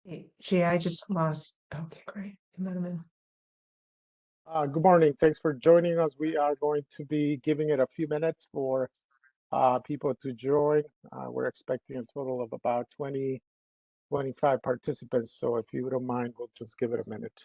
Hey, Jay, I just lost. Okay, great. Let him in. Good morning. Thanks for joining us. We are going to be giving it a few minutes for people to join. We're expecting a total of about 25 participants. So if you don't mind, we'll just give it a minute.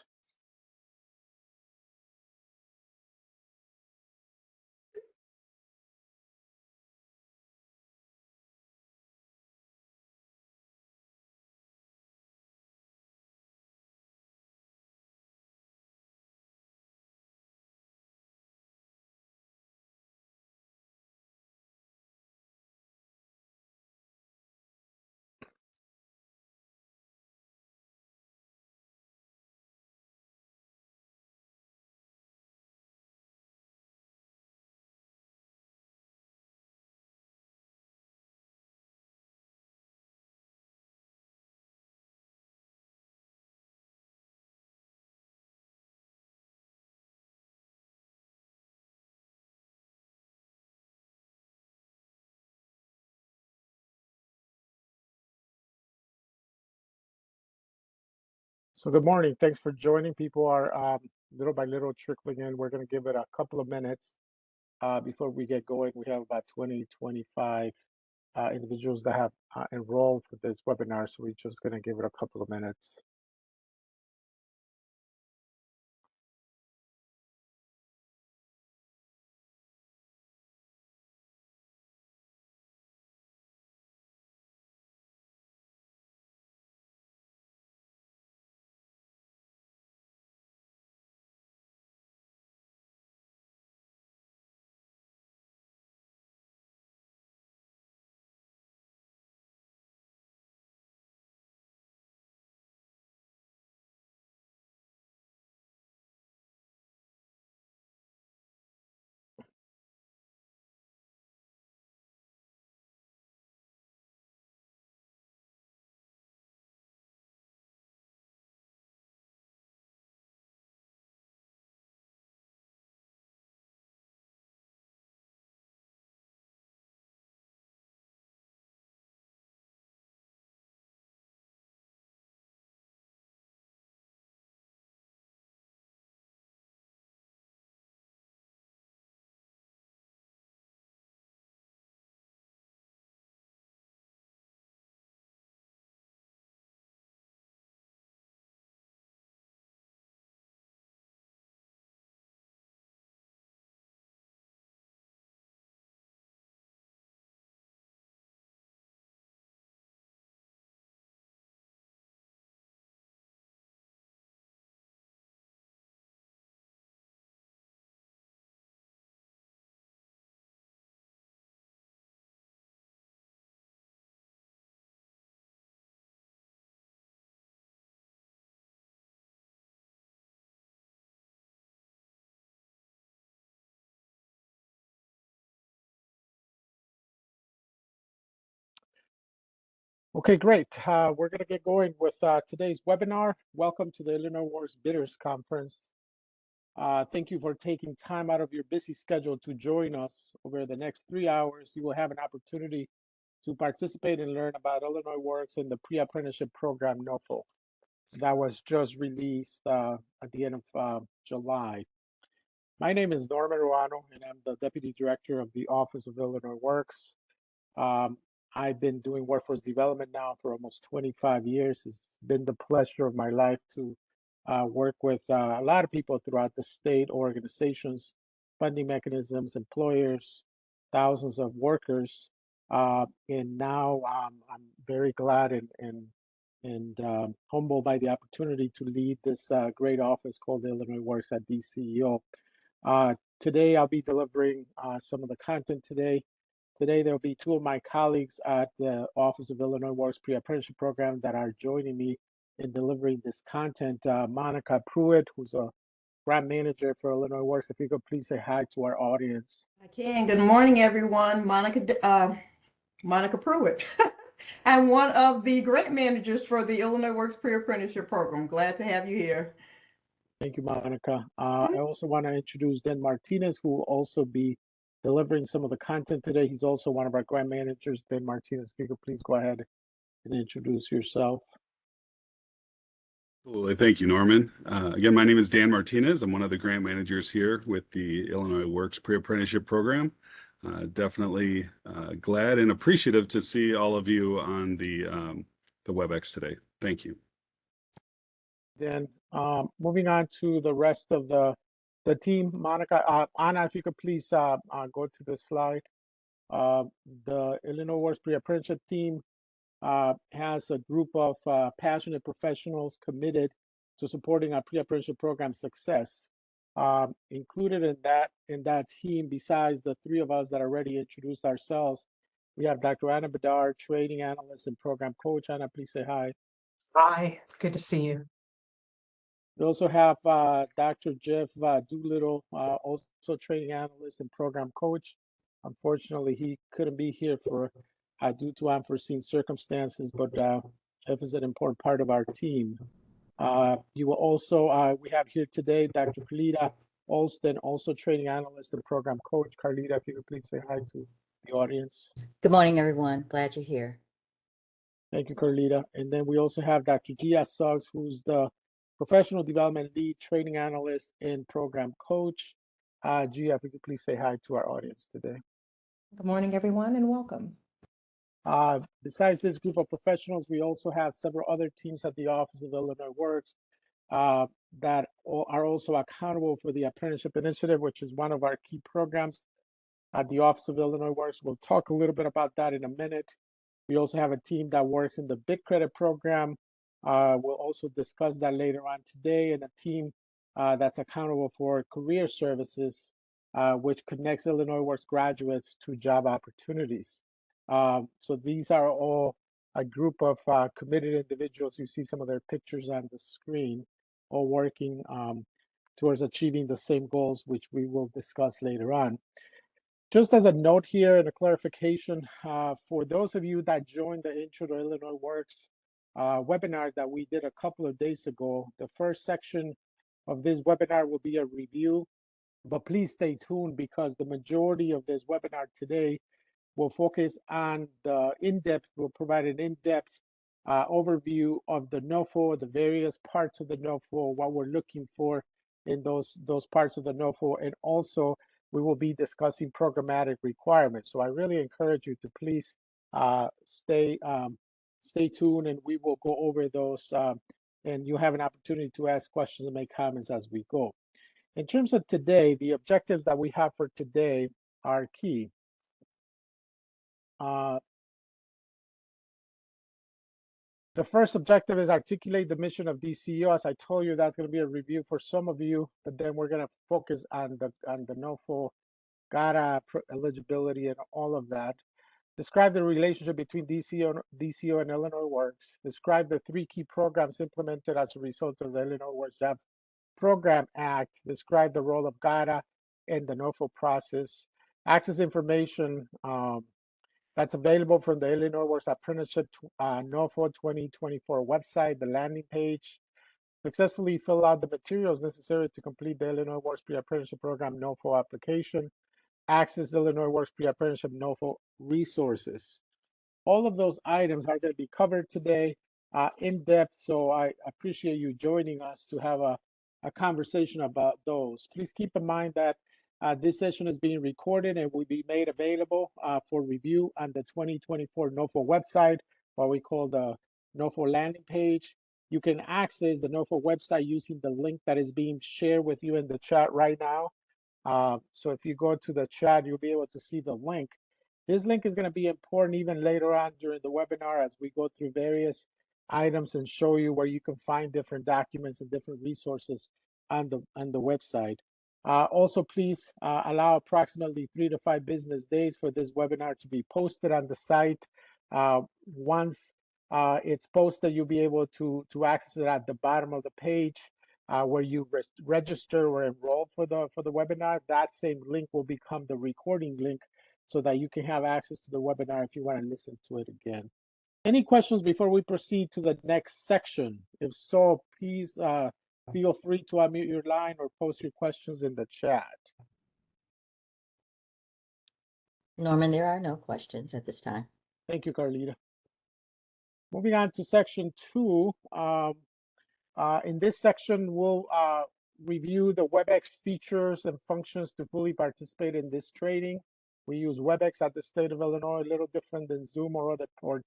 So good morning. Thanks for joining. People are little by little trickling in. We're going to give it a couple of minutes before we get going. We have about 25 individuals that have enrolled for this webinar. So we're just going to give it a couple of minutes. Okay, great. We're going to get going with today's webinar. Welcome to the Illinois Works Bidders Conference. Thank you for taking time out of your busy schedule to join us. Over the next 3 hours, you will have an opportunity to participate and learn about Illinois Works in the Pre-Apprenticeship program, NOFO. That was just released at the end of July. My name is Norman Ruano, and I'm the Deputy Director of the Office of Illinois Works. I've been doing workforce development now for almost 25 years. It's been the pleasure of my life to work with a lot of people throughout the state, organizations, funding mechanisms, employers, thousands of workers. And now I'm very glad and humbled by the opportunity to lead this great office called Illinois Works at DCEO. Today, I'll be delivering some of the content today. Today, there will be two of my colleagues at the Office of Illinois Works Pre-Apprenticeship Program that are joining me in delivering this content. Monica Pruitt, who's a grant manager for Illinois Works. If you could please say hi to our audience. I can. Good morning, everyone. Monica Pruitt. I'm one of the grant managers for the Illinois Works Pre-Apprenticeship Program. Glad to have you here. Thank you, Monica. I also want to introduce Dan Martinez, who will also be delivering some of the content today. He's also one of our grant managers. Dan Martinez, if you could please go ahead and introduce yourself. Absolutely. Thank you, Norman. Again, my name is Dan Martinez. I'm one of the grant managers here with the Illinois Works Pre-Apprenticeship Program. Definitely glad and appreciative to see all of you on the WebEx today. Thank you. Then moving on to the rest of the team, Monica, Anna, if you could please go to the slide. The Illinois Works Pre-Apprenticeship team has a group of passionate professionals committed to supporting our pre-apprenticeship program success. Included in that team, besides the three of us that already introduced ourselves, we have Dr. Anna Bedard, training analyst and program coach. Anna, please say hi. Hi, good to see you. We also have Dr. Jeff Doolittle, also training analyst and program coach. Unfortunately, he couldn't be here for due to unforeseen circumstances, but Jeff is an important part of our team. You will also, we have here today Dr. Carlita Alston, also training analyst and program coach. Carlita, if you could please say hi to the audience. Good morning, everyone. Glad you're here. Thank you, Carlita. And then we also have Dr. Gia Suggs, who's the professional development lead, training analyst, and program coach. Gia, if you could please say hi to our audience today. Good morning, everyone, and welcome. Besides this group of professionals, we also have several other teams at the Office of Illinois Works that are also accountable for the Apprenticeship Initiative, which is one of our key programs at the Office of Illinois Works. We'll talk a little bit about that in a minute. We also have a team that works in the Big Credit program. We'll also discuss that later on today, and a team that's accountable for career services, which connects Illinois Works graduates to job opportunities. So these are all a group of committed individuals. You see some of their pictures on the screen, all working towards achieving the same goals, which we will discuss later on. Just as a note here and a clarification, for those of you that joined the Intro to Illinois Works webinar that we did a couple of days ago, the first section of this webinar will be a review, but please stay tuned because the majority of this webinar today will focus on the in-depth, we'll provide an in-depth overview of the NOFO, the various parts of the NOFO, what we're looking for in those parts of the NOFO, and also we will be discussing programmatic requirements. So I really encourage you to please stay tuned, and we will go over those, and you'll have an opportunity to ask questions and make comments as we go. In terms of today, the objectives that we have for today are key. The first objective is articulate the mission of DCO. As I told you, that's going to be a review for some of you, but then we're going to focus on the NOFO, GATA eligibility, and all of that. Describe the relationship between DCO and Illinois Works. Describe the 3 key programs implemented as a result of the Illinois Works Jobs Program Act. Describe the role of GATA in the NOFO process. Access information that's available from the Illinois Works Apprenticeship NOFO 2024 website, the landing page. Successfully fill out the materials necessary to complete the Illinois Works Pre-Apprenticeship Program NOFO application. Access Illinois Works Pre-Apprenticeship NOFO resources. All of those items are going to be covered today in depth, so I appreciate you joining us to have a conversation about those. Please keep in mind that this session is being recorded and will be made available for review on the 2024 NOFO website, what we call the NOFO landing page. You can access the NOFO website using the link that is being shared with you in the chat right now. So if you go to the chat, you'll be able to see the link. This link is going to be important even later on during the webinar as we go through various items and show you where you can find different documents and different resources on the website. Also, please allow approximately 3 to 5 business days for this webinar to be posted on the site. Once it's posted, you'll be able to access it at the bottom of the page where you register or enroll for the webinar. That same link will become the recording link so that you can have access to the webinar if you want to listen to it again. Any questions before we proceed to the next section? If so, please feel free to unmute your line or post your questions in the chat. Norman, there are no questions at this time. Thank you, Carlita. Moving on to section 2, In this section, we'll review the WebEx features and functions to fully participate in this training. We use WebEx at the state of Illinois, a little different than Zoom or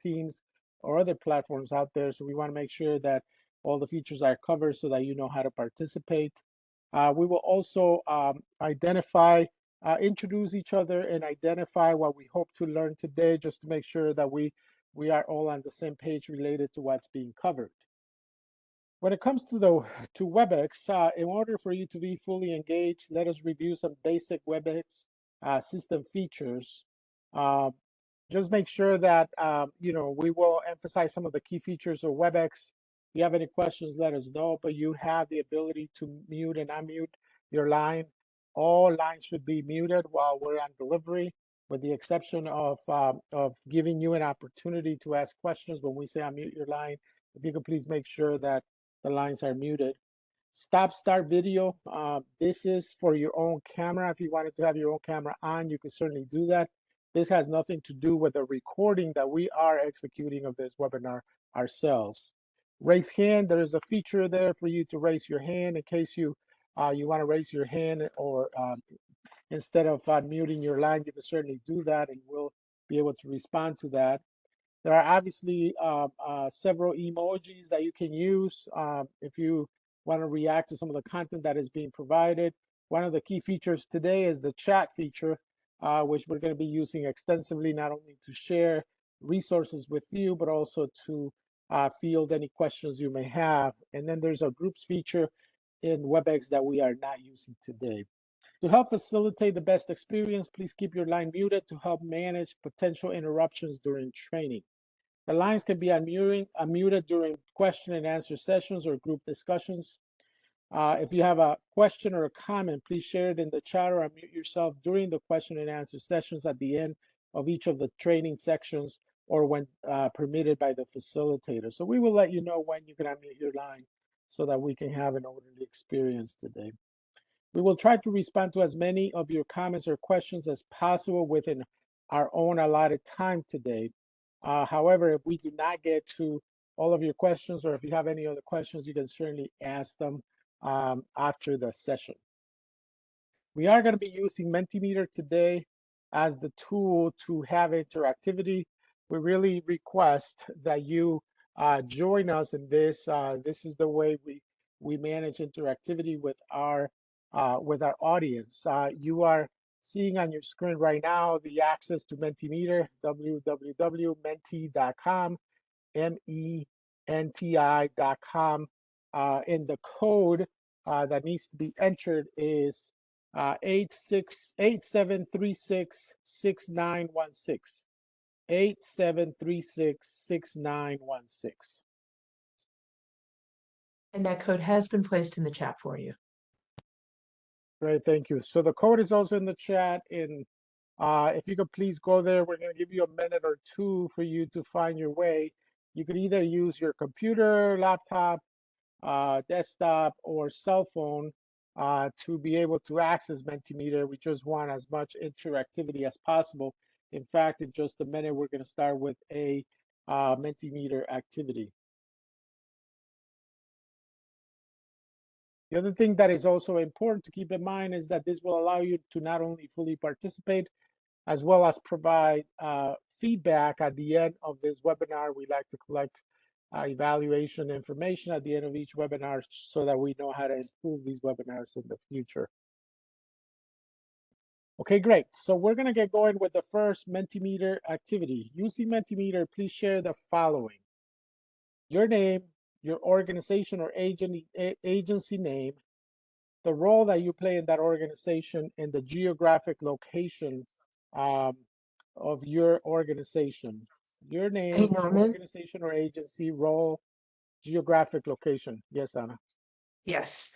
Teams or other platforms out there. So we want to make sure that all the features are covered so that you know how to participate. We will also introduce each other and identify what we hope to learn today, just to make sure that we are all on the same page related to what's being covered. When it comes to WebEx, in order for you to be fully engaged, let us review some basic WebEx system features. Just make sure that we will emphasize some of the key features of WebEx. If you have any questions, let us know. But you have the ability to mute and unmute your line. All lines should be muted while we're on delivery, with the exception of giving you an opportunity to ask questions when we say unmute your line. If you could please make sure that the lines are muted. Start video. This is for your own camera. If you wanted to have your own camera on, you can certainly do that. This has nothing to do with the recording that we are executing of this webinar ourselves. Raise hand. There is a feature there for you to raise your hand in case you want to raise your hand, or instead of muting your line, you can certainly do that, and we'll be able to respond to that. There are obviously several emojis that you can use if you want to react to some of the content that is being provided. One of the key features today is the chat feature, which we're going to be using extensively, not only to share resources with you, but also to field any questions you may have. And then there's a groups feature in WebEx that we are not using today. To help facilitate the best experience, please keep your line muted to help manage potential interruptions during training. The lines can be unmuted during question and answer sessions or group discussions. If you have a question or a comment, please share it in the chat or unmute yourself during the question and answer sessions at the end of each of the training sections, or when permitted by the facilitator. So we will let you know when you can unmute your line so that we can have an orderly experience today. We will try to respond to as many of your comments or questions as possible within our own allotted time today. However, if we do not get to all of your questions, or if you have any other questions, you can certainly ask them after the session. We are going to be using Mentimeter today as the tool to have interactivity. We really request that you join us in this. This is the way we manage interactivity with our audience. You are seeing on your screen right now the access to Mentimeter, www.menti.com, MENTI.com. And the code that needs to be entered is 87366916. 87366916. And that code has been placed in the chat for you. Great, thank you. So the code is also in the chat, and if you could please go there, we're going to give you a minute or two for you to find your way. You could either use your computer, laptop, desktop, or cell phone to be able to access Mentimeter. We just want as much interactivity as possible. In fact, in just a minute, we're going to start with a Mentimeter activity. The other thing that is also important to keep in mind is that this will allow you to not only fully participate, as well as provide feedback at the end of this webinar. We like to collect evaluation information at the end of each webinar so that we know how to improve these webinars in the future. Okay, great. So we're going to get going with the first Mentimeter activity. Using Mentimeter, please share the following: your name, your organization or agency name, the role that you play in that organization, and the geographic location of your organization. Your name, Hey, Norman. organization or agency, role, geographic location. Yes, Anna. Yes.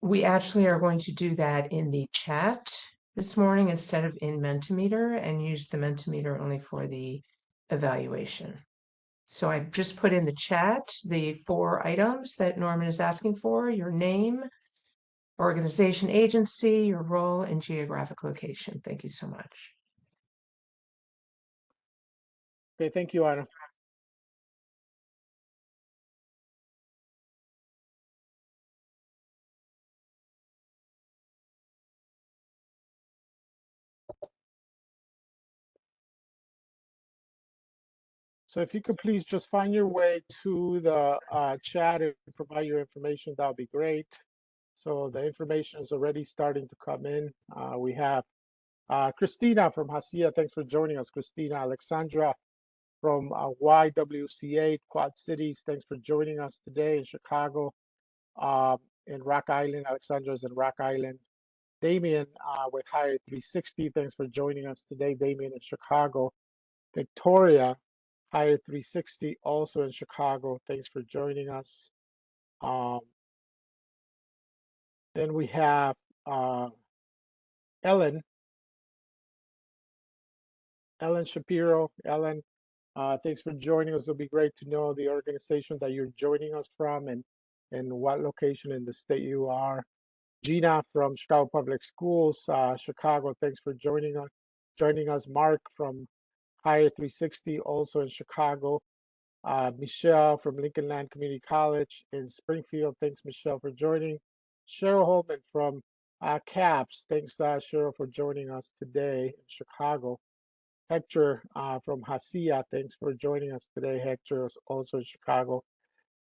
We actually are going to do that in the chat this morning instead of in Mentimeter, and use the Mentimeter only for the evaluation. So I just put in the chat the 4 items that Norman is asking for: your name, organization, agency, your role, and geographic location. Thank you so much. Okay, thank you, Anna. So if you could please just find your way to the chat and provide your information, that would be great. So the information is already starting to come in. We have Christina from Hacia. Thanks for joining us, Christina. Alexandra from YWCA, Quad Cities. Thanks for joining us today in Chicago. In Rock Island, Alexandra's in Rock Island. Damien with Hire 360. Thanks for joining us today, Damien in Chicago. Victoria, Hire 360, also in Chicago. Thanks for joining us. Then we have Ellen Shapiro. Ellen, thanks for joining us. It'll be great to know the organization that you're joining us from and what location in the state you are. Gina from Chicago Public Schools, Chicago, thanks for joining us. Mark from Hire 360, also in Chicago. Michelle from Lincoln Land Community College in Springfield, thanks Michelle for joining. Cheryl Holman from CAPS, thanks Cheryl for joining us today in Chicago. Hector from Hacia, thanks for joining us today. Hector is also in Chicago.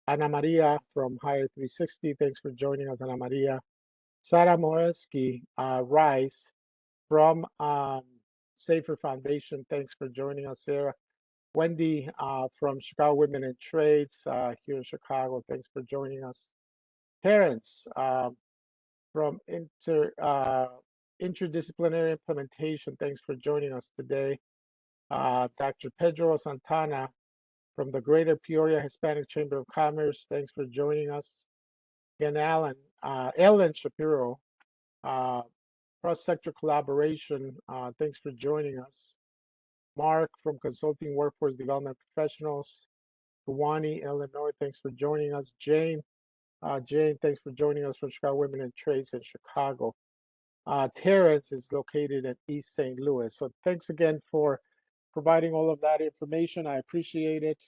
Ana Maria from Hire 360, thanks for joining us, Ana Maria. Sarah Moeski Rice from Safer Foundation, thanks for joining us, Sarah. Wendy from Chicago Women in Trades here in Chicago, thanks for joining us. Terrence from Interdisciplinary Implementation, thanks for joining us today. Dr. Pedro Santana from the Greater Peoria Hispanic Chamber of Commerce, thanks for joining us. Again, Ellen Shapiro, cross-sector collaboration, thanks for joining us. Mark from Consulting Workforce Development Professionals, Guwani, Illinois, thanks for joining us. Jane, thanks for joining us from Chicago Women in Trades in Chicago. Terrence is located in East St. Louis. So thanks again for providing all of that information. I appreciate it.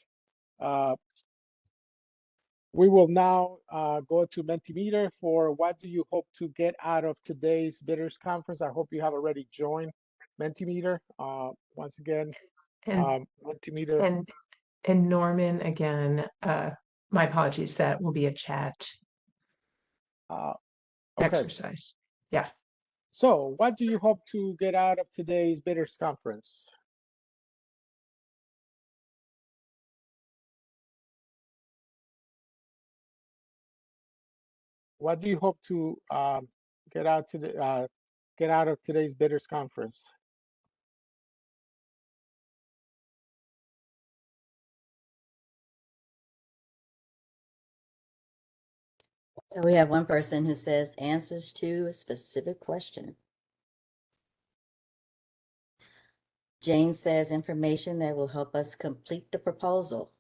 We will now go to Mentimeter for what do you hope to get out of today's bidders conference. I hope you have already joined Mentimeter. Once again, And Mentimeter. and Norman, again, my apologies, that will be a chat Okay. exercise. Yeah. So what do you hope to get out of today's bidders conference? What do you hope to get out of today's bidders conference? So we have one person who says answers to a specific question. Jane says information that will help us complete the proposal.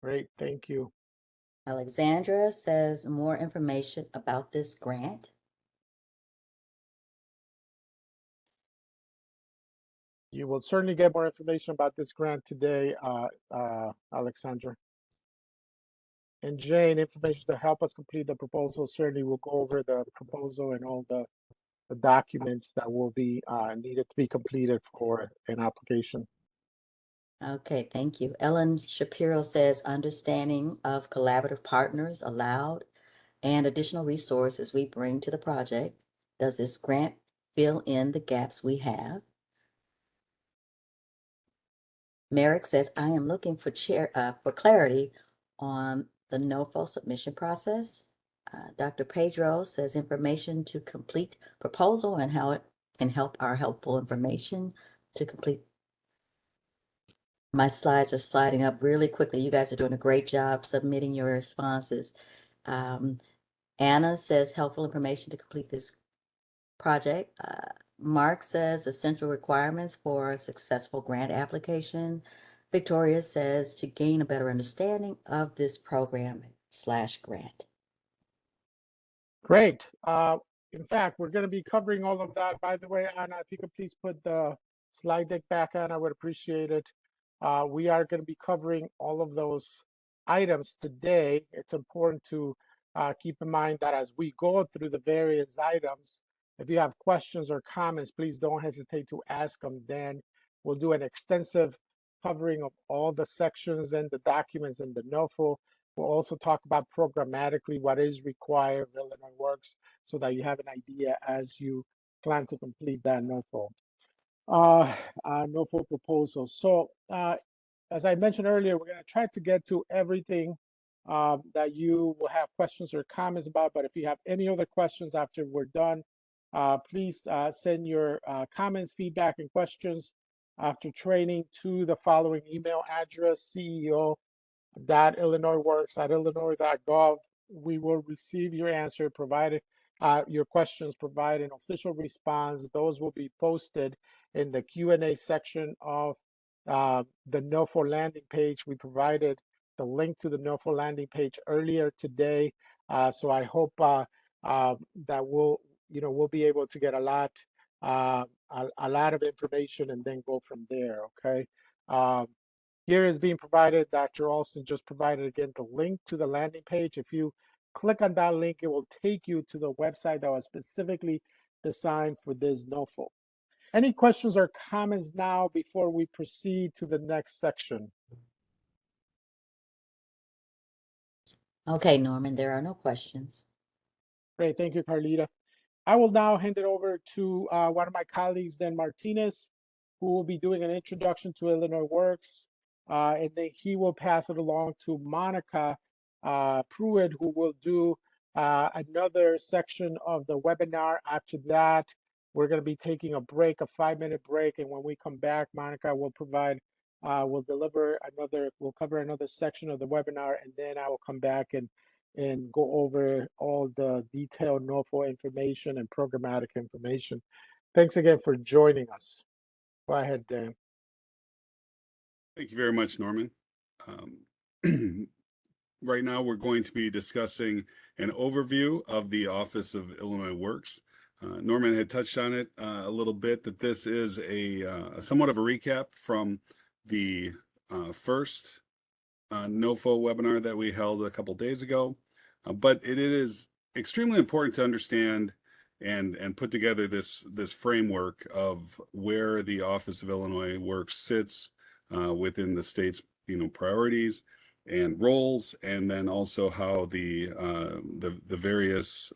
Great, thank you. Alexandra says more information about this grant. You will certainly get more information about this grant today, Alexandra. And Jane, information to help us complete the proposal. Certainly we'll go over the proposal and all the documents that will be needed to be completed for an application. Okay, thank you. Ellen Shapiro says understanding of collaborative partners allowed and additional resources we bring to the project. Does this grant fill in the gaps we have? Merrick says, I am looking for clarity on the NOFO submission process. Dr. Pedro says information to complete proposal and how it can help our helpful information to complete. My slides are sliding up really quickly. You guys are doing a great job submitting your responses. Anna says helpful information to complete this project. Mark says essential requirements for a successful grant application. Victoria says to gain a better understanding of this program/grant. Great. In fact, we're going to be covering all of that. By the way, Anna, if you could please put the slide deck back on, I would appreciate it. We are going to be covering all of those items today. It's important to keep in mind that as we go through the various items, if you have questions or comments, please don't hesitate to ask them. Then We'll do an extensive covering of all the sections and the documents in the NOFO. We'll also talk about programmatically what is required of Illinois Works so that you have an idea as you plan to complete that NOFO. NOFO proposal. So as I mentioned earlier, we're going to try to get to everything that you will have questions or comments about. But if you have any other questions after we're done, please send your comments, feedback, and questions after training to the following email address: ceo.illinoisworks@illinois.gov. We will receive your answer, provided your questions, provide an official response. Those will be posted in the Q&A section of the NOFO landing page. We provided the link to the NOFO landing page earlier today, so I hope that we'll be able to get a lot of information and then go from there. Okay. Here is being provided. Dr. Alston just provided again the link to the landing page. If you click on that link, it will take you to the website that was specifically designed for this NOFO. Any questions or comments now before we proceed to the next section? Okay, Norman, there are no questions. Great, thank you, Carlita. I will now hand it over to one of my colleagues, Dan Martinez, who will be doing an introduction to Illinois Works, and then he will pass it along to Monica Pruitt, who will do another section of the webinar. After that, we're going to be taking a break, a 5-minute break, and when we come back, Monica will will cover another section of the webinar, and then I will come back and go over all the detailed NOFO information and programmatic information. Thanks again for joining us. Go ahead, Dan. Thank you very much, Norman. Right now, we're going to be discussing an overview of the Office of Illinois Works. Norman had touched on it a little bit, that this is somewhat of a recap from the first NOFO webinar that we held a couple days ago. But it is extremely important to understand and put together this framework of where the Office of Illinois Works sits within the state's priorities and roles, and then also how the various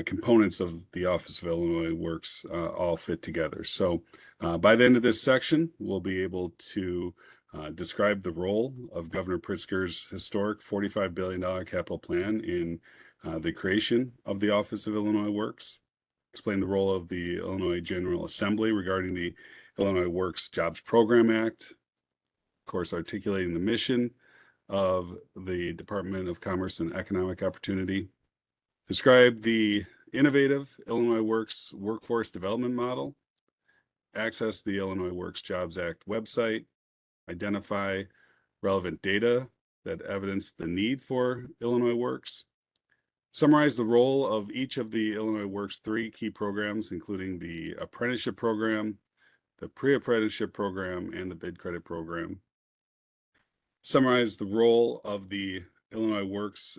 components of the Office of Illinois Works all fit together. So by the end of this section, we'll be able to describe the role of Governor Pritzker's historic $45 billion capital plan in the creation of the Office of Illinois Works, explain the role of the Illinois General Assembly regarding the Illinois Works Jobs Program Act, of course, articulating the mission of the Department of Commerce and Economic Opportunity, describe the innovative Illinois Works workforce development model, access the Illinois Works Jobs Act website, identify relevant data that evidence the need for Illinois Works, summarize the role of each of the Illinois Works 3 key programs, including the apprenticeship program, the pre-apprenticeship program, and the bid credit program, summarize the role of the Illinois Works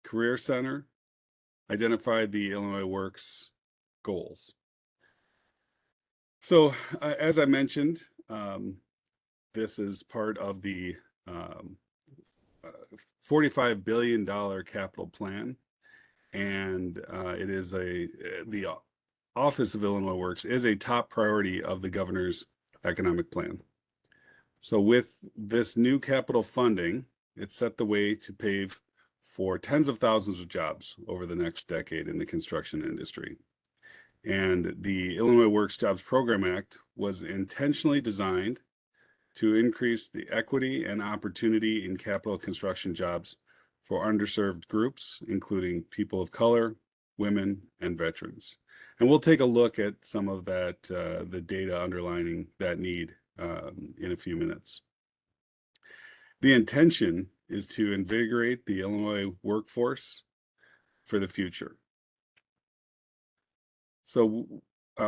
Career Center, identify the Illinois Works goals. So as I mentioned, this is part of the $45 billion capital plan, and it is the Office of Illinois Works is a top priority of the governor's economic plan. So with this new capital funding, it set the way to pave for tens of thousands of jobs over the next decade in the construction industry. And the Illinois Works Jobs Program Act was intentionally designed to increase the equity and opportunity in capital construction jobs for underserved groups, including people of color, women, and veterans. And we'll take a look at some of that, the data underlining that need in a few minutes. The intention is to invigorate the Illinois workforce for the future. So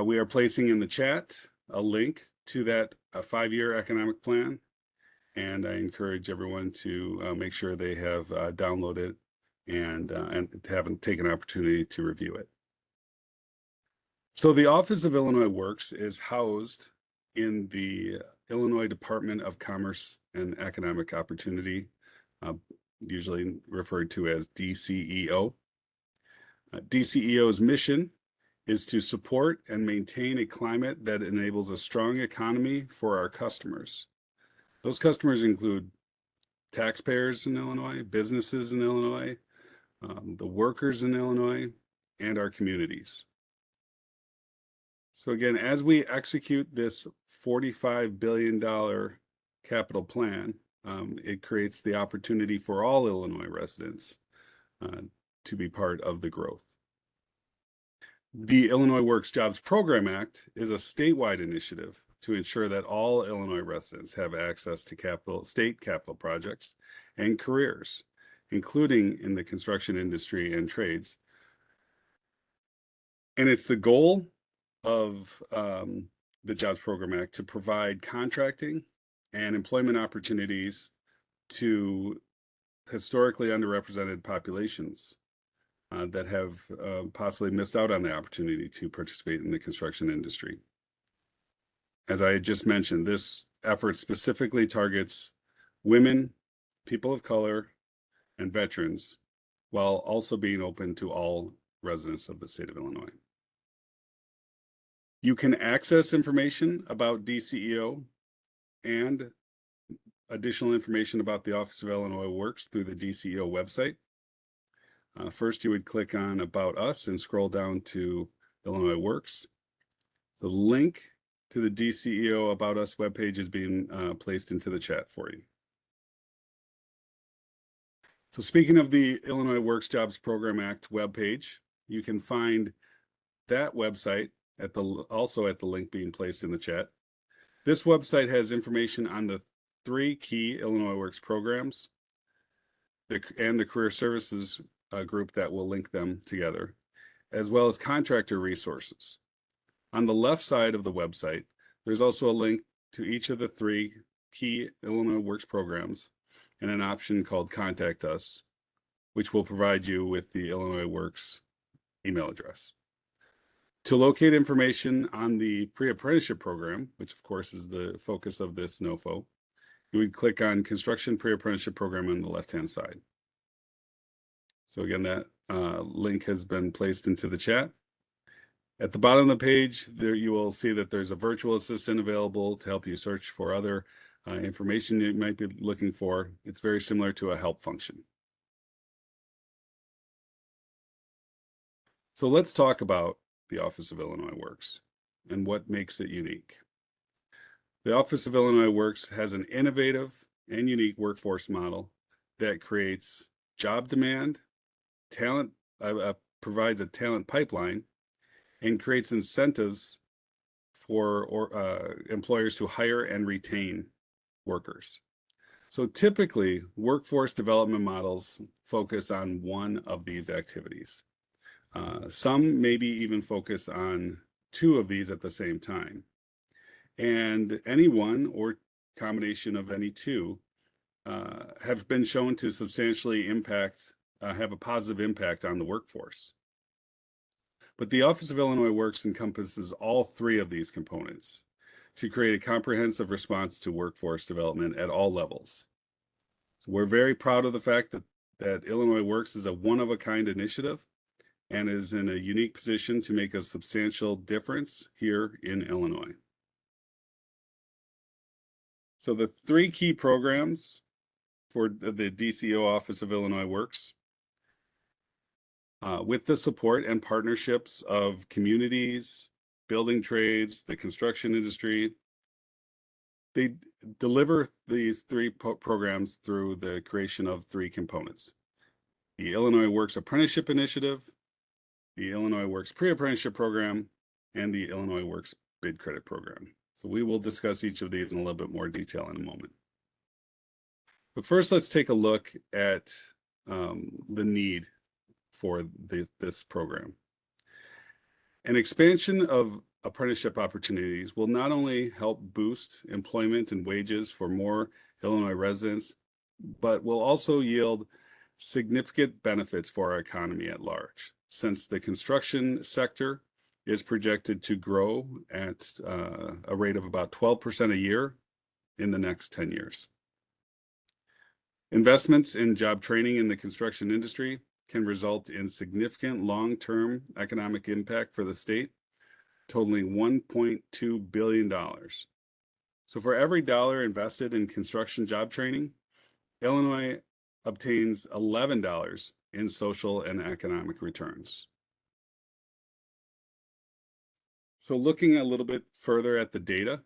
we are placing in the chat a link to that 5-year economic plan, and I encourage everyone to make sure they have downloaded and haven't taken an opportunity to review it. So the Office of Illinois Works is housed in the Illinois Department of Commerce and Economic Opportunity, usually referred to as DCEO. DCEO's mission is to support and maintain a climate that enables a strong economy for our customers. Those customers include taxpayers in Illinois, businesses in Illinois, the workers in Illinois, and our communities. So again, as we execute this $45 billion capital plan, it creates the opportunity for all Illinois residents to be part of the growth. The Illinois Works Jobs Program Act is a statewide initiative to ensure that all Illinois residents have access to state capital projects and careers, including in the construction industry and trades. And it's the goal of the Jobs Program Act to provide contracting and employment opportunities to historically underrepresented populations that have possibly missed out on the opportunity to participate in the construction industry. As I just mentioned, this effort specifically targets women, people of color, and veterans, while also being open to all residents of the state of Illinois. You can access information about DCEO and additional information about the Office of Illinois Works through the DCEO website. First, you would click on About Us and scroll down to Illinois Works. The link to the DCEO About Us webpage is being placed into the chat for you. So speaking of the Illinois Works Jobs Program Act webpage, you can find that website also at the link being placed in the chat. This website has information on the 3 key Illinois Works programs and the career services group that will link them together, as well as contractor resources. On the left side of the website, there's also a link to each of the 3 key Illinois Works programs and an option called Contact Us, which will provide you with the Illinois Works email address. To locate information on the Pre-Apprenticeship program, which of course is the focus of this NOFO, you would click on Construction Pre-Apprenticeship Program on the left-hand side. So again, that link has been placed into the chat. At the bottom of the page, there you will see that there's a virtual assistant available to help you search for other information you might be looking for. It's very similar to a help function. So let's talk about the Office of Illinois Works and what makes it unique. The Office of Illinois Works has an innovative and unique workforce model that creates job demand, talent, provides a talent pipeline, and creates incentives for employers to hire and retain workers. So typically, workforce development models focus on one of these activities. Some maybe even focus on 2 of these at the same time. And any one or combination of any 2 have been shown to substantially have a positive impact on the workforce. But the Office of Illinois Works encompasses all 3 of these components to create a comprehensive response to workforce development at all levels. So we're very proud of the fact that Illinois Works is a one-of-a-kind initiative and is in a unique position to make a substantial difference here in Illinois. So the 3 key programs for the DCEO Office of Illinois Works, with the support and partnerships of communities, building trades, the construction industry, they deliver these 3 programs through the creation of 3 components: the Illinois Works Apprenticeship Initiative, the Illinois Works Pre-Apprenticeship Program, and the Illinois Works Bid Credit Program. So we will discuss each of these in a little bit more detail in a moment. But first, let's take a look at the need for this program. An expansion of apprenticeship opportunities will not only help boost employment and wages for more Illinois residents, but will also yield significant benefits for our economy at large, since the construction sector is projected to grow at a rate of about 12% a year in the next 10 years. Investments in job training in the construction industry can result in significant long-term economic impact for the state, totaling $1.2 billion. So for every dollar invested in construction job training, Illinois obtains $11 in social and economic returns. So looking a little bit further at the data,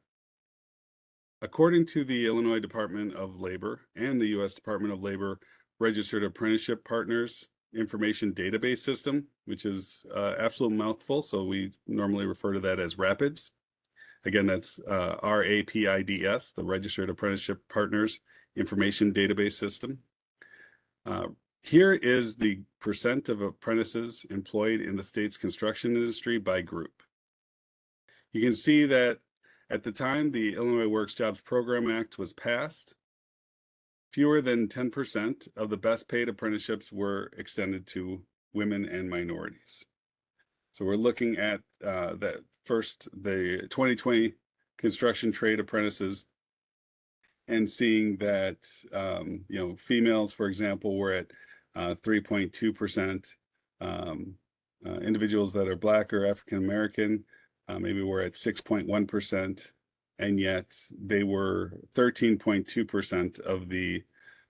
according to the Illinois Department of Labor and the U.S. Department of Labor Registered Apprenticeship Partners Information Database System, which is absolute mouthful, so we normally refer to that as RAPIDS. Again, that's RAPIDS, the Registered Apprenticeship Partners Information Database System. Here is the percent of apprentices employed in the state's construction industry by group. You can see that at the time the Illinois Works Jobs Program Act was passed, fewer than 10% of the best paid apprenticeships were extended to women and minorities. So we're looking at the 2020 construction trade apprentices and seeing that, females, for example, were at 3.2%. Individuals that are Black or African American, maybe were at 6.1%, and yet they were 13.2% of the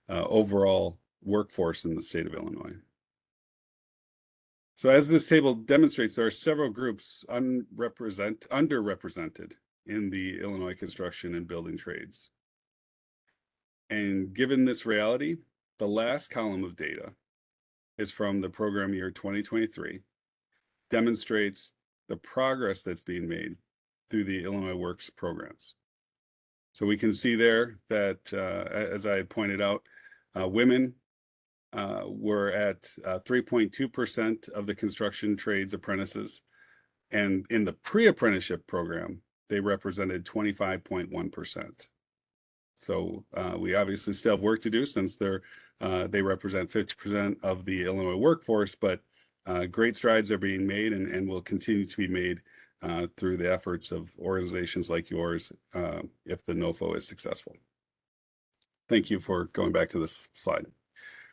overall workforce in the state of Illinois. So as this table demonstrates, there are several groups underrepresented in the Illinois construction and building trades. And given this reality, the last column of data is from the program year 2023, demonstrates the progress that's being made through the Illinois Works programs. So we can see there that, as I pointed out, women were at 3.2% of the construction trades apprentices. And in the pre-apprenticeship program, they represented 25.1%. So we obviously still have work to do since they represent 50% of the Illinois workforce, but great strides are being made and will continue to be made through the efforts of organizations like yours if the NOFO is successful. Thank you for going back to this slide.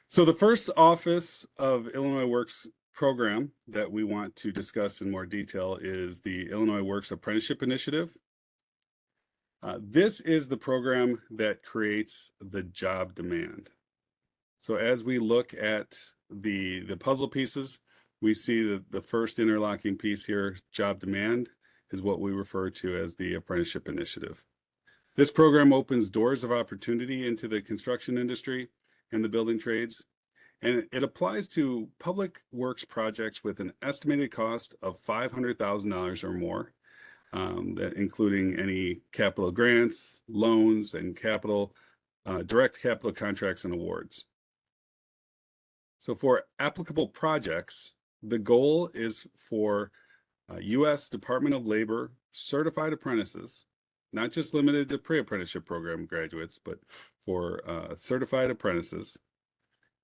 So the first office of Illinois Works program that we want to discuss in more detail is the Illinois Works Apprenticeship Initiative. This is the program that creates the job demand. So as we look at the puzzle pieces, we see that the first interlocking piece here, job demand, is what we refer to as the Apprenticeship Initiative. This program opens doors of opportunity into the construction industry and the building trades, and it applies to public works projects with an estimated cost of $500,000 or more, including any capital grants, loans, and direct capital contracts and awards. So for applicable projects, the goal is for U.S. Department of Labor certified apprentices, not just limited to pre-apprenticeship program graduates, but for certified apprentices,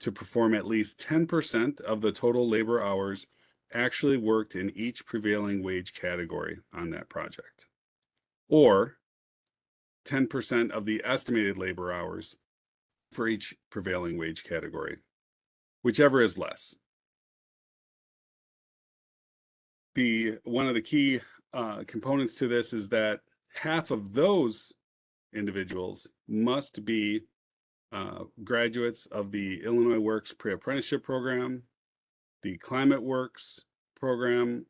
to perform at least 10% of the total labor hours actually worked in each prevailing wage category on that project, or 10% of the estimated labor hours for each prevailing wage category, whichever is less. One of the key components to this is that half of those individuals must be graduates of the Illinois Works Pre-Apprenticeship Program, the Climate Works program,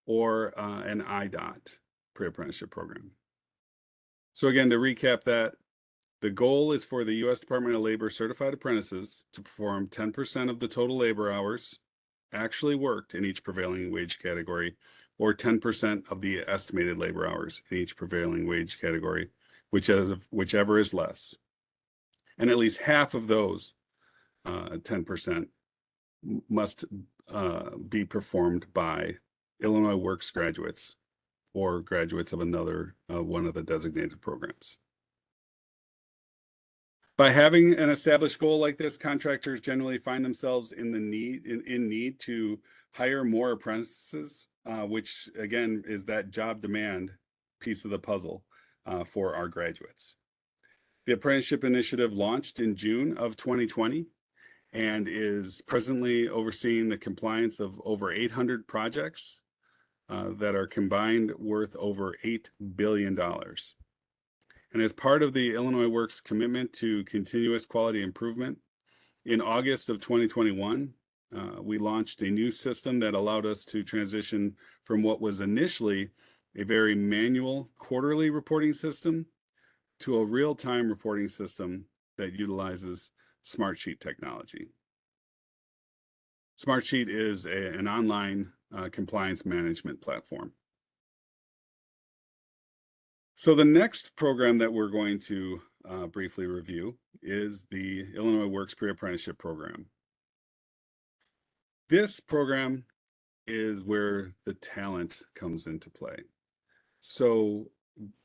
or an IDOT Pre-Apprenticeship Program. So again, to recap that, the goal is for the U.S. Department of Labor certified apprentices to perform 10% of the total labor hours actually worked in each prevailing wage category, or 10% of the estimated labor hours in each prevailing wage category, whichever is less. And at least half of those 10% must be performed by Illinois Works graduates or graduates of another one of the designated programs. By having an established goal like this, contractors generally find themselves in need to hire more apprentices which again is that job demand piece of the puzzle for our graduates. The apprenticeship initiative launched in June of 2020 and is presently overseeing the compliance of over 800 projects that are combined worth over $8 billion. And as part of the Illinois Works commitment to continuous quality improvement, in August of 2021, we launched a new system that allowed us to transition from what was initially a very manual quarterly reporting system to a real-time reporting system that utilizes Smartsheet technology. Smartsheet is an online compliance management platform. So the next program that we're going to briefly review is the Illinois Works Pre-Apprenticeship Program. This program is where the talent comes into play. So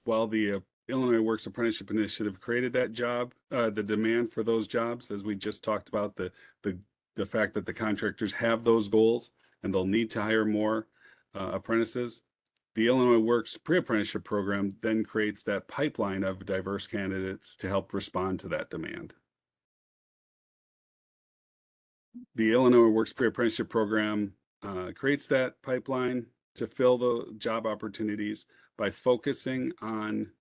while the Illinois Works Apprenticeship Initiative created that job, the demand for those jobs, as we just talked about, the fact that the contractors have those goals and they'll need to hire more apprentices, the Illinois Works Pre-Apprenticeship Program then creates that pipeline of diverse candidates to help respond to that demand. The Illinois Works Pre-Apprenticeship Program creates that pipeline to fill the job opportunities by focusing on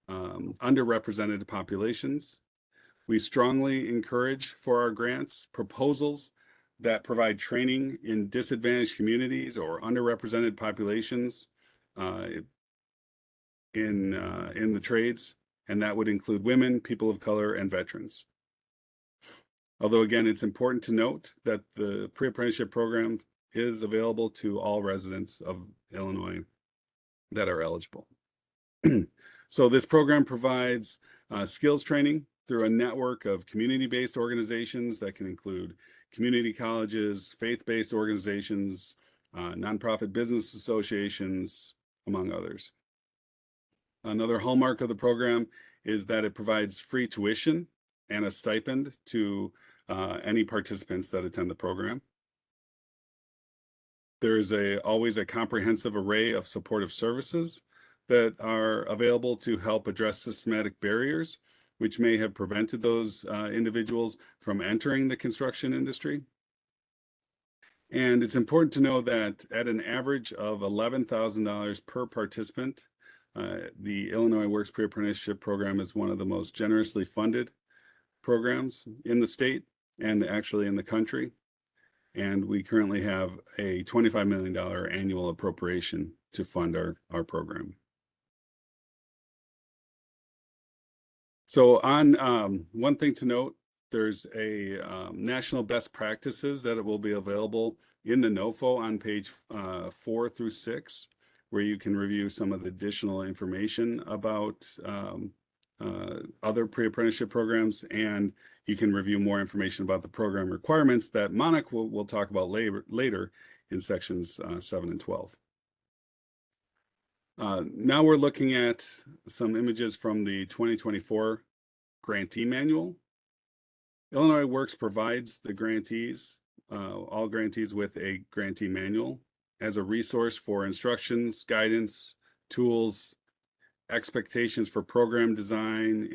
underrepresented populations. We strongly encourage for our grants proposals that provide training in disadvantaged communities or underrepresented populations in the trades, and that would include women, people of color, and veterans. Although again, it's important to note that the pre-apprenticeship program is available to all residents of Illinois that are eligible. So this program provides skills training through a network of community-based organizations that can include community colleges, faith-based organizations, nonprofit business associations, among others. Another hallmark of the program is that it provides free tuition and a stipend to any participants that attend the program. There is always a comprehensive array of supportive services that are available to help address systematic barriers, which may have prevented those individuals from entering the construction industry. And it's important to know that at an average of $11,000 per participant, the Illinois Works Pre-Apprenticeship Program is one of the most generously funded programs in the state and actually in the country. And we currently have a $25 million annual appropriation to fund our program. So on one thing to note, there's a national best practices that it will be available in the NOFO on page 4 through 6, where you can review some of the additional information about other pre-apprenticeship programs, and you can review more information about the program requirements that Monica will talk about later in sections 7 and 12. Now we're looking at some images from the 2024 grantee manual. Illinois Works provides the grantees, all grantees, with a grantee manual as a resource for instructions, guidance, tools, expectations for program design,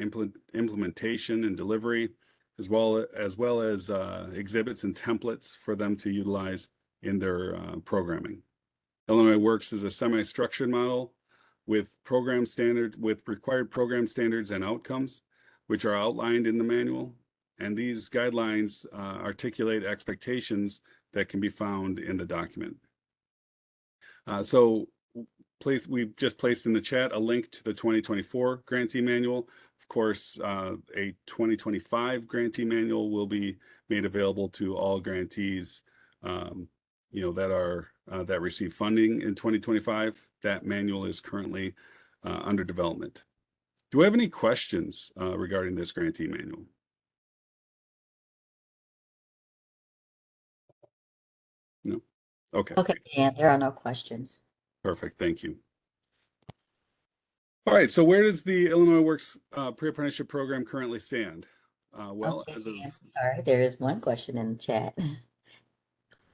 implementation, and delivery, as well as exhibits and templates for them to utilize in their programming. Illinois Works is a semi-structured model with required program standards and outcomes, which are outlined in the manual. And these guidelines articulate expectations that can be found in the document. We've just placed in the chat a link to the 2024 grantee manual. Of course, a 2025 grantee manual will be made available to all grantees that receive funding in 2025. That manual is currently under development. Do we have any questions regarding this grantee manual? No? Okay. Okay, Dan, there are no questions. Perfect, thank you. All right, so where does the Illinois Works Pre-Apprenticeship Program currently stand? Okay, Dan, sorry, there is one question in the chat.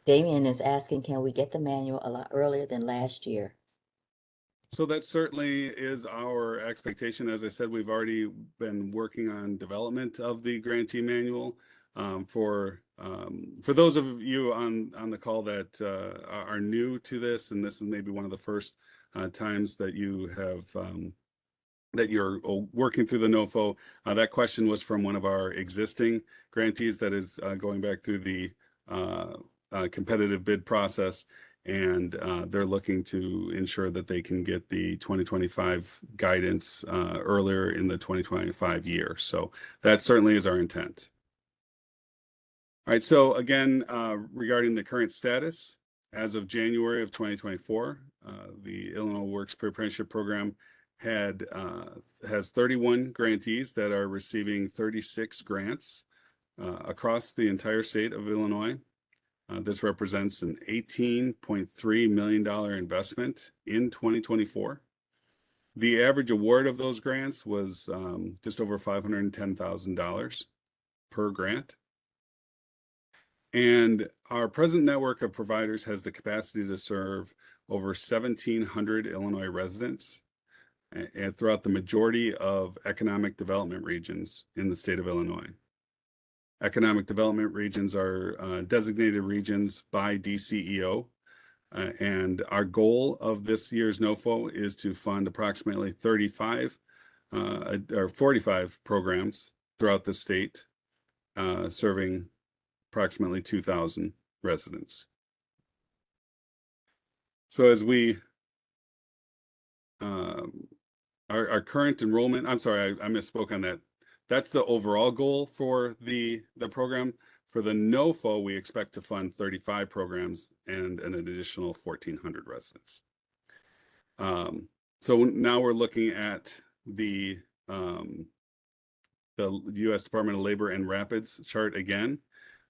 Damien is asking, can we get the manual a lot earlier than last year? So that certainly is our expectation. As I said, we've already been working on development of the grantee manual. For those of you on the call that are new to this, and this is maybe one of the first times that you have that you're working through the NOFO, that question was from one of our existing grantees that is going back through the competitive bid process. And they're looking to ensure that they can get the 2025 guidance earlier in the 2025 year. So that certainly is our intent. All right, so again, regarding the current status, as of January of 2024, the Illinois Works Pre-Apprenticeship Program has 31 grantees that are receiving 36 grants across the entire state of Illinois. This represents an $18.3 million investment in 2024. The average award of those grants was just over $510,000 per grant. And our present network of providers has the capacity to serve over 1,700 Illinois residents and throughout the majority of economic development regions in the state of Illinois. Economic development regions are designated regions by DCEO, and our goal of this year's NOFO is to fund approximately 35 or 45 programs throughout the state, serving approximately 2,000 residents. So as we our current enrollment, I'm sorry, I misspoke on that. That's the overall goal for the program. For the NOFO, we expect to fund 35 programs and an additional 1,400 residents. So now we're looking at the U.S. Department of Labor and Rapids chart again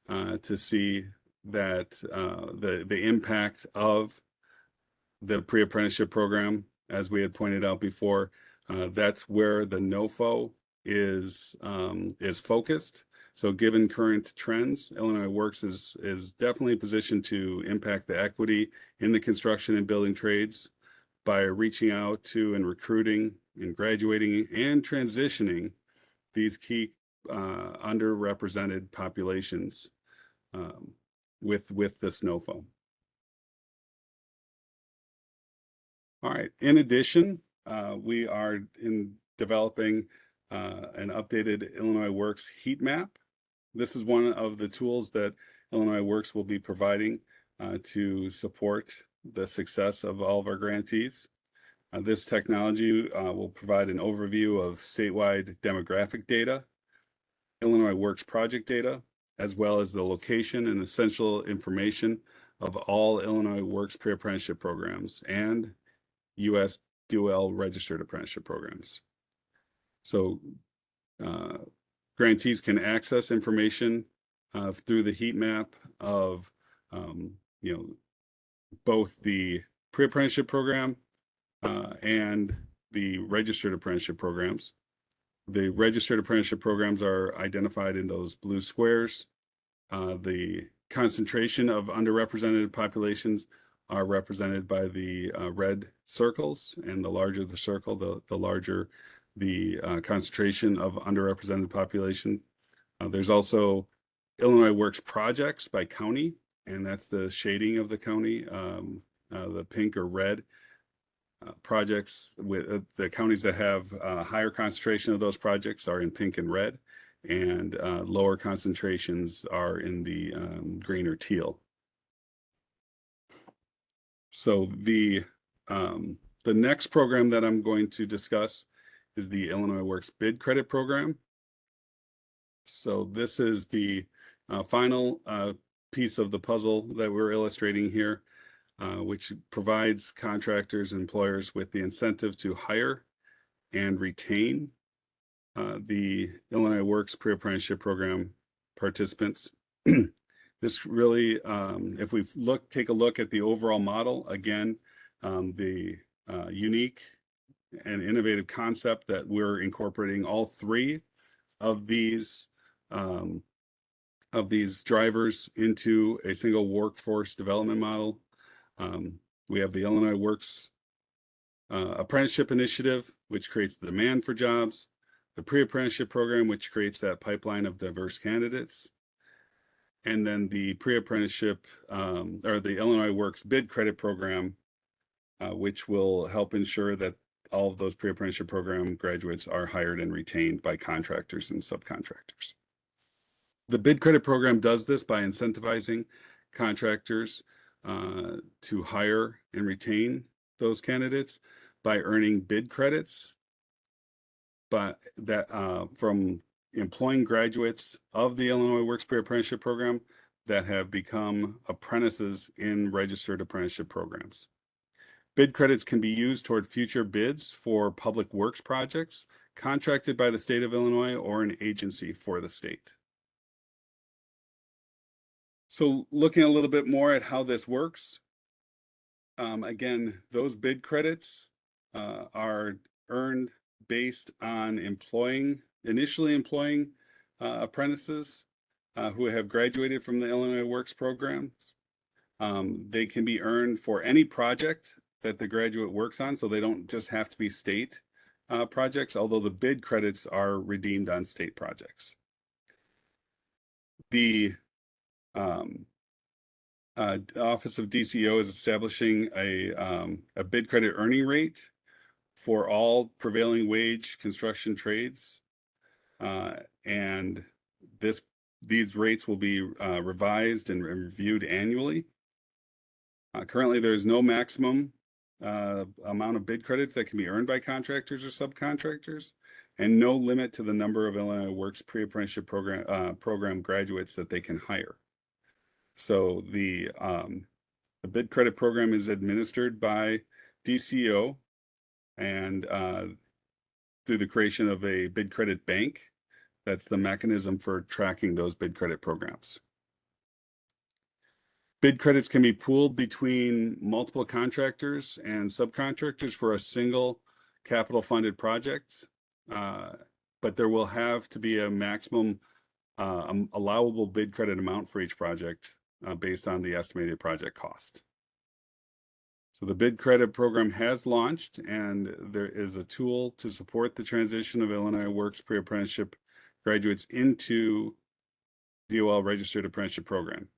to see that the impact of the pre-apprenticeship program, as we had pointed out before, that's where the NOFO is focused. So given current trends, Illinois Works is definitely positioned to impact the equity in the construction and building trades by reaching out to and recruiting and graduating and transitioning these key underrepresented populations with this NOFO. All right, in addition, we are developing an updated Illinois Works heat map. This is one of the tools that Illinois Works will be providing to support the success of all of our grantees. This technology will provide an overview of statewide demographic data, Illinois Works project data, as well as the location and essential information of all Illinois Works pre-apprenticeship programs and U.S. dual registered apprenticeship programs. So grantees can access information through the heat map of both the pre-apprenticeship program and the registered apprenticeship programs. The registered apprenticeship programs are identified in those blue squares. The concentration of underrepresented populations are represented by the red circles, and the larger the circle, the larger the concentration of underrepresented population. There's also Illinois Works projects by county, and that's the shading of the county, the pink or red projects. With the counties that have higher concentration of those projects are in pink and red, and lower concentrations are in the green or teal. So the next program that I'm going to discuss is the Illinois Works Bid Credit Program. So this is the final piece of the puzzle that we're illustrating here, which provides contractors and employers with the incentive to hire and retain the Illinois Works Pre-Apprenticeship Program participants. This really, if we take a look at the overall model, again, the unique and innovative concept that we're incorporating all three of these of these drivers into a single workforce development model. We have the Illinois Works Apprenticeship Initiative, which creates the demand for jobs, the Pre-Apprenticeship Program, which creates that pipeline of diverse candidates, and then the Pre-Apprenticeship or the Illinois Works Bid Credit Program, which will help ensure that all of those pre-apprenticeship program graduates are hired and retained by contractors and subcontractors. The bid credit program does this by incentivizing contractors to hire and retain those candidates by earning bid credits, but that from employing graduates of the Illinois Works Pre-Apprenticeship Program that have become apprentices in registered apprenticeship programs. Bid credits can be used toward future bids for public works projects contracted by the state of Illinois or an agency for the state. So looking a little bit more at how this works, again, those bid credits are earned based on initially employing apprentices who have graduated from the Illinois Works programs. They can be earned for any project that the graduate works on, so they don't just have to be state projects, although the bid credits are redeemed on state projects. The Office of DCO is establishing a bid credit earning rate for all prevailing wage construction trades, and these rates will be revised and reviewed annually. Currently, there is no maximum amount of bid credits that can be earned by contractors or subcontractors, and no limit to the number of Illinois Works Pre-Apprenticeship program graduates that they can hire. So the bid credit program is administered by DCO and through the creation of a bid credit bank. That's the mechanism for tracking those bid credit programs. Bid credits can be pooled between multiple contractors and subcontractors for a single capital funded project, but there will have to be a maximum allowable bid credit amount for each project based on the estimated project cost. So the bid credit program has launched, and there is a tool to support the transition of Illinois Works Pre-Apprenticeship graduates into DOL registered apprenticeship programs.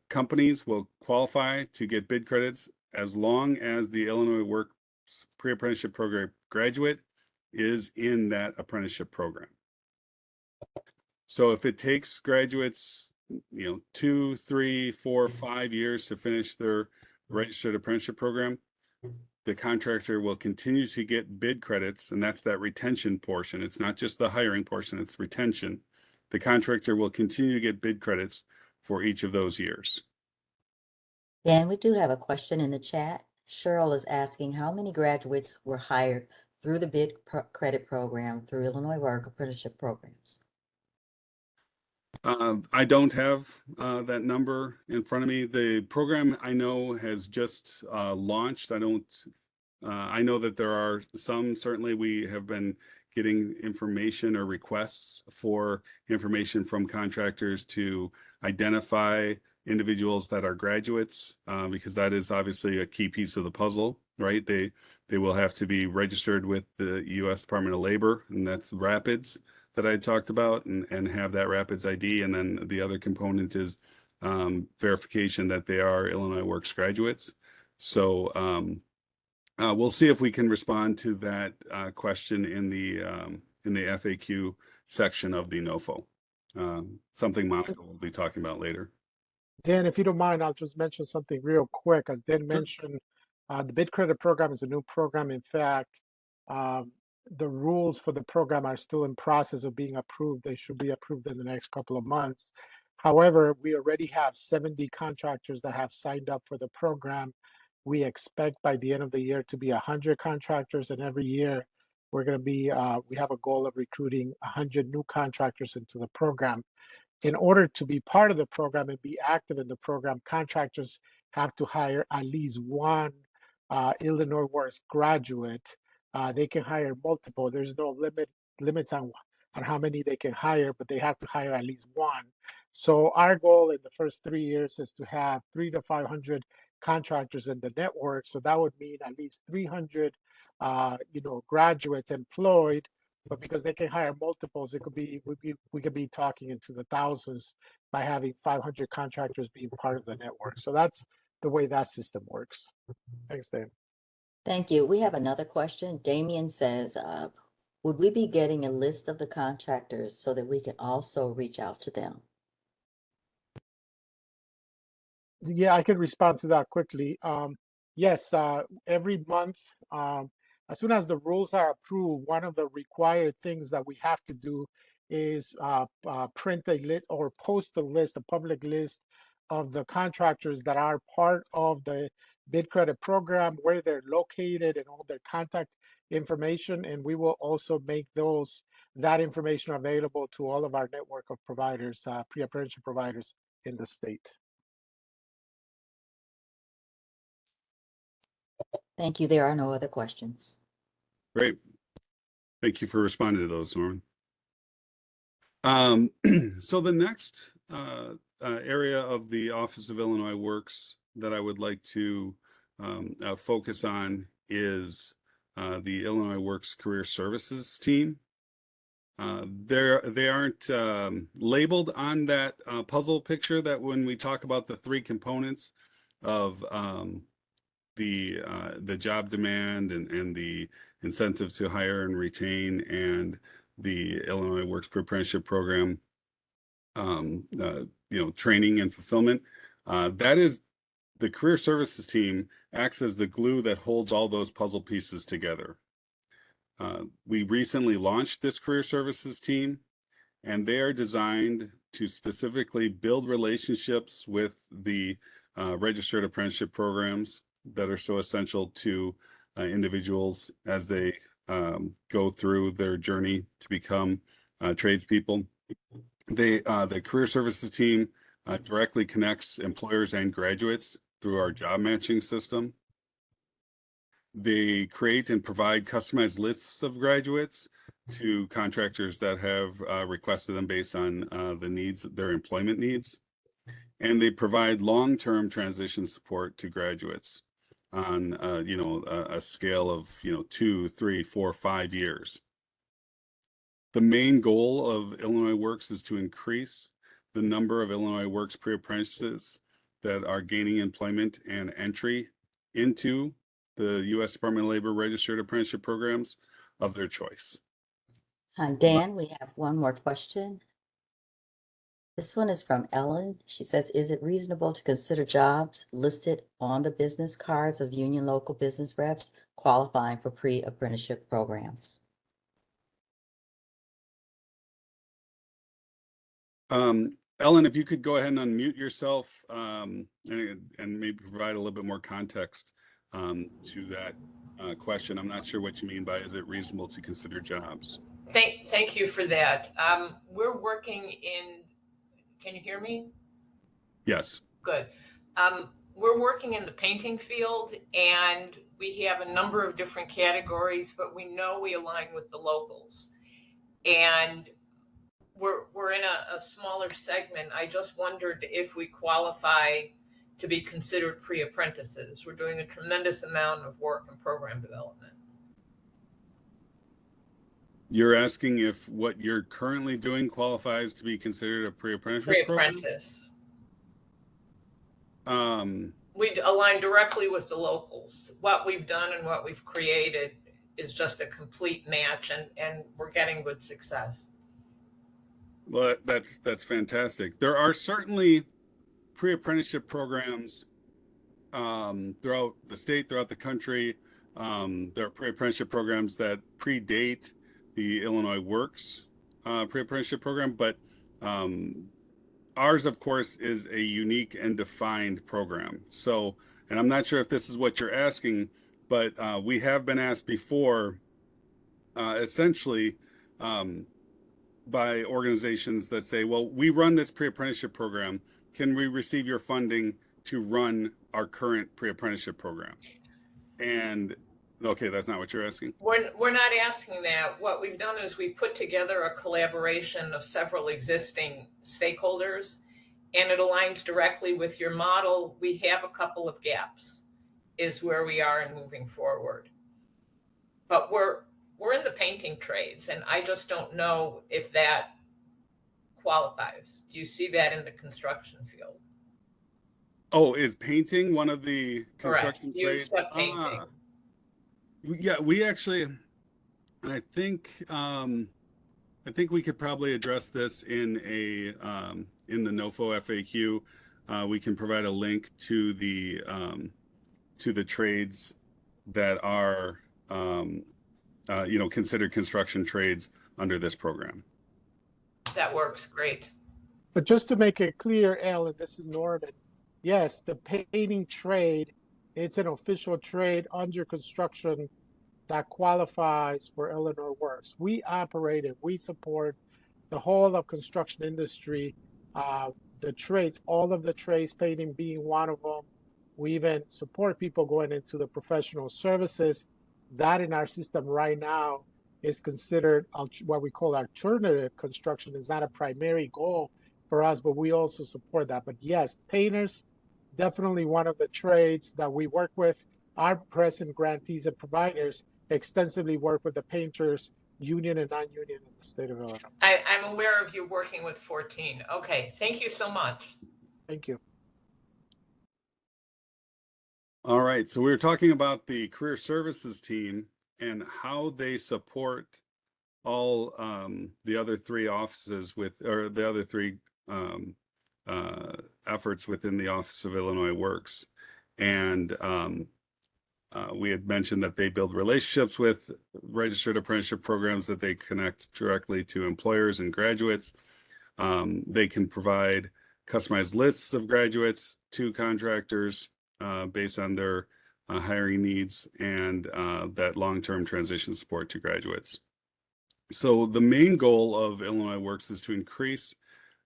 Companies will qualify to get bid credits as long as the Illinois Works Pre-Apprenticeship Program graduate is in that apprenticeship program. So if it takes graduates, 2, 3, 4, 5 years to finish their registered apprenticeship program, the contractor will continue to get bid credits, and that's that retention portion. It's not just the hiring portion, it's retention. The contractor will continue to get bid credits for each of those years. Dan, we do have a question in the chat. Cheryl is asking how many graduates were hired through the bid credit program through Illinois Work Apprenticeship programs. I don't have that number in front of me. The program I know has just launched. I know that there are some. Certainly, we have been getting information or requests for information from contractors to identify individuals that are graduates, because that is obviously a key piece of the puzzle, right? They will have to be registered with the U.S. Department of Labor, and that's RAPIDS that I talked about, and have that RAPIDS ID. And then the other component is verification that they are Illinois Works graduates. So we'll see if we can respond to that question in the FAQ section of the NOFO. Something Monica will be talking about later. Dan, if you don't mind, I'll just mention something real quick. As Dan mentioned, the bid credit program is a new program. In fact, the rules for the program are still in process of being approved. They should be approved in the next couple of months. However, we already have 70 contractors that have signed up for the program. We expect by the end of the year to be 100 contractors, and every year we're going to be, we have a goal of recruiting 100 new contractors into the program. In order to be part of the program and be active in the program, contractors have to hire at least one Illinois Works graduate. They can hire multiple. There's no limit on on how many they can hire, but they have to hire at least one. So our goal in the first 3 years is to have 300 to 500 contractors in the network. So that would mean at least 300, graduates employed. But because they can hire multiples, it could be we could be talking into the thousands by having 500 contractors being part of the network. So that's the way that system works. Thanks, Dan. Thank you. We have another question. Damien says, would we be getting a list of the contractors so that we can also reach out to them? Yeah, I can respond to that quickly. Yes, every month, as soon as the rules are approved, one of the required things that we have to do is print a list or post a list, a public list of the contractors that are part of the bid credit program, where they're located and all their contact information. And we will also make that information available to all of our network of providers, pre-apprenticeship providers in the state. Thank you. There are no other questions. Great. Thank you for responding to those, Norman. So the next area of the Office of Illinois Works that I would like to focus on is the Illinois Works Career Services team. They aren't labeled on that puzzle picture that when we talk about the three components of the job demand and the incentive to hire and retain and the Illinois Works Pre-Apprenticeship Program, training and fulfillment. That is the Career Services team acts as the glue that holds all those puzzle pieces together. We recently launched this Career Services team, and they are designed to specifically build relationships with the registered apprenticeship programs that are so essential to individuals as they go through their journey to become tradespeople. The Career Services team directly connects employers and graduates through our job matching system. They create and provide customized lists of graduates to contractors that have requested them based on their employment needs. And they provide long-term transition support to graduates on a scale of 2, 3, 4, 5 years. The main goal of Illinois Works is to increase the number of Illinois Works pre-apprentices that are gaining employment and entry into the U.S. Department of Labor registered apprenticeship programs of their choice. Hi, Dan, we have one more question. This one is from Ellen. She says, is it reasonable to consider jobs listed on the business cards of union local business reps qualifying for pre-apprenticeship programs? Ellen, if you could go ahead and unmute yourself and maybe provide a little bit more context to that question. I'm not sure what you mean by is it reasonable to consider jobs? Thank you for that. We're working can you hear me? Yes. Good. We're working in the painting field, and we have a number of different categories, but we know we align with the locals. And we're in a smaller segment. I just wondered if we qualify to be considered pre-apprentices. We're doing a tremendous amount of work and program development. You're asking if what you're currently doing qualifies to be considered a pre-apprenticeship program? Pre-apprentice. Um, We align directly with the locals. What we've done and what we've created is just a complete match, and we're getting good success. Well, that's fantastic. There are certainly pre-apprenticeship programs throughout the state, throughout the country. There are pre-apprenticeship programs that predate the Illinois Works pre-apprenticeship program, but ours, of course, is a unique and defined program. So, and I'm not sure if this is what you're asking, but we have been asked before, essentially, by organizations that say, well, we run this pre-apprenticeship program. Can we receive your funding to run our current pre-apprenticeship program? And Okay, that's not what you're asking. We're not asking that. What we've done is we put together a collaboration of several existing stakeholders, and it aligns directly with your model. We have a couple of gaps, is where we are in moving forward. But we're in the painting trades, and I just don't know if that qualifies. Do you see that in the construction field? Oh, is painting one of the Correct. construction You trades? accept painting. Yeah, we actually, I think we could probably address this in in the NOFO FAQ. We can provide a link to the trades that are considered construction trades under this program. That works great. But just to make it clear, Alan, this is Norman. Yes, the painting trade, it's an official trade under construction that qualifies for Illinois Works. We operate it. We support the whole of construction industry, the trades, all of the trades, painting being one of them. We even support people going into the professional services. That in our system right now is considered what we call alternative construction. Is not a primary goal for us, but we also support that. But yes, painters, definitely one of the trades that we work with. Our present grantees and providers extensively work with the painters, union and non-union in the state of Illinois. I'm aware of you working with 14. Okay, thank you so much. Thank you. All right, so we were talking about the career services team and how they support all the other three offices or the other three efforts within the Office of Illinois Works. And we had mentioned that they build relationships with registered apprenticeship programs, that they connect directly to employers and graduates. They can provide customized lists of graduates to contractors based on their hiring needs, and that long-term transition support to graduates. So the main goal of Illinois Works is to increase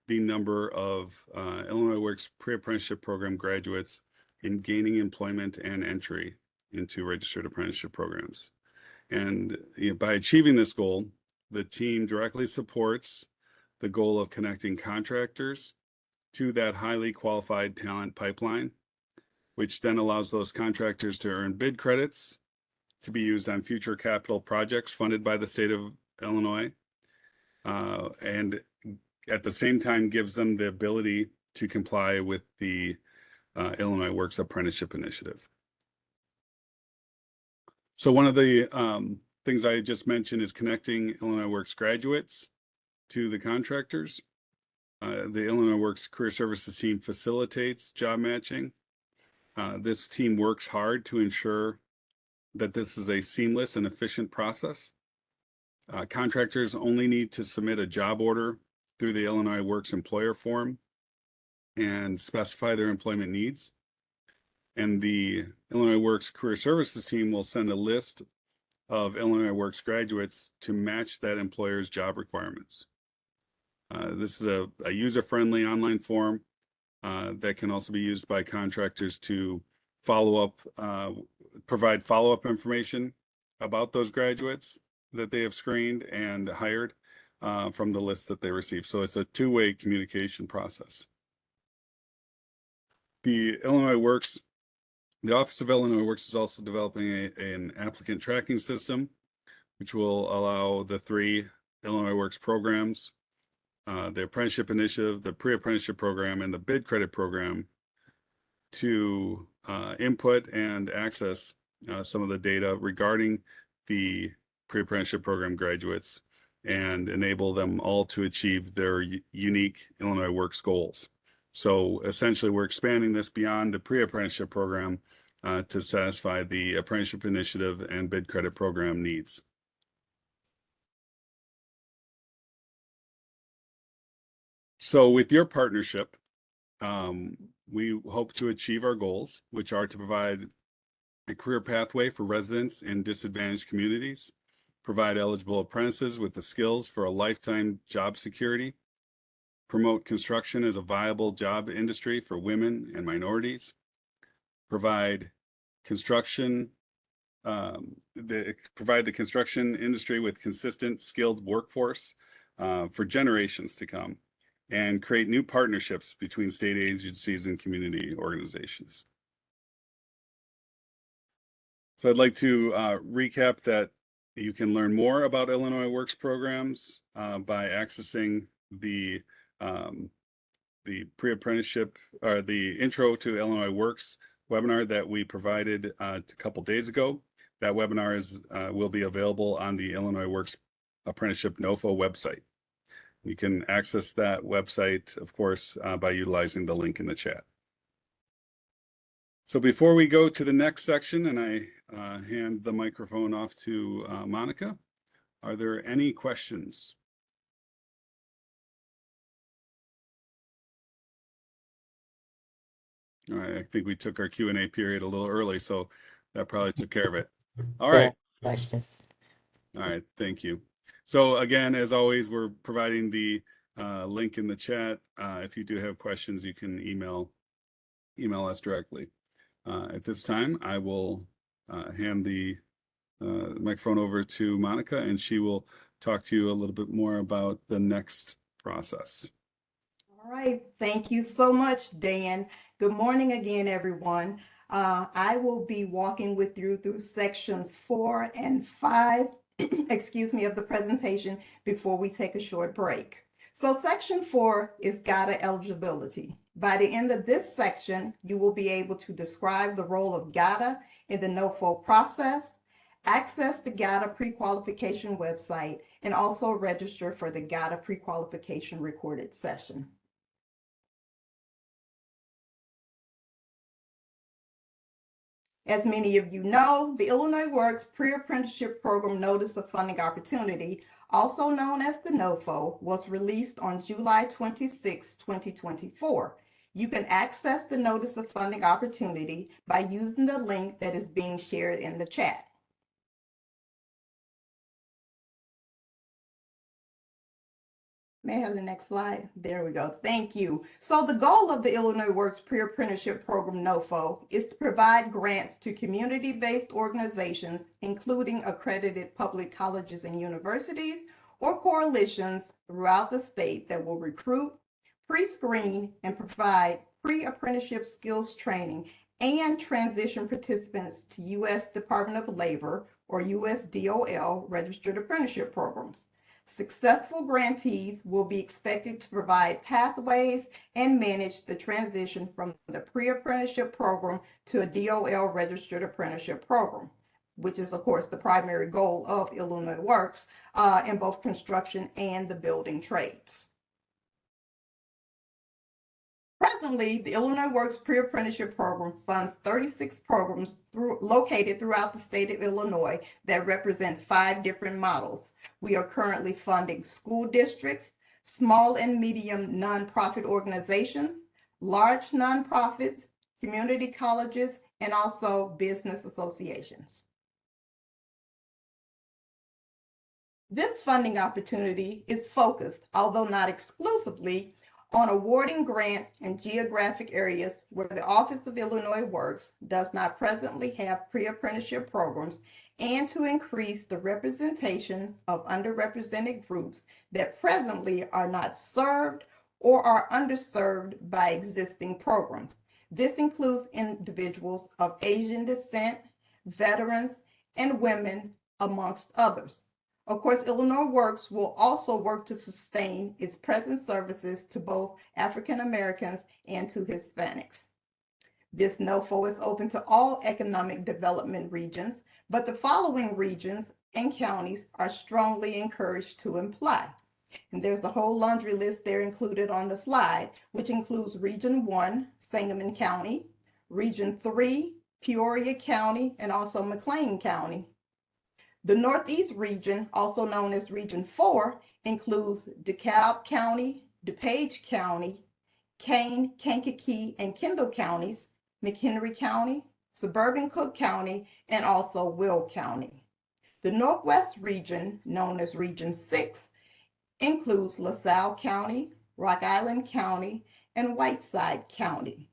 the number of Illinois Works pre-apprenticeship program graduates in gaining employment and entry into registered apprenticeship programs. And by achieving this goal, the team directly supports the goal of connecting contractors to that highly qualified talent pipeline, which then allows those contractors to earn bid credits to be used on future capital projects funded by the state of Illinois, and at the same time gives them the ability to comply with the Illinois Works Apprenticeship Initiative. So one of the things I just mentioned is connecting Illinois Works graduates to the contractors. The Illinois Works Career Services team facilitates job matching. This team works hard to ensure that this is a seamless and efficient process. Contractors only need to submit a job order through the Illinois Works employer form and specify their employment needs. And the Illinois Works Career Services team will send a list of Illinois Works graduates to match that employer's job requirements. This is a user-friendly online form that can also be used by contractors to provide follow-up information about those graduates that they have screened and hired from the list that they receive. So it's a two-way communication process. The Office of Illinois Works is also developing an applicant tracking system, which will allow the three Illinois Works programs, the Apprenticeship Initiative, the Pre-Apprenticeship Program, and the Bid Credit Program, to input and access some of the data regarding the Pre-Apprenticeship Program graduates and enable them all to achieve their unique Illinois Works goals. So essentially, we're expanding this beyond the Pre-Apprenticeship Program to satisfy the Apprenticeship Initiative and Bid Credit Program needs. So with your partnership, we hope to achieve our goals, which are to provide a career pathway for residents in disadvantaged communities, provide eligible apprentices with the skills for a lifetime job security, promote construction as a viable job industry for women and minorities, provide construction provide the construction industry with consistent, skilled workforce for generations to come, and create new partnerships between state agencies and community organizations. So I'd like to recap that you can learn more about Illinois Works programs by accessing the pre-apprenticeship or the Intro to Illinois Works webinar that we provided a couple days ago. That webinar will be available on the Illinois Works Apprenticeship NOFO website. You can access that website, of course, by utilizing the link in the chat. So before we go to the next section, and I hand the microphone off to Monica, are there any questions? All right, I think we took our Q&A period a little early, so that probably took care of it. All right. Questions. All right, thank you. So again, as always, we're providing the link in the chat. If you do have questions, you can email us directly. At this time, I will hand the microphone over to Monica, and she will talk to you a little bit more about the next process. All right, thank you so much, Dan. Good morning again, everyone. I will be walking with you through sections 4 and 5, excuse me, of the presentation before we take a short break. So section 4 is GATA eligibility. By the end of this section, you will be able to describe the role of GATA in the NOFO process, access the GATA pre-qualification website, and also register for the GATA pre-qualification recorded session. As many of you know, the Illinois Works Pre-Apprenticeship Program Notice of Funding Opportunity, also known as the NOFO, was released on July 26, 2024. You can access the Notice of Funding Opportunity by using the link that is being shared in the chat. May I have the next slide? There we go. Thank you. So the goal of the Illinois Works Pre-Apprenticeship Program NOFO is to provide grants to community-based organizations, including accredited public colleges and universities or coalitions throughout the state that will recruit, pre-screen, and provide pre-apprenticeship skills training and transition participants to U.S. Department of Labor or USDOL registered apprenticeship programs. Successful grantees will be expected to provide pathways and manage the transition from the pre-apprenticeship program to a DOL registered apprenticeship program, which is, of course, the primary goal of Illinois Works in both construction and the building trades. Presently, the Illinois Works Pre-Apprenticeship Program funds 36 programs located throughout the state of Illinois that represent 5 different models. We are currently funding school districts, small and medium nonprofit organizations, large nonprofits, community colleges, and also business associations. This funding opportunity is focused, although not exclusively, on awarding grants in geographic areas where the Office of Illinois Works does not presently have pre-apprenticeship programs, and to increase the representation of underrepresented groups that presently are not served or are underserved by existing programs. This includes individuals of Asian descent, veterans, and women, amongst others. Of course, Illinois Works will also work to sustain its present services to both African Americans and to Hispanics. This NOFO is open to all economic development regions, but the following regions and counties are strongly encouraged to apply. And there's a whole laundry list there included on the slide, which includes Region 1, Sangamon County, Region 3, Peoria County, and also McLean County. The Northeast region, also known as Region 4, includes DeKalb County, DuPage County, Kane, Kankakee, and Kendall counties, McHenry County, suburban Cook County, and also Will County. The Northwest region, known as Region 6, includes LaSalle County, Rock Island County, and Whiteside County.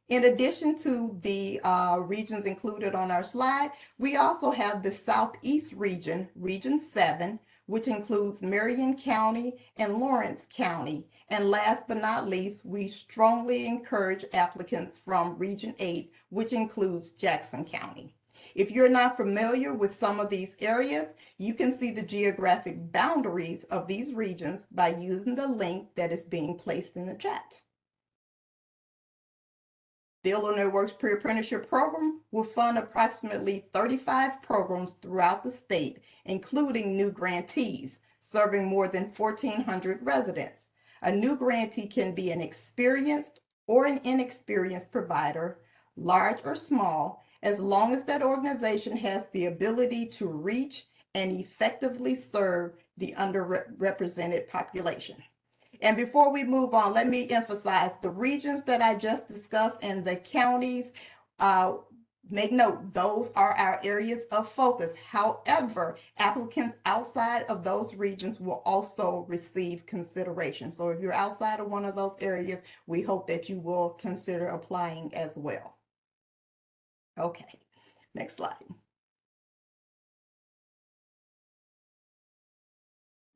In addition to the regions included on our slide, we also have the Southeast region, Region 7, which includes Marion County and Lawrence County. And last but not least, we strongly encourage applicants from Region 8, which includes Jackson County. If you're not familiar with some of these areas, you can see the geographic boundaries of these regions by using the link that is being placed in the chat. The Illinois Works Pre-Apprenticeship Program will fund approximately 35 programs throughout the state, including new grantees, serving more than 1,400 residents. A new grantee can be an experienced or an inexperienced provider, large or small, as long as that organization has the ability to reach and effectively serve the underrepresented population. And before we move on, let me emphasize the regions that I just discussed and the counties. Make note, those are our areas of focus. However, applicants outside of those regions will also receive consideration. So if you're outside of one of those areas, we hope that you will consider applying as well. Okay, next slide.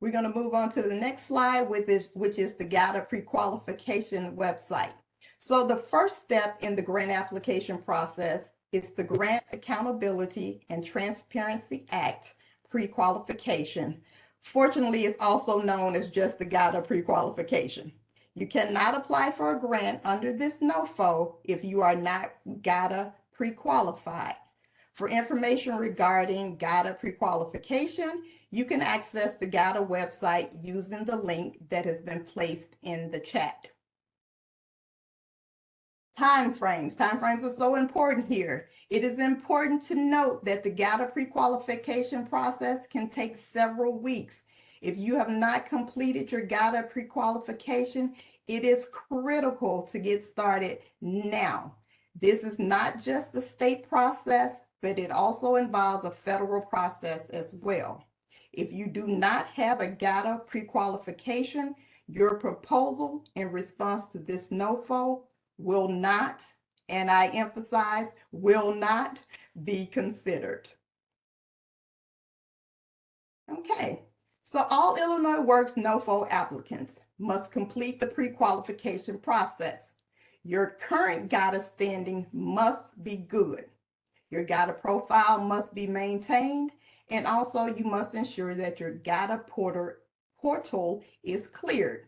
We're going to move on to the next slide, which is the GATA pre-qualification website. So the first step in the grant application process is the Grant Accountability and Transparency Act pre-qualification. Fortunately, it's also known as just the GATA pre-qualification. You cannot apply for a grant under this NOFO if you are not GATA pre-qualified. For information regarding GATA pre-qualification, you can access the GATA website using the link that has been placed in the chat. Timeframes. Timeframes are so important here. It is important to note that the GATA pre-qualification process can take several weeks. If you have not completed your GATA pre-qualification, it is critical to get started now. This is not just the state process, but it also involves a federal process as well. If you do not have a GATA pre-qualification, your proposal in response to this NOFO will not, and I emphasize, will not be considered. Okay, so all Illinois Works NOFO applicants must complete the pre-qualification process. Your current GATA standing must be good. Your GATA profile must be maintained, and also you must ensure that your GATA portal is cleared.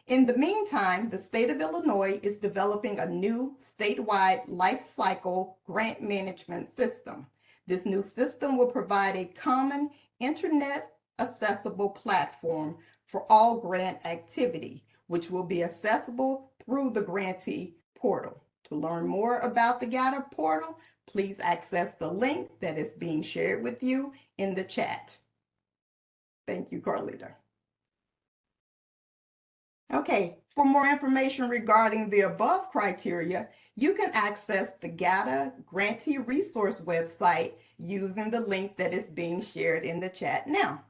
In the meantime, the state of Illinois is developing a new statewide life cycle grant management system. This new system will provide a common internet accessible platform for all grant activity, which will be accessible through the grantee portal. To learn more about the GATA portal, please access the link that is being shared with you in the chat. Thank you, Carlita. Okay, for more information regarding the above criteria, you can access the GATA Grantee Resource website using the link that is being shared in the chat now.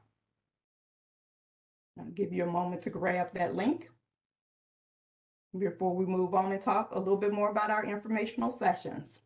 I'll give you a moment to grab that link before we move on and talk a little bit more about our informational sessions.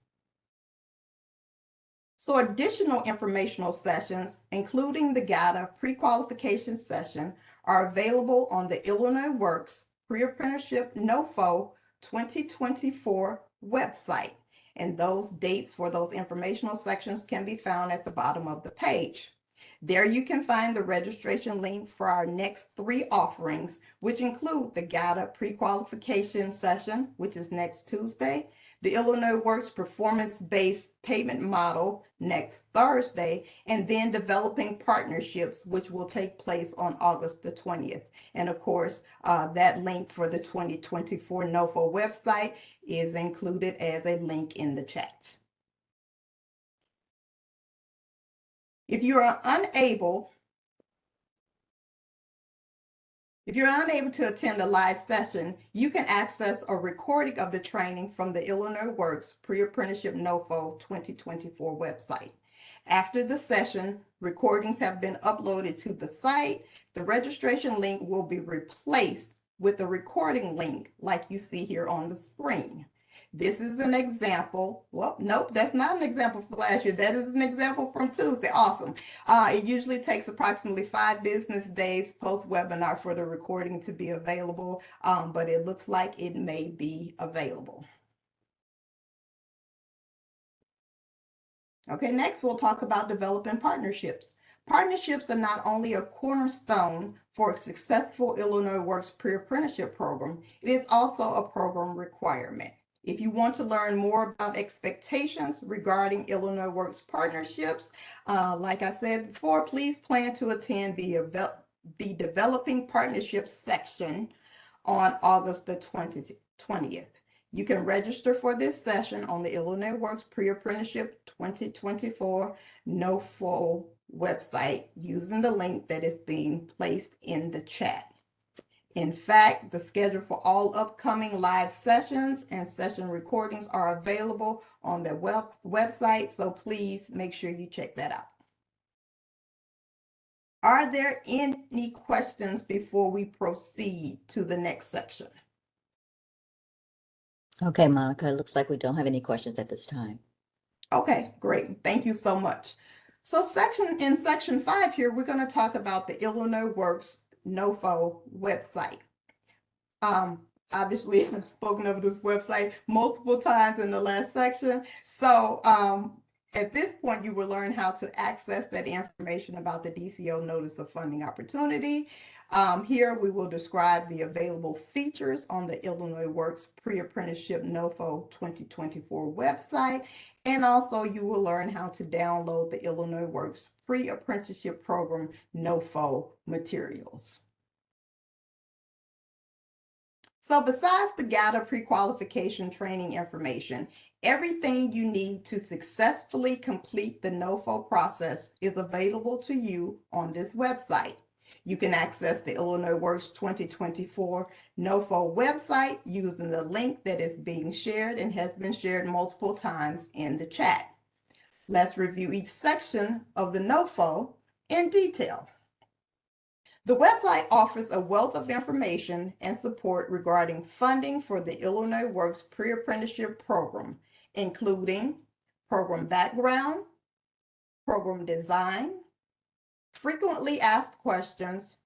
So additional informational sessions, including the GATA pre-qualification session, are available on the Illinois Works Pre-Apprenticeship NOFO 2024 website. And those dates for those informational sections can be found at the bottom of the page. There you can find the registration link for our next 3 offerings, which include the GATA pre-qualification session, which is next Tuesday, the Illinois Works performance-based payment model next Thursday, and then developing partnerships, which will take place on August the 20th. And of course, that link for the 2024 NOFO website is included as a link in the chat. If you are unable to attend a live session, you can access a recording of the training from the Illinois Works Pre-Apprenticeship NOFO 2024 website. After the session, recordings have been uploaded to the site. The registration link will be replaced with a recording link like you see here on the screen. This is an example. Well, nope, that's not an example for last year. That is an example from Tuesday. Awesome. It usually takes approximately 5 business days post-webinar for the recording to be available, but it looks like it may be available. Okay, next we'll talk about developing partnerships. Partnerships are not only a cornerstone for a successful Illinois Works Pre-Apprenticeship program, it is also a program requirement. If you want to learn more about expectations regarding Illinois Works partnerships, like I said before, please plan to attend the Developing Partnerships section on August the 20th. You can register for this session on the Illinois Works Pre-Apprenticeship 2024 NOFO website using the link that is being placed in the chat. In fact, the schedule for all upcoming live sessions and session recordings are available on the website, so please make sure you check that out. Are there any questions before we proceed to the next section? Okay, Monica, it looks like we don't have any questions at this time. Okay, great. Thank you so much. So in section 5 here, we're going to talk about the Illinois Works NOFO website. Obviously, I've spoken of this website multiple times in the last section. So at this point, you will learn how to access that information about the DCO Notice of Funding Opportunity. Here, we will describe the available features on the Illinois Works Pre-Apprenticeship NOFO 2024 website. And also, you will learn how to download the Illinois Works Pre-Apprenticeship Program NOFO materials. So besides the GATA pre-qualification training information, everything you need to successfully complete the NOFO process is available to you on this website. You can access the Illinois Works 2024 NOFO website using the link that is being shared and has been shared multiple times in the chat. Let's review each section of the NOFO in detail. The website offers a wealth of information and support regarding funding for the Illinois Works Pre-Apprenticeship Program, including program background, program design, frequently asked questions,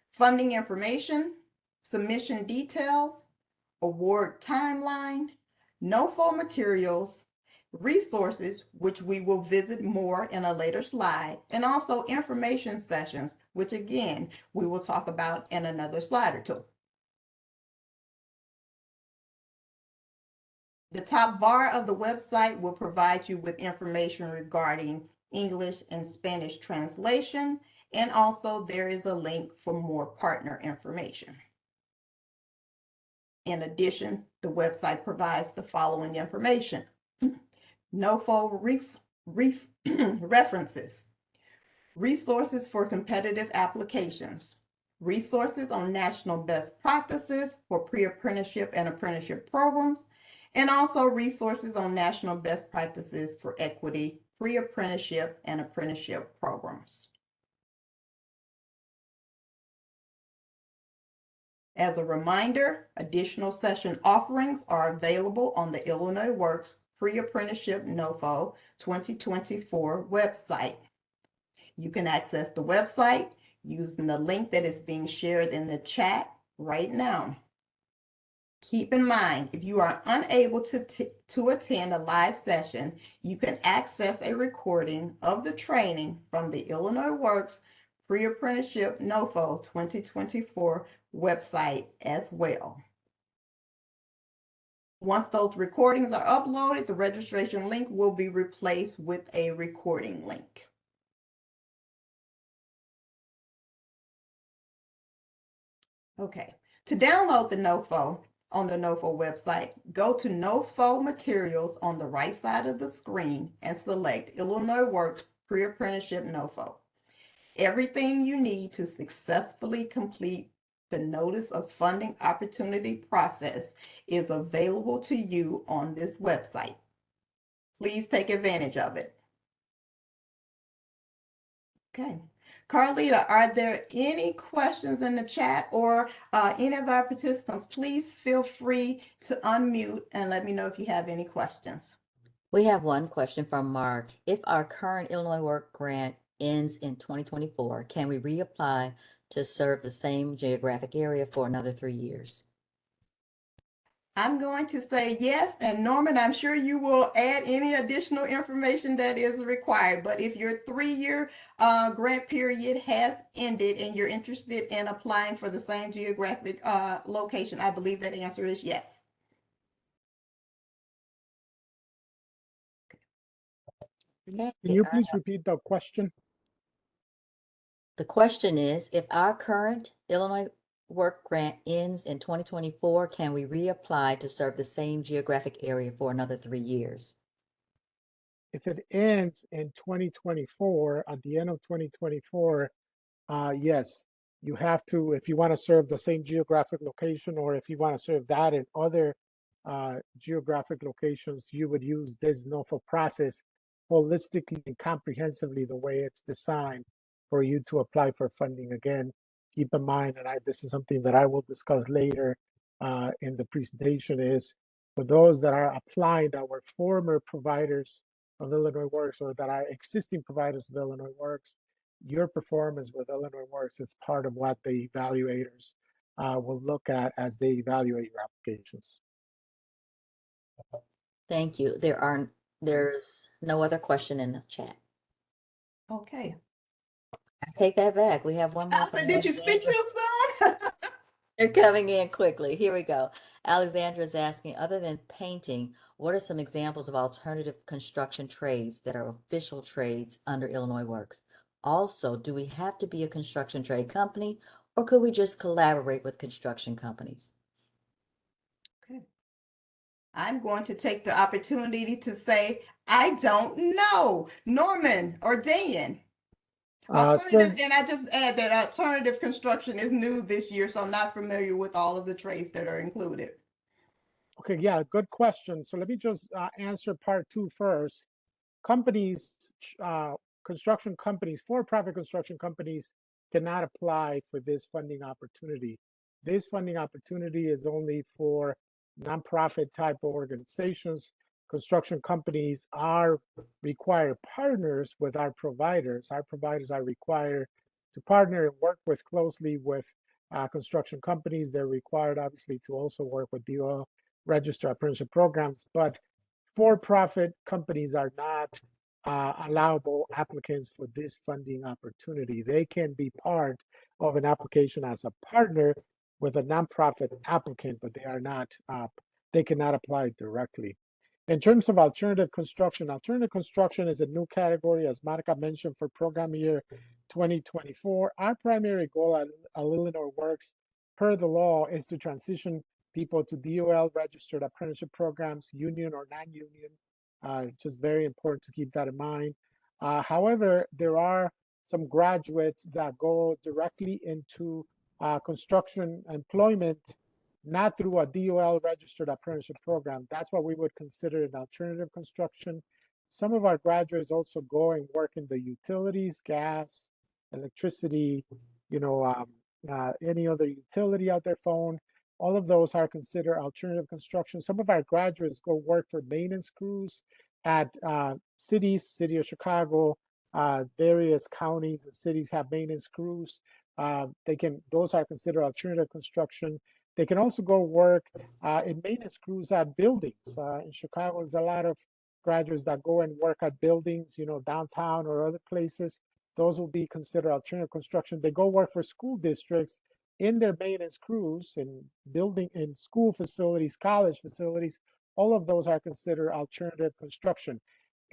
funding information, submission details, award timeline, NOFO materials, resources, which we will visit more in a later slide, and also information sessions, which again, we will talk about in another slide or two. The top bar of the website will provide you with information regarding English and Spanish translation, and also there is a link for more partner information. In addition, the website provides the following information. NOFO references, resources for competitive applications, resources on national best practices for pre-apprenticeship and apprenticeship programs, and also resources on national best practices for equity, pre-apprenticeship, and apprenticeship programs. As a reminder, additional session offerings are available on the Illinois Works Pre-Apprenticeship NOFO 2024 website. You can access the website using the link that is being shared in the chat right now. Keep in mind, if you are unable to attend a live session, you can access a recording of the training from the Illinois Works Pre-Apprenticeship NOFO 2024 website as well. Once those recordings are uploaded, the registration link will be replaced with a recording link. Okay, to download the NOFO on the NOFO website, go to NOFO materials on the right side of the screen and select Illinois Works Pre-Apprenticeship NOFO. Everything you need to successfully complete the Notice of Funding Opportunity process is available to you on this website. Please take advantage of it. Okay. Carlita, are there any questions in the chat or any of our participants? Please feel free to unmute and let me know if you have any questions. We have one question from Mark. If our current Illinois Work grant ends in 2024, can we reapply to serve the same geographic area for another 3 years? I'm going to say yes, and Norman, I'm sure you will add any additional information that is required. But if your 3-year grant period has ended and you're interested in applying for the same geographic location, I believe that answer is yes. Okay, Can you please repeat the question? the question is, if our current Illinois Work grant ends in 2024, can we reapply to serve the same geographic area for another 3 years? If it ends in 2024, at the end of 2024, yes, you have to, if you want to serve the same geographic location, or if you want to serve that in other geographic locations, you would use this NOFO process holistically and comprehensively the way it's designed for you to apply for funding. Again, keep in mind, and this is something that I will discuss later in the presentation, is for those that are applying that were former providers of Illinois Works or that are existing providers of Illinois Works, your performance with Illinois Works is part of what the evaluators will look at as they evaluate your applications. Thank you. There's no other question in the chat. Okay. I take that back. We have one more. I said, did you speak too soon? They're coming in quickly. Here we go. Alexandra is asking, other than painting, what are some examples of alternative construction trades that are official trades under Illinois Works? Also, do we have to be a construction trade company, or could we just collaborate with construction companies? Okay. I'm going to take the opportunity to say, I don't know. Norman or Dan? Alternative, and I just add that alternative construction is new this year, so I'm not familiar with all of the trades that are included. Okay, yeah, good question. So let me just answer part 2 first. Companies, construction companies, for-profit construction companies cannot apply for this funding opportunity. This funding opportunity is only for nonprofit type of organizations. Construction companies are required partners with our providers. Our providers are required to partner and work with closely with construction companies. They're required, obviously, to also work with DOL registered apprenticeship programs, but for-profit companies are not allowable applicants for this funding opportunity. They can be part of an application as a partner with a nonprofit applicant, but they are not. They cannot apply directly. In terms of alternative construction is a new category, as Monica mentioned, for program year 2024. Our primary goal at Illinois Works, per the law, is to transition people to DOL registered apprenticeship programs, union or non-union. Just very important to keep that in mind. However, there are some graduates that go directly into construction employment, not through a DOL registered apprenticeship program. That's what we would consider an alternative construction. Some of our graduates also go and work in the utilities, gas, electricity, any other utility out their phone. All of those are considered alternative construction. Some of our graduates go work for maintenance crews at cities, city of Chicago, various counties and cities have maintenance crews. Those are considered alternative construction. They can also go work in maintenance crews at buildings. In Chicago, there's a lot of graduates that go and work at buildings, downtown or other places. Those will be considered alternative construction. They go work for school districts in their maintenance crews and building in school facilities, college facilities. All of those are considered alternative construction.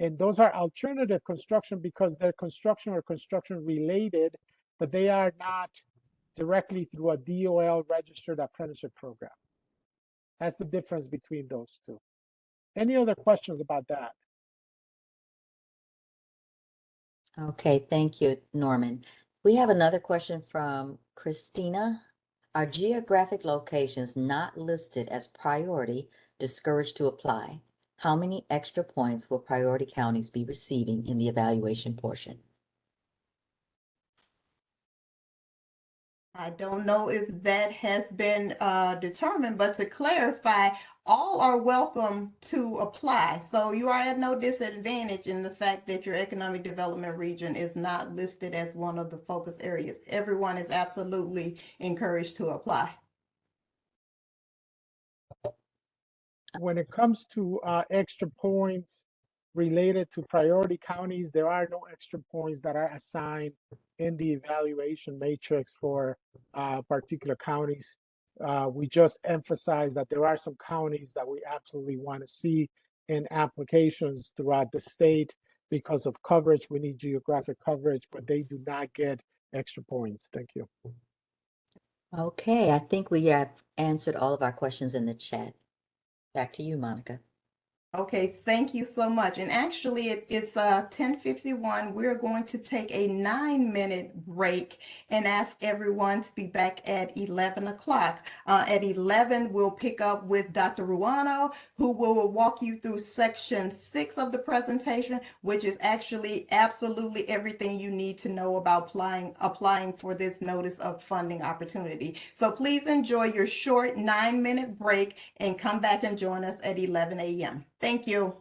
And those are alternative construction because they're construction or construction related, but they are not directly through a DOL registered apprenticeship program. That's the difference between those two. Any other questions about that? Okay, thank you, Norman. We have another question from Christina. Are geographic locations not listed as priority discouraged to apply? How many extra points will priority counties be receiving in the evaluation portion? I don't know if that has been determined, but to clarify, all are welcome to apply. So you are at no disadvantage in the fact that your economic development region is not listed as one of the focus areas. Everyone is absolutely encouraged to apply. When it comes to extra points related to priority counties, there are no extra points that are assigned in the evaluation matrix for particular counties. We just emphasize that there are some counties that we absolutely want to see in applications throughout the state because of coverage. We need geographic coverage, but they do not get extra points. Thank you. Okay, I think we have answered all of our questions in the chat. Back to you, Monica. Okay, thank you so much. And actually, it's 10:51. We're going to take a 9-minute break and ask everyone to be back at 11 o'clock. At 11, we'll pick up with Dr. Ruano, who will walk you through section 6 of the presentation, which is actually absolutely everything you need to know about applying for this notice of funding opportunity. So please enjoy your short 9-minute break and come back and join us at 11 a.m. Thank you.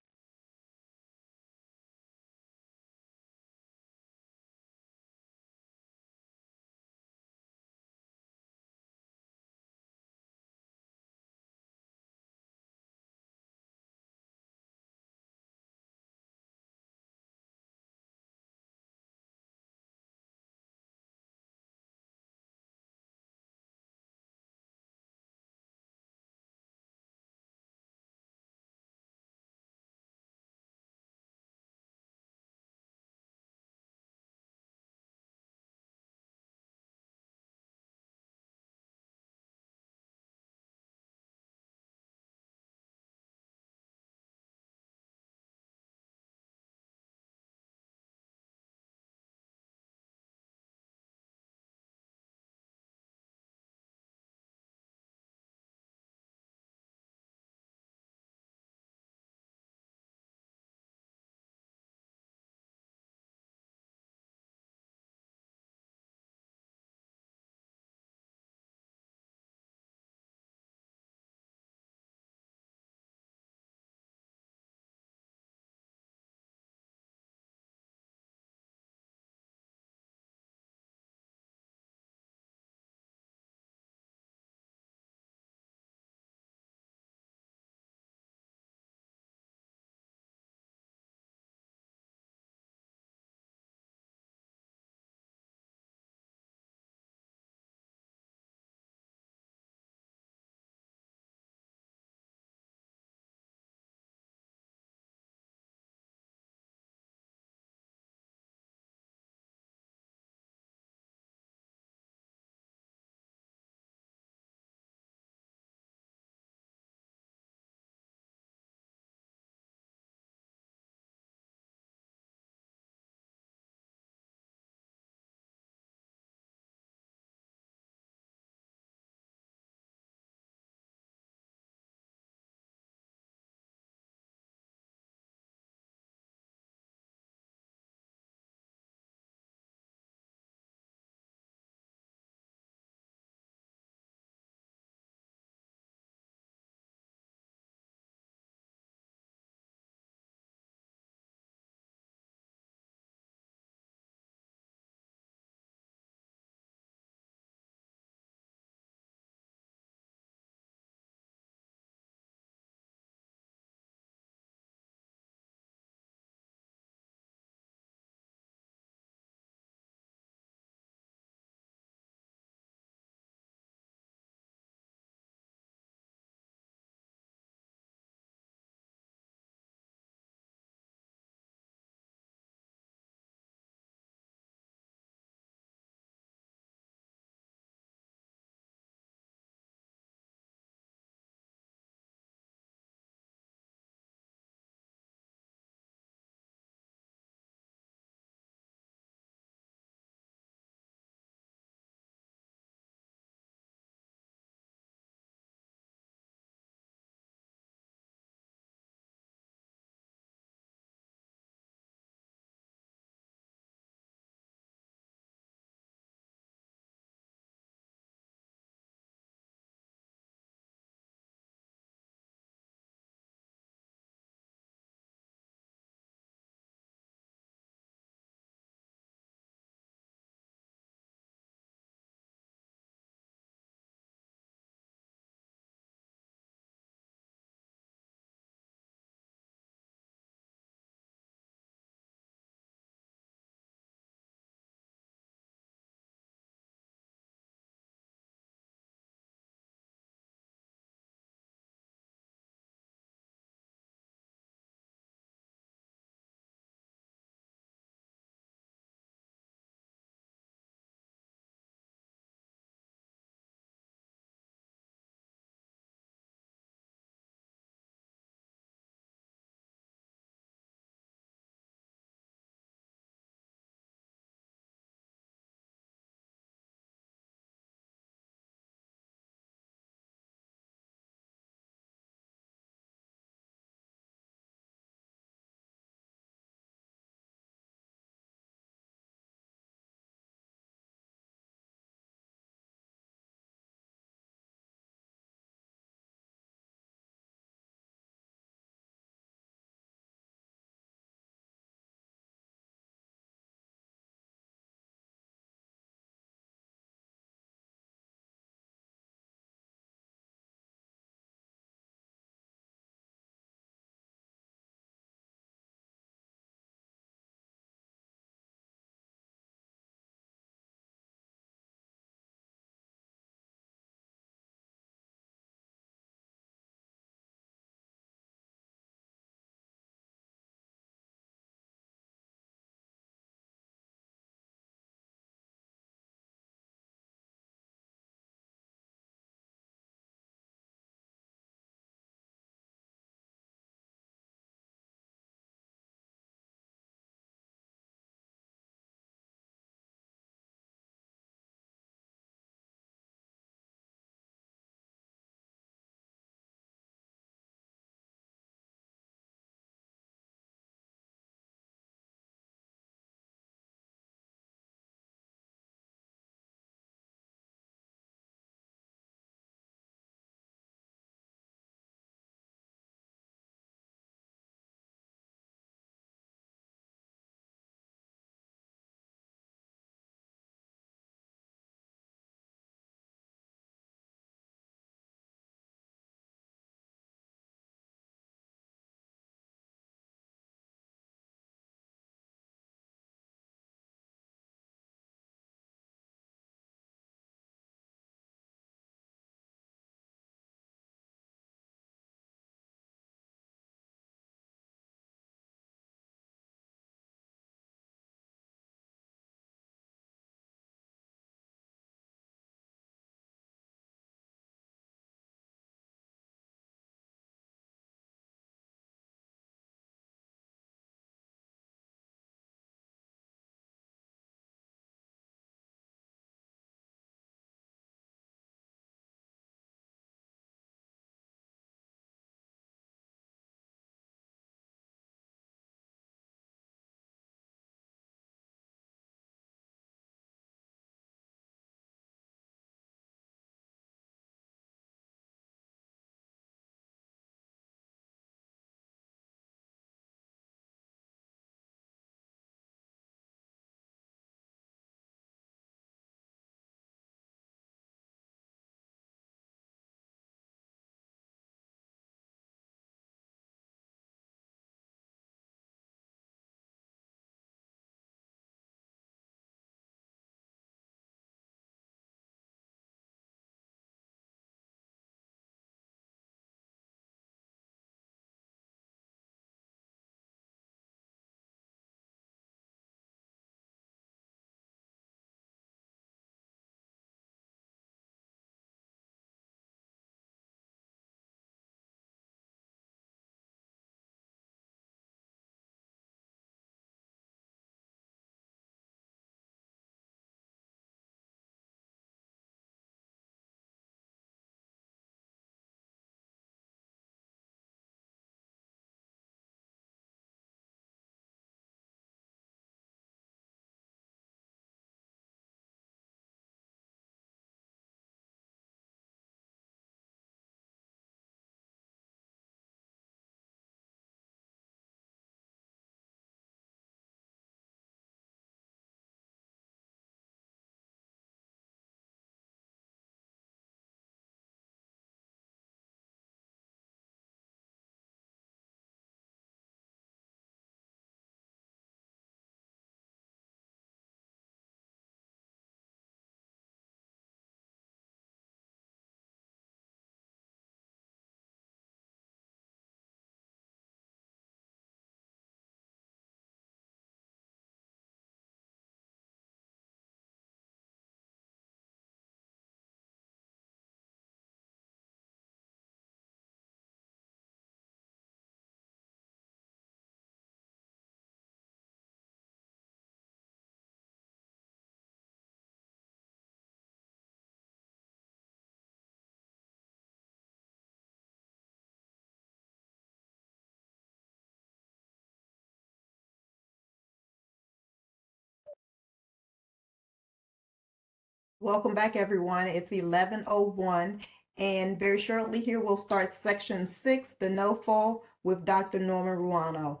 Welcome back, everyone. It's 11:01, and very shortly here we'll start section 6, the NOFO, with Dr. Norman Ruano.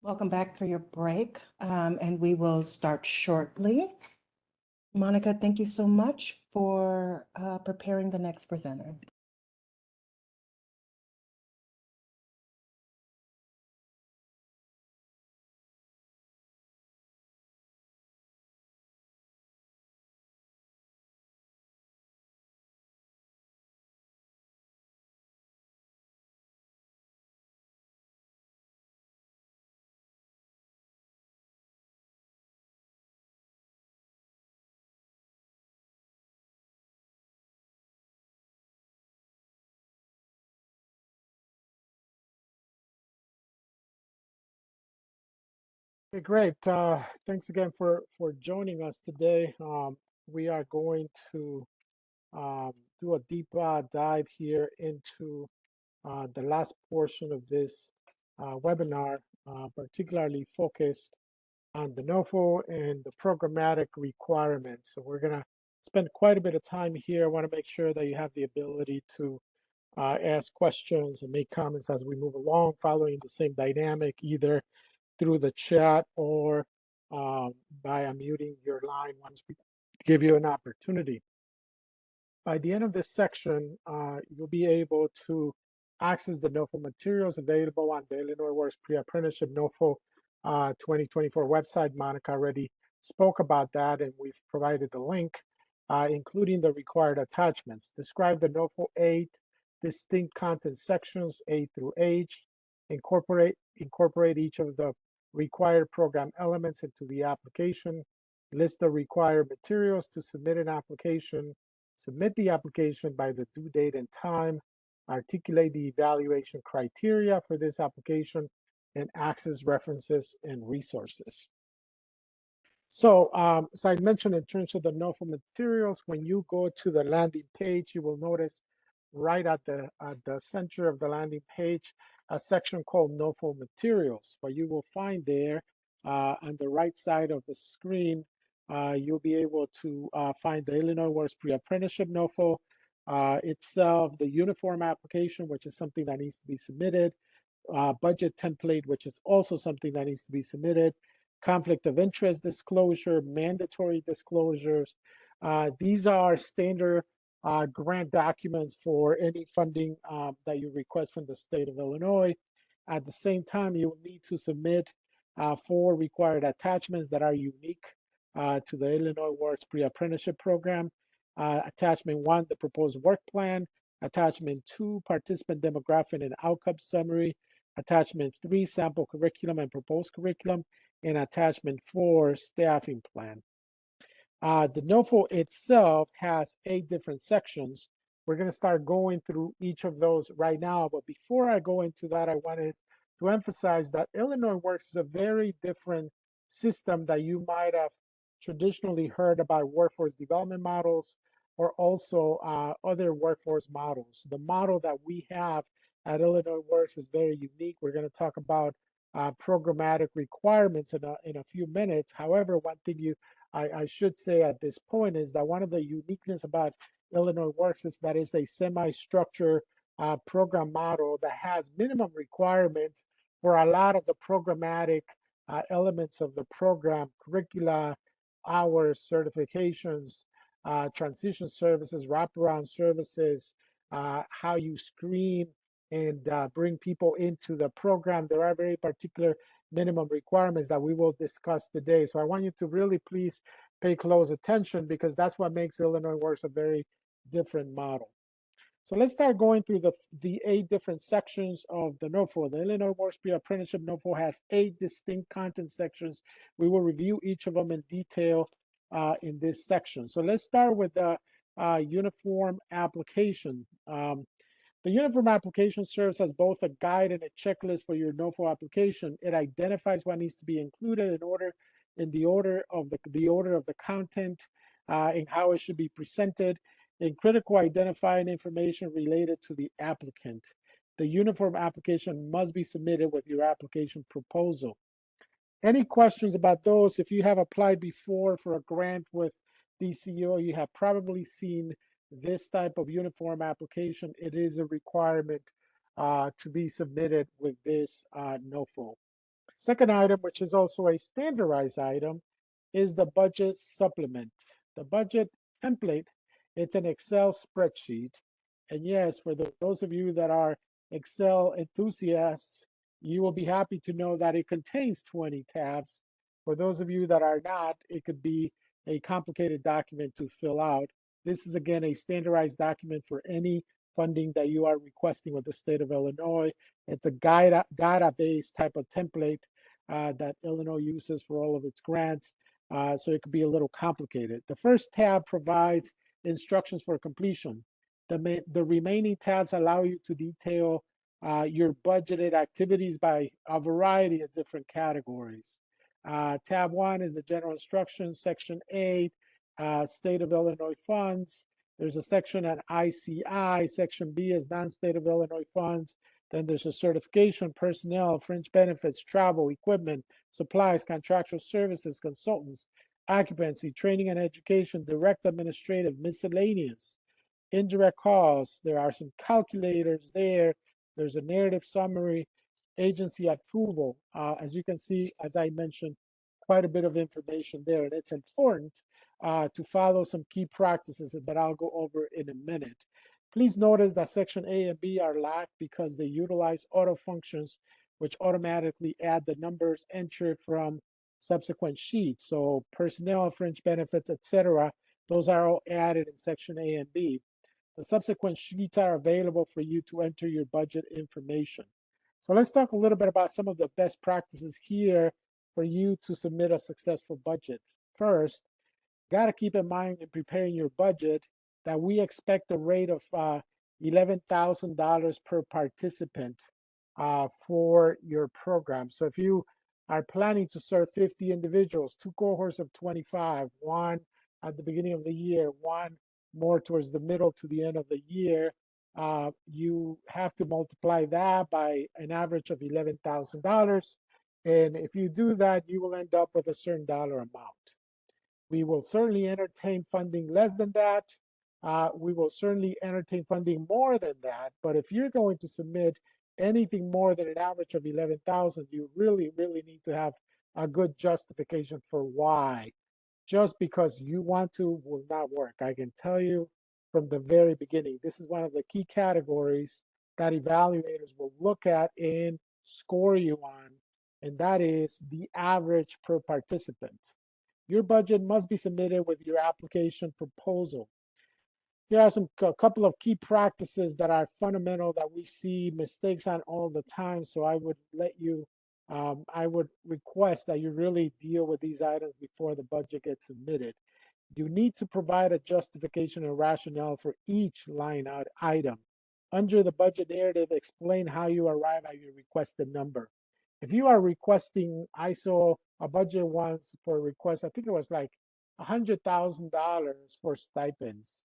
Welcome back for your break, and we will start shortly. Monica, thank you so much for preparing the next presenter. Okay, great. Thanks again for joining us today. We are going to do a deep dive here into the last portion of this webinar, particularly focused on the NOFO and the programmatic requirements. So we're going to spend quite a bit of time here. I want to make sure that you have the ability to ask questions and make comments as we move along, following the same dynamic, either through the chat or by unmuting your line once we give you an opportunity. By the end of this section, you'll be able to access the NOFO materials available on the Illinois Works Pre-Apprenticeship NOFO 2024 website. Monica already spoke about that, and we've provided the link, including the required attachments. Describe the NOFO 8 distinct content sections, A through H. Incorporate each of the required program elements into the application. List the required materials to submit an application. Submit the application by the due date and time, articulate the evaluation criteria for this application, and access references and resources. So, as I mentioned, in terms of the NOFO materials, when you go to the landing page, you will notice right at the center of the landing page a section called NOFO materials. What you will find there on the right side of the screen, you'll be able to find the Illinois Works Pre-Apprenticeship NOFO itself, the uniform application, which is something that needs to be submitted, budget template, which is also something that needs to be submitted, conflict of interest disclosure, mandatory disclosures. These are standard grant documents for any funding that you request from the state of Illinois. At the same time, you will need to submit 4 required attachments that are unique to the Illinois Works Pre-Apprenticeship Program. Attachment 1, the proposed work plan. Attachment 2, participant demographic and outcome summary. Attachment 3, sample curriculum and proposed curriculum. And attachment 4, staffing plan. The NOFO itself has 8 different sections. We're going to start going through each of those right now. But before I go into that, I wanted to emphasize that Illinois Works is a very different system that you might have traditionally heard about workforce development models or also other workforce models. The model that we have at Illinois Works is very unique. We're going to talk about programmatic requirements in a few minutes. However, one thing I should say at this point is that one of the uniqueness about Illinois Works is that it's a semi-structured program model that has minimum requirements for a lot of the programmatic elements of the program, curricula, hours, certifications, transition services, wraparound services, how you screen and bring people into the program. There are very particular minimum requirements that we will discuss today. So I want you to really please pay close attention, because that's what makes Illinois Works a very different model. So let's start going through the 8 different sections of the NOFO. The Illinois Works Pre-Apprenticeship NOFO has 8 distinct content sections. We will review each of them in detail in this section. So let's start with the uniform application. The uniform application serves as both a guide and a checklist for your NOFO application. It identifies what needs to be included in the order of the content, and how it should be presented, and critical identifying information related to the applicant. The uniform application must be submitted with your application proposal. Any questions about those? If you have applied before for a grant with DCO, you have probably seen this type of uniform application. It is a requirement to be submitted with this NOFO. Second item, which is also a standardized item, is the budget supplement. The budget template, it's an Excel spreadsheet. And yes, for those of you that are Excel enthusiasts, you will be happy to know that it contains 20 tabs. For those of you that are not, it could be a complicated document to fill out. This is, again, a standardized document for any funding that you are requesting with the state of Illinois. It's a database type of template that Illinois uses for all of its grants, so it could be a little complicated. The first tab provides instructions for completion. The remaining tabs allow you to detail your budgeted activities by a variety of different categories. Tab 1 is the general instructions. Section 8, State of Illinois funds. There's a section on ICI. Section B is non-state of Illinois funds. Then there's a certification, personnel, fringe benefits, travel, equipment, supplies, contractual services, consultants, occupancy, training and education, direct administrative, miscellaneous, indirect costs. There are some calculators there. There's a narrative summary, agency approval. As you can see, as I mentioned, quite a bit of information there. And it's important to follow some key practices that I'll go over in a minute. Please notice that section A and B are lacked because they utilize auto functions, which automatically add the numbers entered from subsequent sheets. So personnel, fringe benefits, etc., those are all added in section A and B. The subsequent sheets are available for you to enter your budget information. So let's talk a little bit about some of the best practices here for you to submit a successful budget. First, got to keep in mind in preparing your budget that we expect a rate of $11,000 per participant for your program. So if you are planning to serve 50 individuals, 2 cohorts of 25, one at the beginning of the year, one more towards the middle to the end of the year, you have to multiply that by an average of $11,000. And if you do that, you will end up with a certain dollar amount. We will certainly entertain funding less than that. We will certainly entertain funding more than that. But if you're going to submit anything more than an average of 11,000, you really need to have a good justification for why. Just because you want to will not work. I can tell you from the very beginning, this is one of the key categories that evaluators will look at and score you on, and that is the average per participant. Your budget must be submitted with your application proposal. Here are a couple of key practices that are fundamental that we see mistakes on all the time. So I would I would request that you really deal with these items before the budget gets submitted. You need to provide a justification and rationale for each line item. Under the budget narrative, explain how you arrive at your requested number. If you are requesting, I saw a budget once for a request, I think it was like $100,000 for stipends.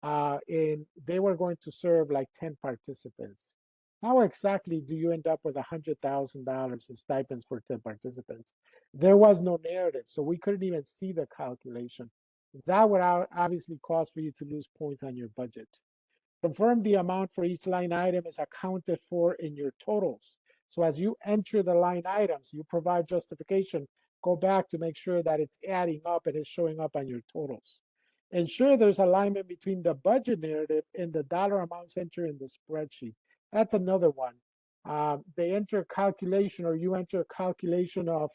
And they were going to serve like 10 participants. How exactly do you end up with $100,000 in stipends for 10 participants? There was no narrative, so we couldn't even see the calculation. That would obviously cause for you to lose points on your budget. Confirm the amount for each line item is accounted for in your totals. So as you enter the line items, you provide justification, go back to make sure that it's adding up and it's showing up on your totals. Ensure there's alignment between the budget narrative and the dollar amounts entered in the spreadsheet. That's another one. They enter a calculation, or you enter a calculation of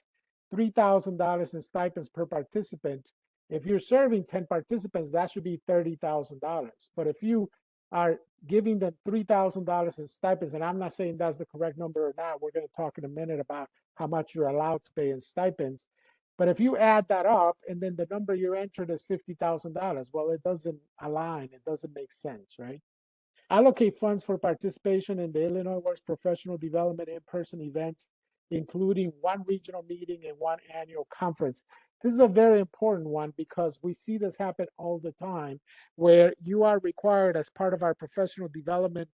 $3,000 in stipends per participant. If you're serving 10 participants, that should be $30,000. But if you are giving them $3,000 in stipends, and I'm not saying that's the correct number or not, we're going to talk in a minute about how much you're allowed to pay in stipends. But if you add that up and then the number you entered is $50,000, well, it doesn't align. It doesn't make sense, right? Allocate funds for participation in the Illinois Works Professional Development in-person events, including one regional meeting and one annual conference. This is a very important one because we see this happen all the time, where you are required as part of our professional development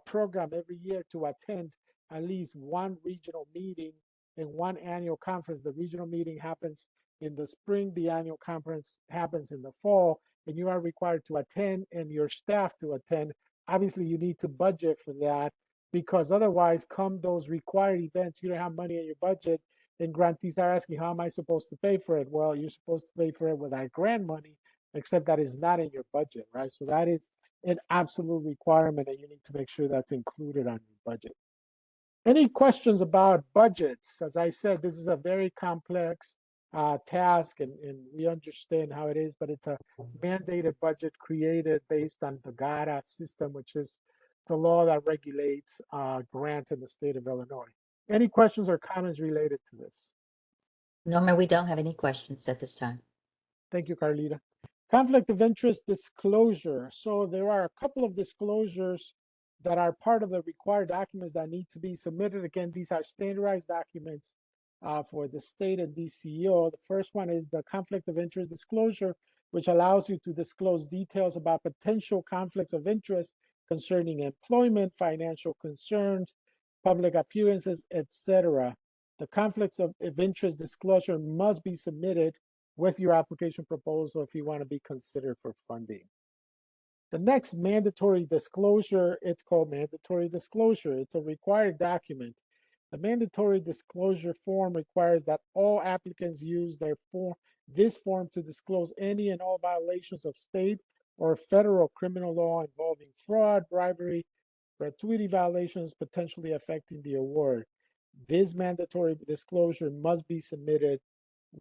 program every year to attend at least one regional meeting and one annual conference. The regional meeting happens in the spring, the annual conference happens in the fall, and you are required to attend and your staff to attend. Obviously, you need to budget for that, because otherwise, come those required events, you don't have money in your budget, and grantees are asking, how am I supposed to pay for it? Well, you're supposed to pay for it with our grant money, except that is not in your budget, right? So that is an absolute requirement, and you need to make sure that's included on your budget. Any questions about budgets? As I said, this is a very complex task, and we understand how it is, but it's a mandated budget created based on the GARA system, which is the law that regulates grants in the state of Illinois. Any questions or comments related to this? Norman, we don't have any questions at this time. Thank you, Carlita. Conflict of interest disclosure. So there are a couple of disclosures that are part of the required documents that need to be submitted. Again, these are standardized documents for the state and DCEO. The first one is the conflict of interest disclosure, which allows you to disclose details about potential conflicts of interest concerning employment, financial concerns, public appearances, etc. The conflicts of interest disclosure must be submitted with your application proposal if you want to be considered for funding. The next mandatory disclosure, it's called mandatory disclosure. It's a required document. The mandatory disclosure form requires that all applicants use this form to disclose any and all violations of state or federal criminal law involving fraud, bribery, gratuity violations potentially affecting the award. This mandatory disclosure must be submitted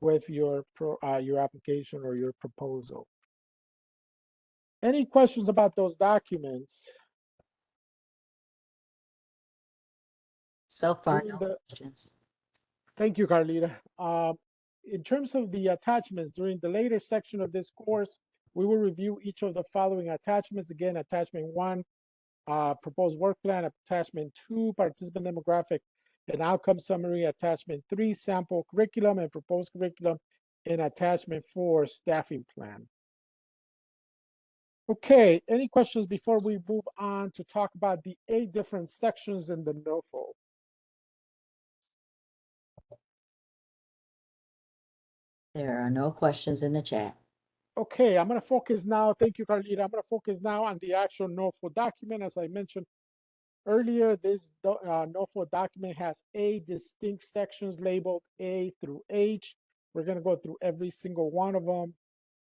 with your application or your proposal. Any questions about those documents? So far, no questions. Thank you, Carlita. In terms of the attachments, during the later section of this course, we will review each of the following attachments. Again, attachment 1, proposed work plan, attachment 2, participant demographic and outcome summary, attachment 3, sample curriculum and proposed curriculum, and attachment 4, staffing plan. Okay, any questions before we move on to talk about the 8 different sections in the NOFO? There are no questions in the chat. Okay, I'm going to focus now. Thank you, Carlita. I'm going to focus now on the actual NOFO document. As I mentioned earlier, this NOFO document has 8 distinct sections labeled A through H. We're going to go through every single one of them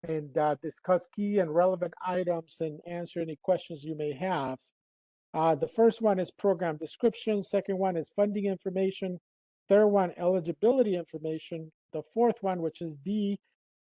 and discuss key and relevant items and answer any questions you may have. The first one is program description. Second one is funding information. Third one, eligibility information. The fourth one, which is D,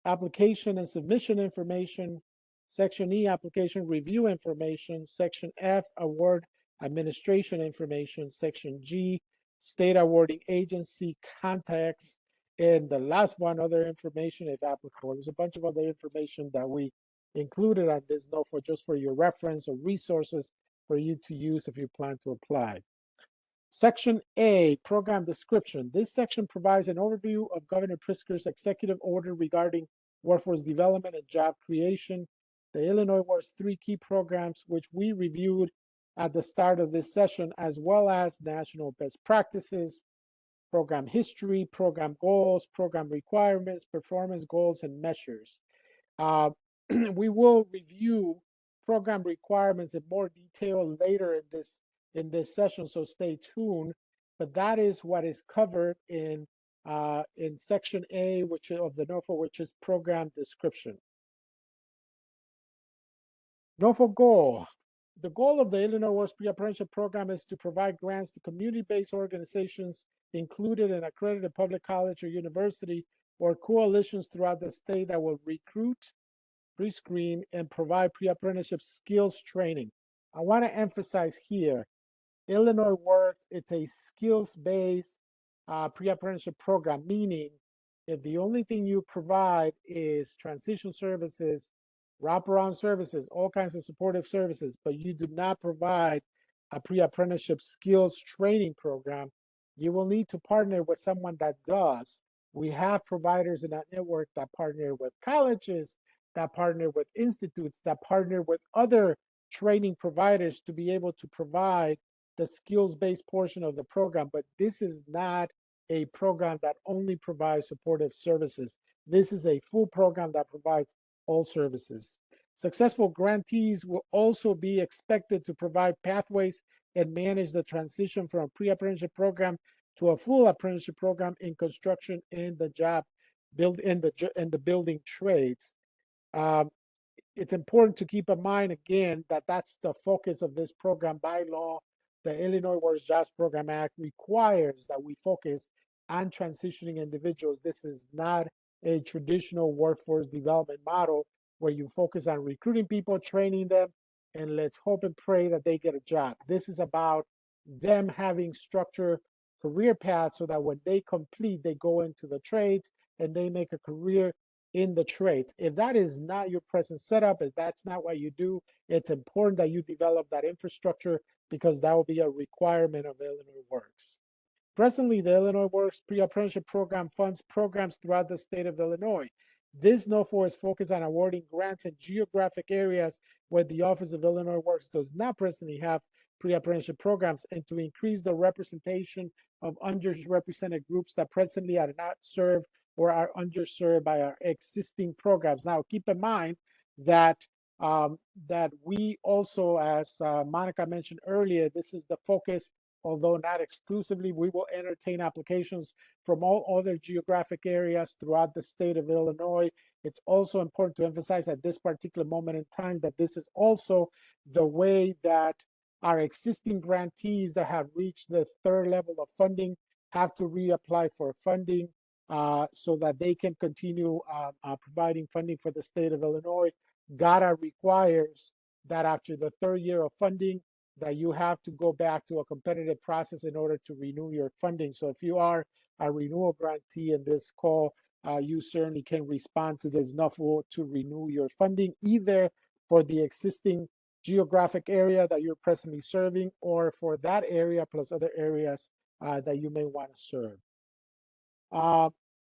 application and submission information. Section E, application review information. Section F, award administration information. Section G, state awarding agency contacts. And the last one, other information if applicable. There's a bunch of other information that we included on this NOFO just for your reference or resources for you to use if you plan to apply. Section A, program description. This section provides an overview of Governor Pritzker's executive order regarding workforce development and job creation. The Illinois Works 3 key programs, which we reviewed at the start of this session, as well as national best practices, program history, program goals, program requirements, performance goals, and measures. We will review program requirements in more detail later in this session, so stay tuned. But that is what is covered in Section A, which of the NOFO, which is program description. NOFO goal. The goal of the Illinois Works Pre-Apprenticeship Program is to provide grants to community-based organizations included in accredited public college or university or coalitions throughout the state that will recruit, pre-screen, and provide pre-apprenticeship skills training. I want to emphasize here, Illinois Works, it's a skills-based pre-apprenticeship program, meaning if the only thing you provide is transition services, wraparound services, all kinds of supportive services, but you do not provide a pre-apprenticeship skills training program, you will need to partner with someone that does. We have providers in that network that partner with colleges, that partner with institutes, that partner with other training providers to be able to provide the skills-based portion of the program. But this is not a program that only provides supportive services. This is a full program that provides all services. Successful grantees will also be expected to provide pathways and manage the transition from a pre-apprenticeship program to a full apprenticeship program in construction and the building trades. It's important to keep in mind again that that's the focus of this program. By law, the Illinois Works Jobs Program Act requires that we focus on transitioning individuals. This is not a traditional workforce development model where you focus on recruiting people, training them, and let's hope and pray that they get a job. This is about them having structured career paths so that when they complete, they go into the trades and they make a career in the trades. If that is not your present setup, if that's not what you do, it's important that you develop that infrastructure because that will be a requirement of Illinois Works. Presently, the Illinois Works Pre-Apprenticeship Program funds programs throughout the state of Illinois. This NOFO is focused on awarding grants in geographic areas where the Office of Illinois Works does not presently have pre-apprenticeship programs and to increase the representation of underrepresented groups that presently are not served or are underserved by our existing programs. Now, keep in mind that that we also, as Monica mentioned earlier, this is the focus, although not exclusively. We will entertain applications from all other geographic areas throughout the state of Illinois. It's also important to emphasize at this particular moment in time that this is also the way that our existing grantees that have reached the third level of funding have to reapply for funding so that they can continue providing funding for the state of Illinois. GATA requires that after the third year of funding, that you have to go back to a competitive process in order to renew your funding. So if you are a renewal grantee in this call, you certainly can respond to this NOFO to renew your funding, either for the existing geographic area that you're presently serving or for that area plus other areas that you may want to serve.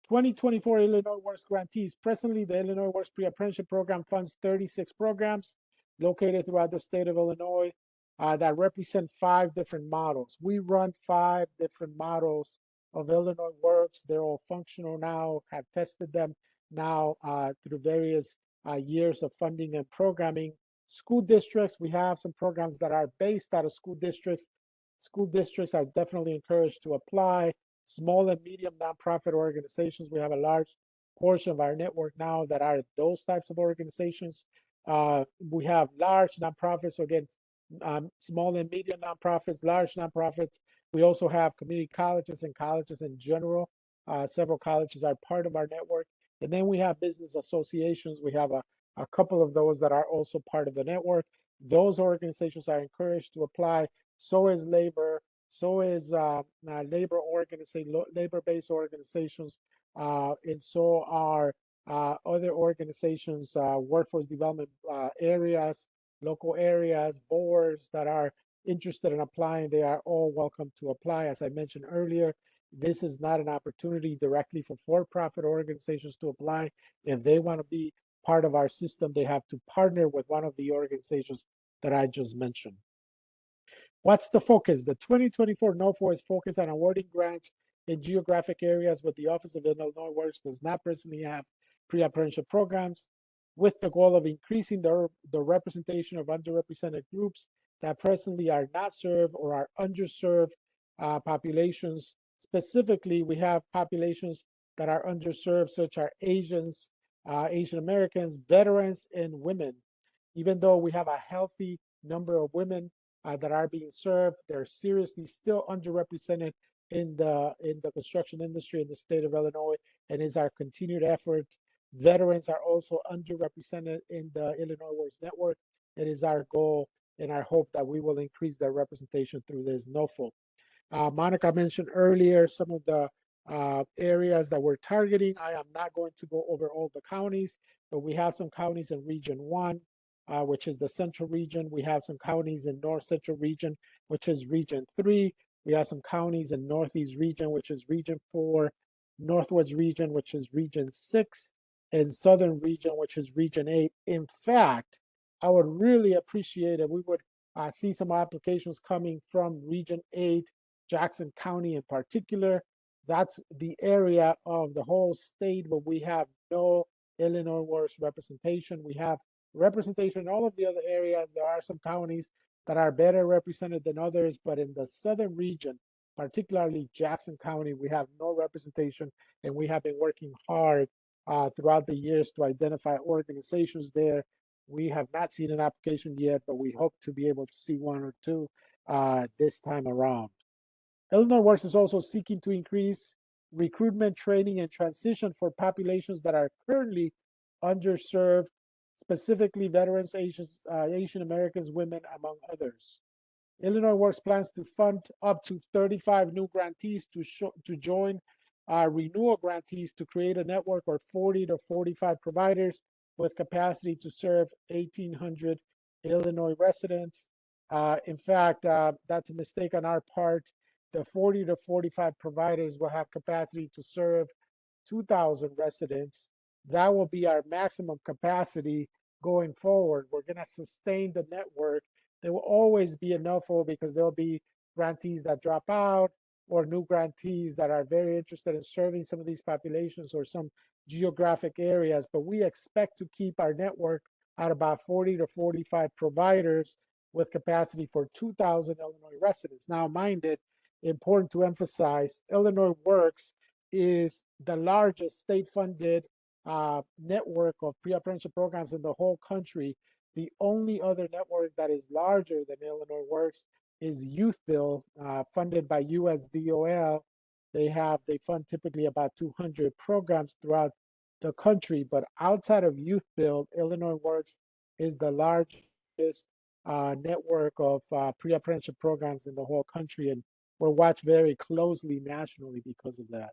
2024 Illinois Works grantees. Presently, the Illinois Works Pre-Apprenticeship Program funds 36 programs located throughout the state of Illinois that represent 5 different models. We run 5 different models of Illinois Works. They're all functional now, have tested them now through various years of funding and programming. School districts, we have some programs that are based out of school districts. School districts are definitely encouraged to apply. Small and medium nonprofit organizations, we have a large portion of our network now that are those types of organizations. We have large nonprofits, so again, small and medium nonprofits, large nonprofits. We also have community colleges and colleges in general. Several colleges are part of our network. And then we have business associations. We have a couple of those that are also part of the network. Those organizations are encouraged to apply. So is labor. So is labor-based organizations. And so are other organizations, workforce development areas, local areas, boards that are interested in applying. They are all welcome to apply. As I mentioned earlier, this is not an opportunity directly for for-profit organizations to apply. If they want to be part of our system, they have to partner with one of the organizations that I just mentioned. What's the focus? The 2024 NOFO is focused on awarding grants in geographic areas where the Office of Illinois Works does not presently have pre-apprenticeship programs. with the goal of increasing the representation of underrepresented groups that presently are not served or are underserved populations. Specifically, we have populations that are underserved, such as Asians, Asian Americans, veterans, and women. Even though we have a healthy number of women that are being served, they're seriously still underrepresented in the construction industry in the state of Illinois, and is our continued effort. Veterans are also underrepresented in the Illinois Works Network. It is our goal and our hope that we will increase their representation through this NOFO. Monica mentioned earlier some of the areas that we're targeting. I am not going to go over all the counties, but we have some counties in Region 1, which is the Central Region. We have some counties in North Central Region, which is Region 3. We have some counties in Northeast Region, which is Region 4, Northwest Region, which is Region 6, and Southern Region, which is Region 8. In fact, I would really appreciate if we would see some applications coming from Region 8, Jackson County in particular. That's the area of the whole state where we have no Illinois Works representation. We have representation in all of the other areas. There are some counties that are better represented than others, but in the southern region, particularly Jackson County, we have no representation, and we have been working hard throughout the years to identify organizations there. We have not seen an application yet, but we hope to be able to see one or two this time around. Illinois Works is also seeking to increase recruitment, training, and transition for populations that are currently underserved, specifically veterans, Asian Americans, women, among others. Illinois Works plans to fund up to 35 new grantees to join renewal grantees to create a network of 40 to 45 providers with capacity to serve 1,800 Illinois residents. In fact, that's a mistake on our part. The 40 to 45 providers will have capacity to serve 2,000 residents. That will be our maximum capacity going forward. We're going to sustain the network. There will always be enough because there'll be grantees that drop out or new grantees that are very interested in serving some of these populations or some geographic areas. But we expect to keep our network at about 40 to 45 providers with capacity for 2,000 Illinois residents. Now, mind it, important to emphasize, Illinois Works is the largest state-funded network of pre-apprenticeship programs in the whole country. The only other network that is larger than Illinois Works is Youth Build, funded by USDOL. They fund typically about 200 programs throughout the country, but outside of Youth Build, Illinois Works is the largest network of pre-apprenticeship programs in the whole country, and we're watched very closely nationally because of that.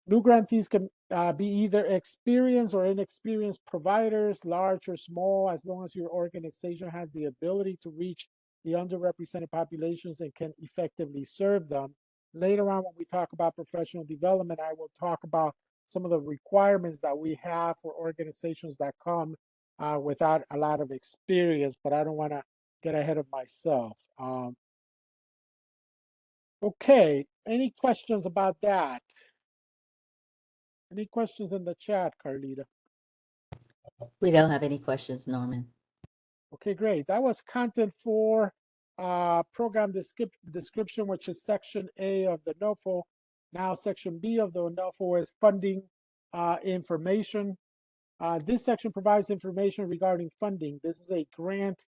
New grantees can be either experienced or inexperienced providers, large or small, as long as your organization has the ability to reach the underrepresented populations and can effectively serve them. Later on, when we talk about professional development, I will talk about some of the requirements that we have for organizations that come without a lot of experience, but I don't want to get ahead of myself. Okay, any questions about that? Any questions in the chat, Carlita? We don't have any questions, Norman. Okay, great. That was content for program description, which is section A of the NOFO. Now section B of the NOFO is funding information. This section provides information regarding funding. This is a grant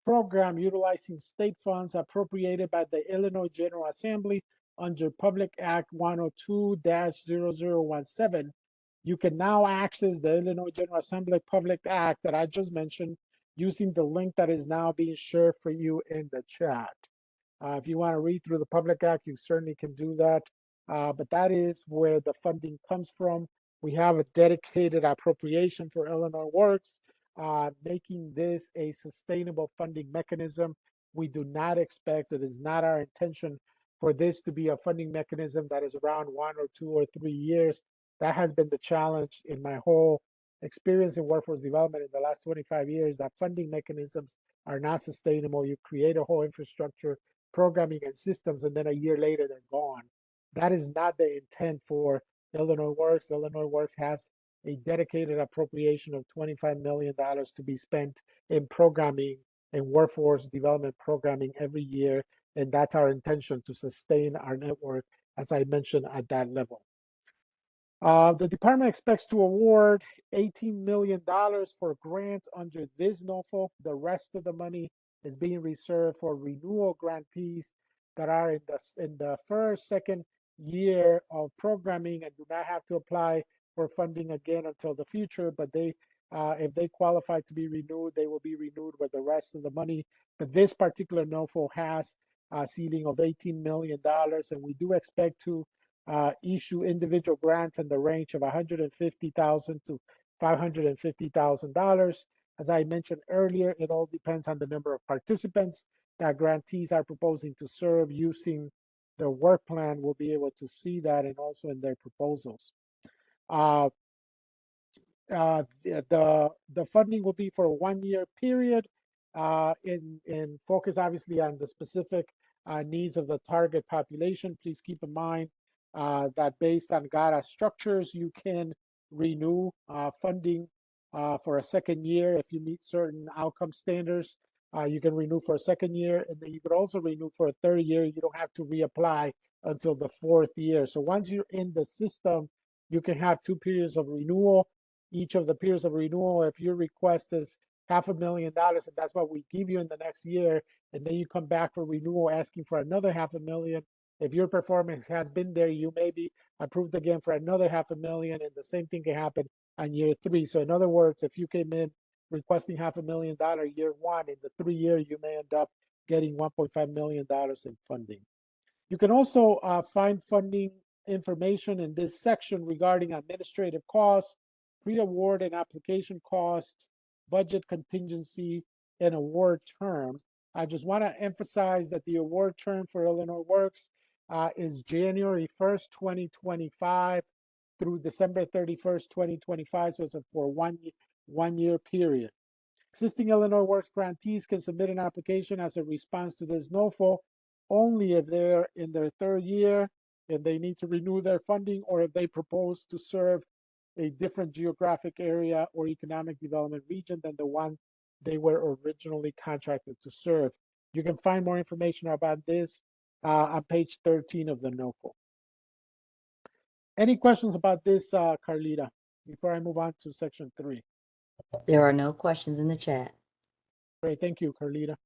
program utilizing state funds appropriated by the Illinois General Assembly under Public Act 102-0017. You can now access the Illinois General Assembly Public Act that I just mentioned using the link that is now being shared for you in the chat. If you want to read through the Public Act, you certainly can do that. But that is where the funding comes from. We have a dedicated appropriation for Illinois Works, making this a sustainable funding mechanism. We do not expect, it is not our intention for this to be a funding mechanism that is around 1 or 2 or 3 years. That has been the challenge in my whole experience in workforce development in the last 25 years, that funding mechanisms are not sustainable. You create a whole infrastructure, programming and systems, and then a year later, they're gone. That is not the intent for Illinois Works. Illinois Works has a dedicated appropriation of $25 million to be spent in programming and workforce development programming every year. And that's our intention, to sustain our network, as I mentioned, at that level. The department expects to award $18 million for grants under this NOFO. The rest of the money is being reserved for renewal grantees that are in the first, second year of programming and do not have to apply for funding again until the future. But they, if they qualify to be renewed, they will be renewed with the rest of the money. But this particular NOFO has a ceiling of $18 million, and we do expect to issue individual grants in the range of $150,000 to $550,000. As I mentioned earlier, it all depends on the number of participants that grantees are proposing to serve. Using the work plan, we'll be able to see that, and also in their proposals. The funding will be for a 1-year period, in focus obviously on the specific needs of the target population. Please keep in mind that based on GARA structures, you can renew funding for a second year if you meet certain outcome standards. You can renew for a second year, and then you could also renew for a third year. You don't have to reapply until the 4th year. So once you're in the system, you can have 2 periods of renewal. Each of the periods of renewal, if your request is $500,000, and that's what we give you in the next year, and then you come back for renewal asking for another $500,000. If your performance has been there, you may be approved again for another $500,000, and the same thing can happen on year 3. So in other words, if you came in requesting $500,000 year 1, in the 3 year, you may end up getting $1.5 million in funding. You can also find funding information in this section regarding administrative costs, pre-award and application costs, budget contingency, and award term. I just want to emphasize that the award term for Illinois Works is January 1st, 2025 through December 31st, 2025. So it's for one year period. Existing Illinois Works grantees can submit an application as a response to this NOFO only if they're in their 3rd year, if they need to renew their funding, or if they propose to serve a different geographic area or economic development region than the one they were originally contracted to serve. You can find more information about this on page 13 of the NOFO. Any questions about this, Carlita, before I move on to section 3? There are no questions in the chat. Great, thank you, Carlita.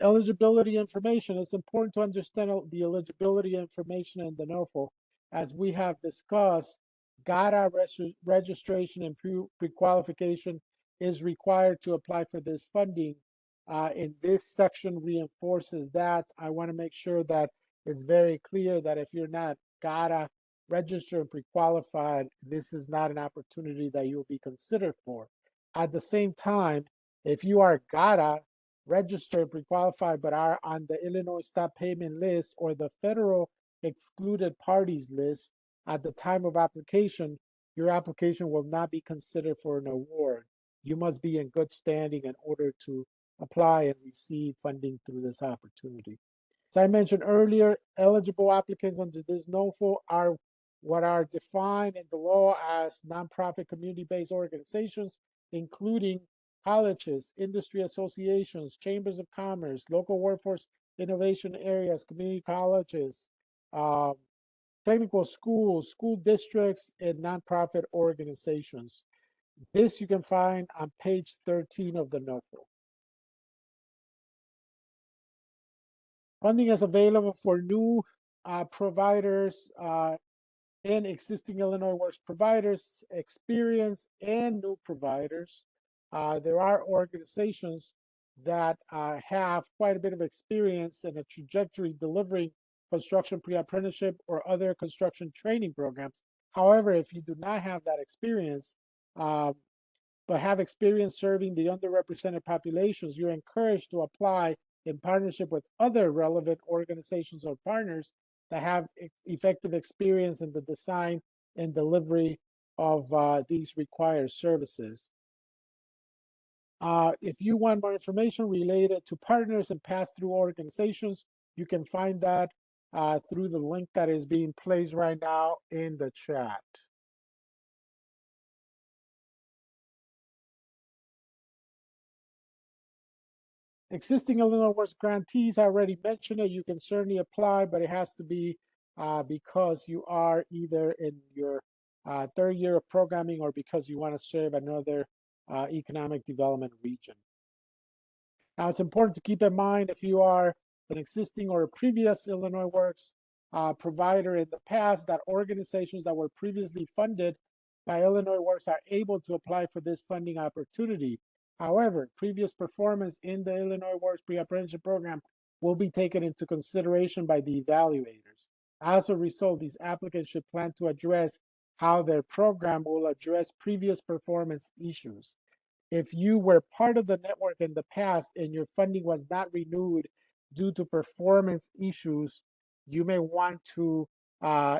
Eligibility information. It's important to understand the eligibility information in the NOFO. As we have discussed, GARA registration and pre-qualification is required to apply for this funding. And this section reinforces that. I want to make sure that it's very clear that if you're not GARA registered and pre-qualified, this is not an opportunity that you'll be considered for. At the same time, if you are GARA registered, pre-qualified, but are on the Illinois Stop Payment list or the federal excluded parties list, at the time of application, your application will not be considered for an award. You must be in good standing in order to apply and receive funding through this opportunity. As I mentioned earlier, eligible applicants under this NOFO are what are defined in the law as nonprofit community-based organizations, including colleges, industry associations, chambers of commerce, local workforce innovation areas, community colleges, technical schools, school districts, and nonprofit organizations. This you can find on page 13 of the NOFO. Funding is available for new providers and existing Illinois Works providers, experienced and new providers. There are organizations that have quite a bit of experience and a trajectory delivering construction pre-apprenticeship or other construction training programs. However, if you do not have that experience, but have experience serving the underrepresented populations, you're encouraged to apply in partnership with other relevant organizations or partners that have effective experience in the design and delivery of these required services. If you want more information related to partners and pass-through organizations, you can find that through the link that is being placed right now in the chat. Existing Illinois Works grantees, I already mentioned it. You can certainly apply, but it has to be because you are either in your third year of programming or because you want to serve another economic development region. Now, it's important to keep in mind if you are an existing or a previous Illinois Works provider in the past, that organizations that were previously funded by Illinois Works are able to apply for this funding opportunity. However, previous performance in the Illinois Works Pre-Apprenticeship program will be taken into consideration by the evaluators. As a result, these applicants should plan to address how their program will address previous performance issues. If you were part of the network in the past and your funding was not renewed due to performance issues, you may want to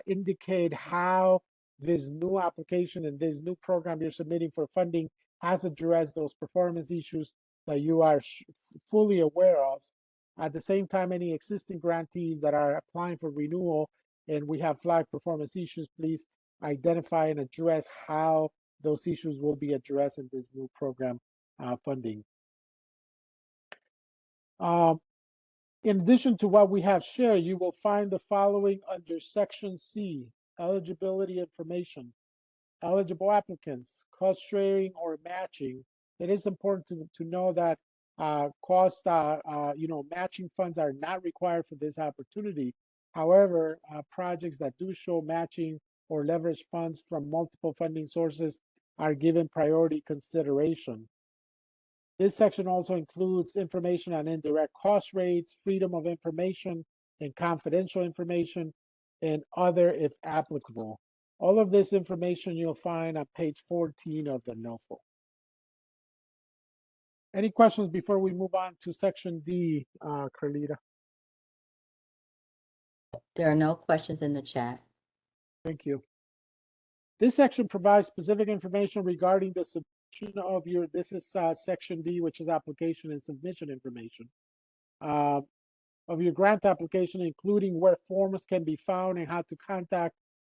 indicate how this new application and this new program you're submitting for funding has addressed those performance issues that you are fully aware of. At the same time, any existing grantees that are applying for renewal and we have flagged performance issues, please identify and address how those issues will be addressed in this new program funding. In addition to what we have shared, you will find the following under Section C, eligibility information, eligible applicants, cost sharing or matching. It is important to know that matching funds are not required for this opportunity. However, projects that do show matching or leverage funds from multiple funding sources are given priority consideration. This section also includes information on indirect cost rates, freedom of information, and confidential information, and other if applicable. All of this information you'll find on page 14 of the NOFO. Any questions before we move on to section D, Carlita? There are no questions in the chat. Thank you. This section provides specific information regarding the submission of your, this is section D, which is application and submission information, of your grant application, including where forms can be found and how to contact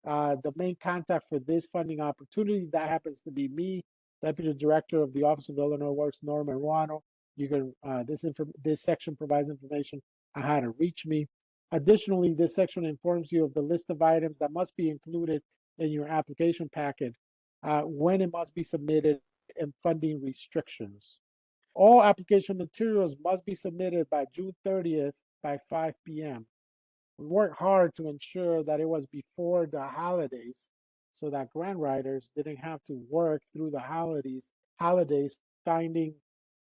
the main contact for this funding opportunity. That happens to be me, Deputy Director of the Office of Illinois Works, Norman Ruano. You can, this section provides information on how to reach me. Additionally, this section informs you of the list of items that must be included in your application packet, when it must be submitted, and funding restrictions. All application materials must be submitted by June 30th by 5 p.m. We worked hard to ensure that it was before the holidays so that grant writers didn't have to work through the holidays finding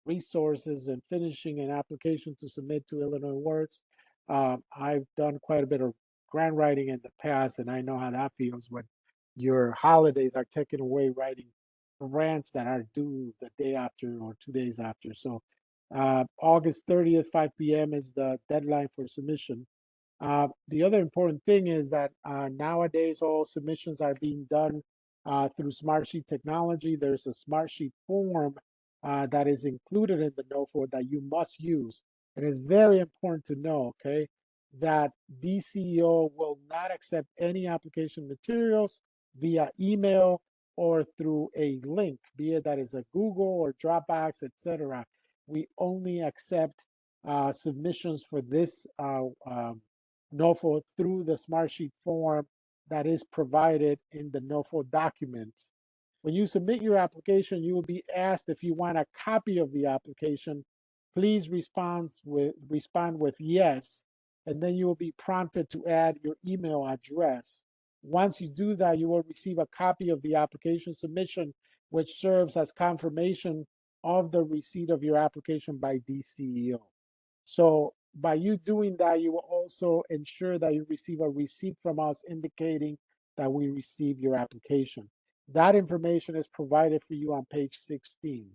resources and finishing an application to submit to Illinois Works. I've done quite a bit of grant writing in the past, and I know how that feels when your holidays are taken away writing grants that are due the day after or 2 days after. So August 30th, 5 p.m. is the deadline for submission. The other important thing is that nowadays all submissions are being done through Smartsheet technology. There's a Smartsheet form that is included in the NOFO that you must use. It is very important to know, okay, that DCEO will not accept any application materials via email or through a link, be it that is a Google or Dropbox, etc. We only accept submissions for this NOFO through the Smartsheet form that is provided in the NOFO document. When you submit your application, you will be asked if you want a copy of the application. Please respond with yes, and then you will be prompted to add your email address. Once you do that, you will receive a copy of the application submission, which serves as confirmation of the receipt of your application by DCEO. So by you doing that, you will also ensure that you receive a receipt from us indicating that we received your application. That information is provided for you on page 16.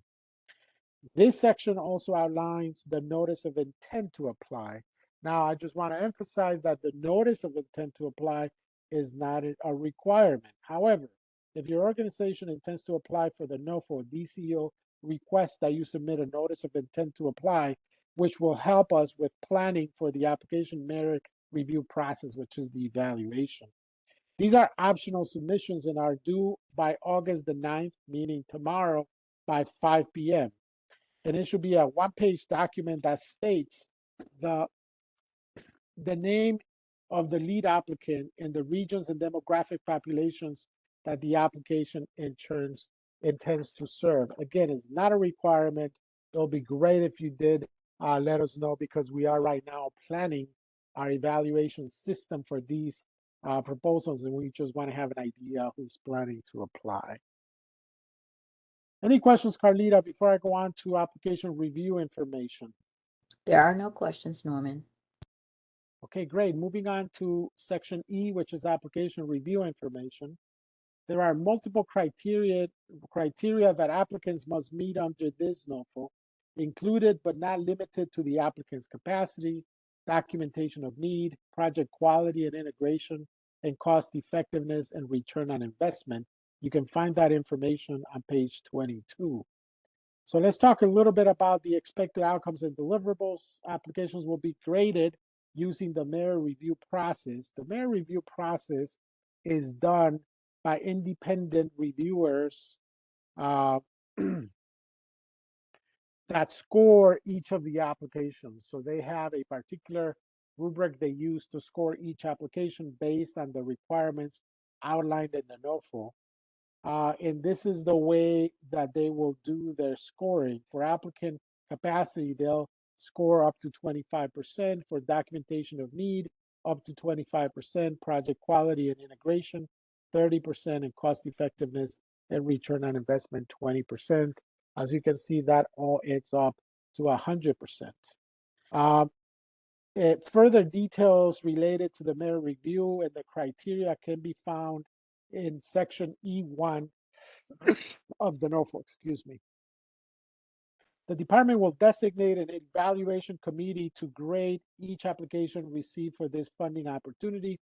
This section also outlines the notice of intent to apply. Now, I just want to emphasize that the notice of intent to apply is not a requirement. However, if your organization intends to apply for the NOFO, DCEO requests that you submit a notice of intent to apply, which will help us with planning for the application merit review process, which is the evaluation. These are optional submissions and are due by August the 9th, meaning tomorrow by 5 p.m. and it should be a one-page document that states the name of the lead applicant and the regions and demographic populations that the application intends to serve. Again, it's not a requirement. It'll be great if you did let us know, because we are right now planning our evaluation system for these proposals, and we just want to have an idea who's planning to apply. Any questions, Carlita, before I go on to application review information? There are no questions, Norman. Okay, great. Moving on to section E, which is application review information. There are multiple criteria that applicants must meet under this NOFO, included but not limited to the applicant's capacity, documentation of need, project quality and integration, and cost effectiveness and return on investment. You can find that information on page 22. So let's talk a little bit about the expected outcomes and deliverables. Applications will be graded using the merit review process. The merit review process is done by independent reviewers that score each of the applications. So they have a particular rubric they use to score each application based on the requirements outlined in the NOFO. And this is the way that they will do their scoring. For applicant capacity, they'll score up to 25%, for documentation of need, up to 25%, project quality and integration, 30%, and cost effectiveness and return on investment, 20%. As you can see, that all adds up to 100%. Further details related to the merit review and the criteria can be found in section E1 of the NOFO, excuse me. The department will designate an evaluation committee to grade each application received for this funding opportunity.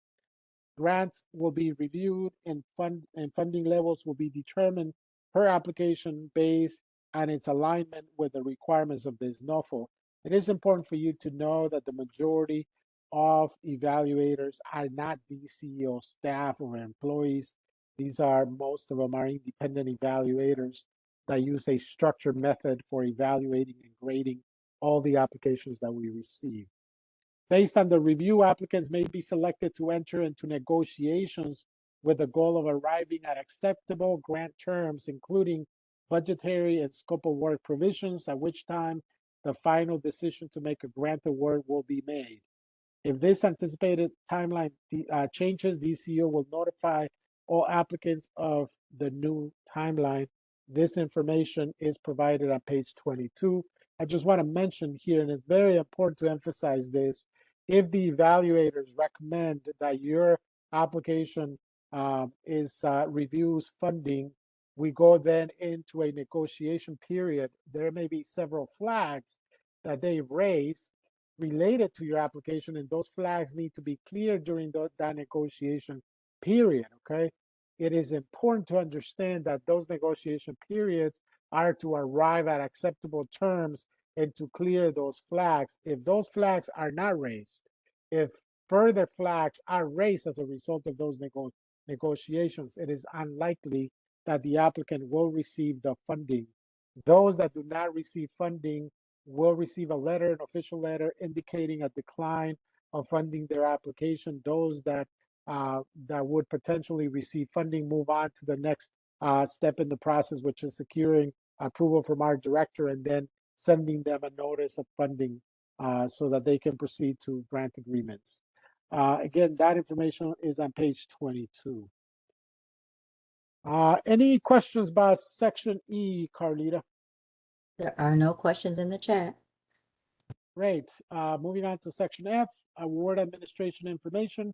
Grants will be reviewed and funding levels will be determined per application based on its alignment with the requirements of this NOFO. It is important for you to know that the majority of evaluators are not DCEO staff or employees. Most of them are independent evaluators that use a structured method for evaluating and grading all the applications that we receive. Based on the review, applicants may be selected to enter into negotiations with the goal of arriving at acceptable grant terms, including budgetary and scope of work provisions, at which time the final decision to make a grant award will be made. If this anticipated timeline changes, DCO will notify all applicants of the new timeline. This information is provided on page 22. I just want to mention here, and it's very important to emphasize this, if the evaluators recommend that your application reviews funding, we go then into a negotiation period. There may be several flags that they raise related to your application, and those flags need to be cleared during that negotiation period, okay? It is important to understand that those negotiation periods are to arrive at acceptable terms and to clear those flags. If those flags are not raised, if further flags are raised as a result of those negotiations, it is unlikely that the applicant will receive the funding. Those that do not receive funding will receive a letter, an official letter, indicating a decline of funding their application. Those that would potentially receive funding move on to the next step in the process, which is securing approval from our director and then sending them a notice of funding so that they can proceed to grant agreements. Again, that information is on page 22. Any questions about section E, Carlita? There are no questions in the chat. Great. Moving on to section F, award administration information.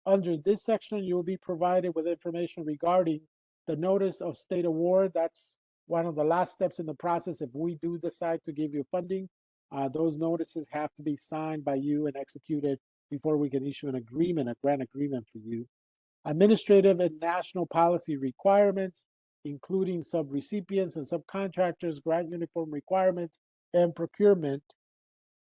Under this section, you will be provided with information regarding the notice of state award. That's one of the last steps in the process. If we do decide to give you funding, those notices have to be signed by you and executed before we can issue an agreement, a grant agreement for you. Administrative and national policy requirements, including subrecipients and subcontractors, grant uniform requirements, and procurement.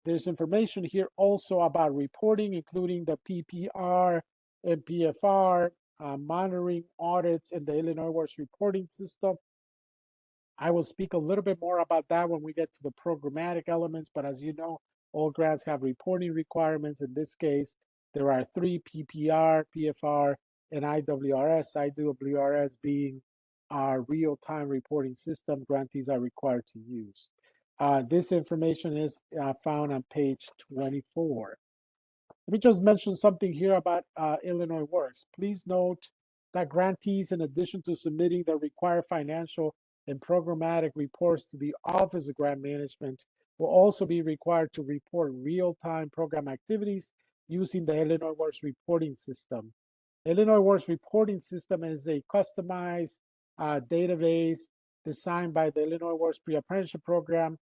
There's information here also about reporting, including the PPR and PFR, monitoring audits in the Illinois Works reporting system. I will speak a little bit more about that when we get to the programmatic elements, but as you know, all grants have reporting requirements. In this case, there are 3: PPR, PFR, and IWRS. IWRS being our real-time reporting system grantees are required to use. This information is found on page 24. Let me just mention something here about Illinois Works. Please note that grantees, in addition to submitting the required financial and programmatic reports to the Office of Grant Management, will also be required to report real-time program activities using the Illinois Works reporting system. Illinois Works reporting system is a customized database designed by the Illinois Works Pre-Apprenticeship program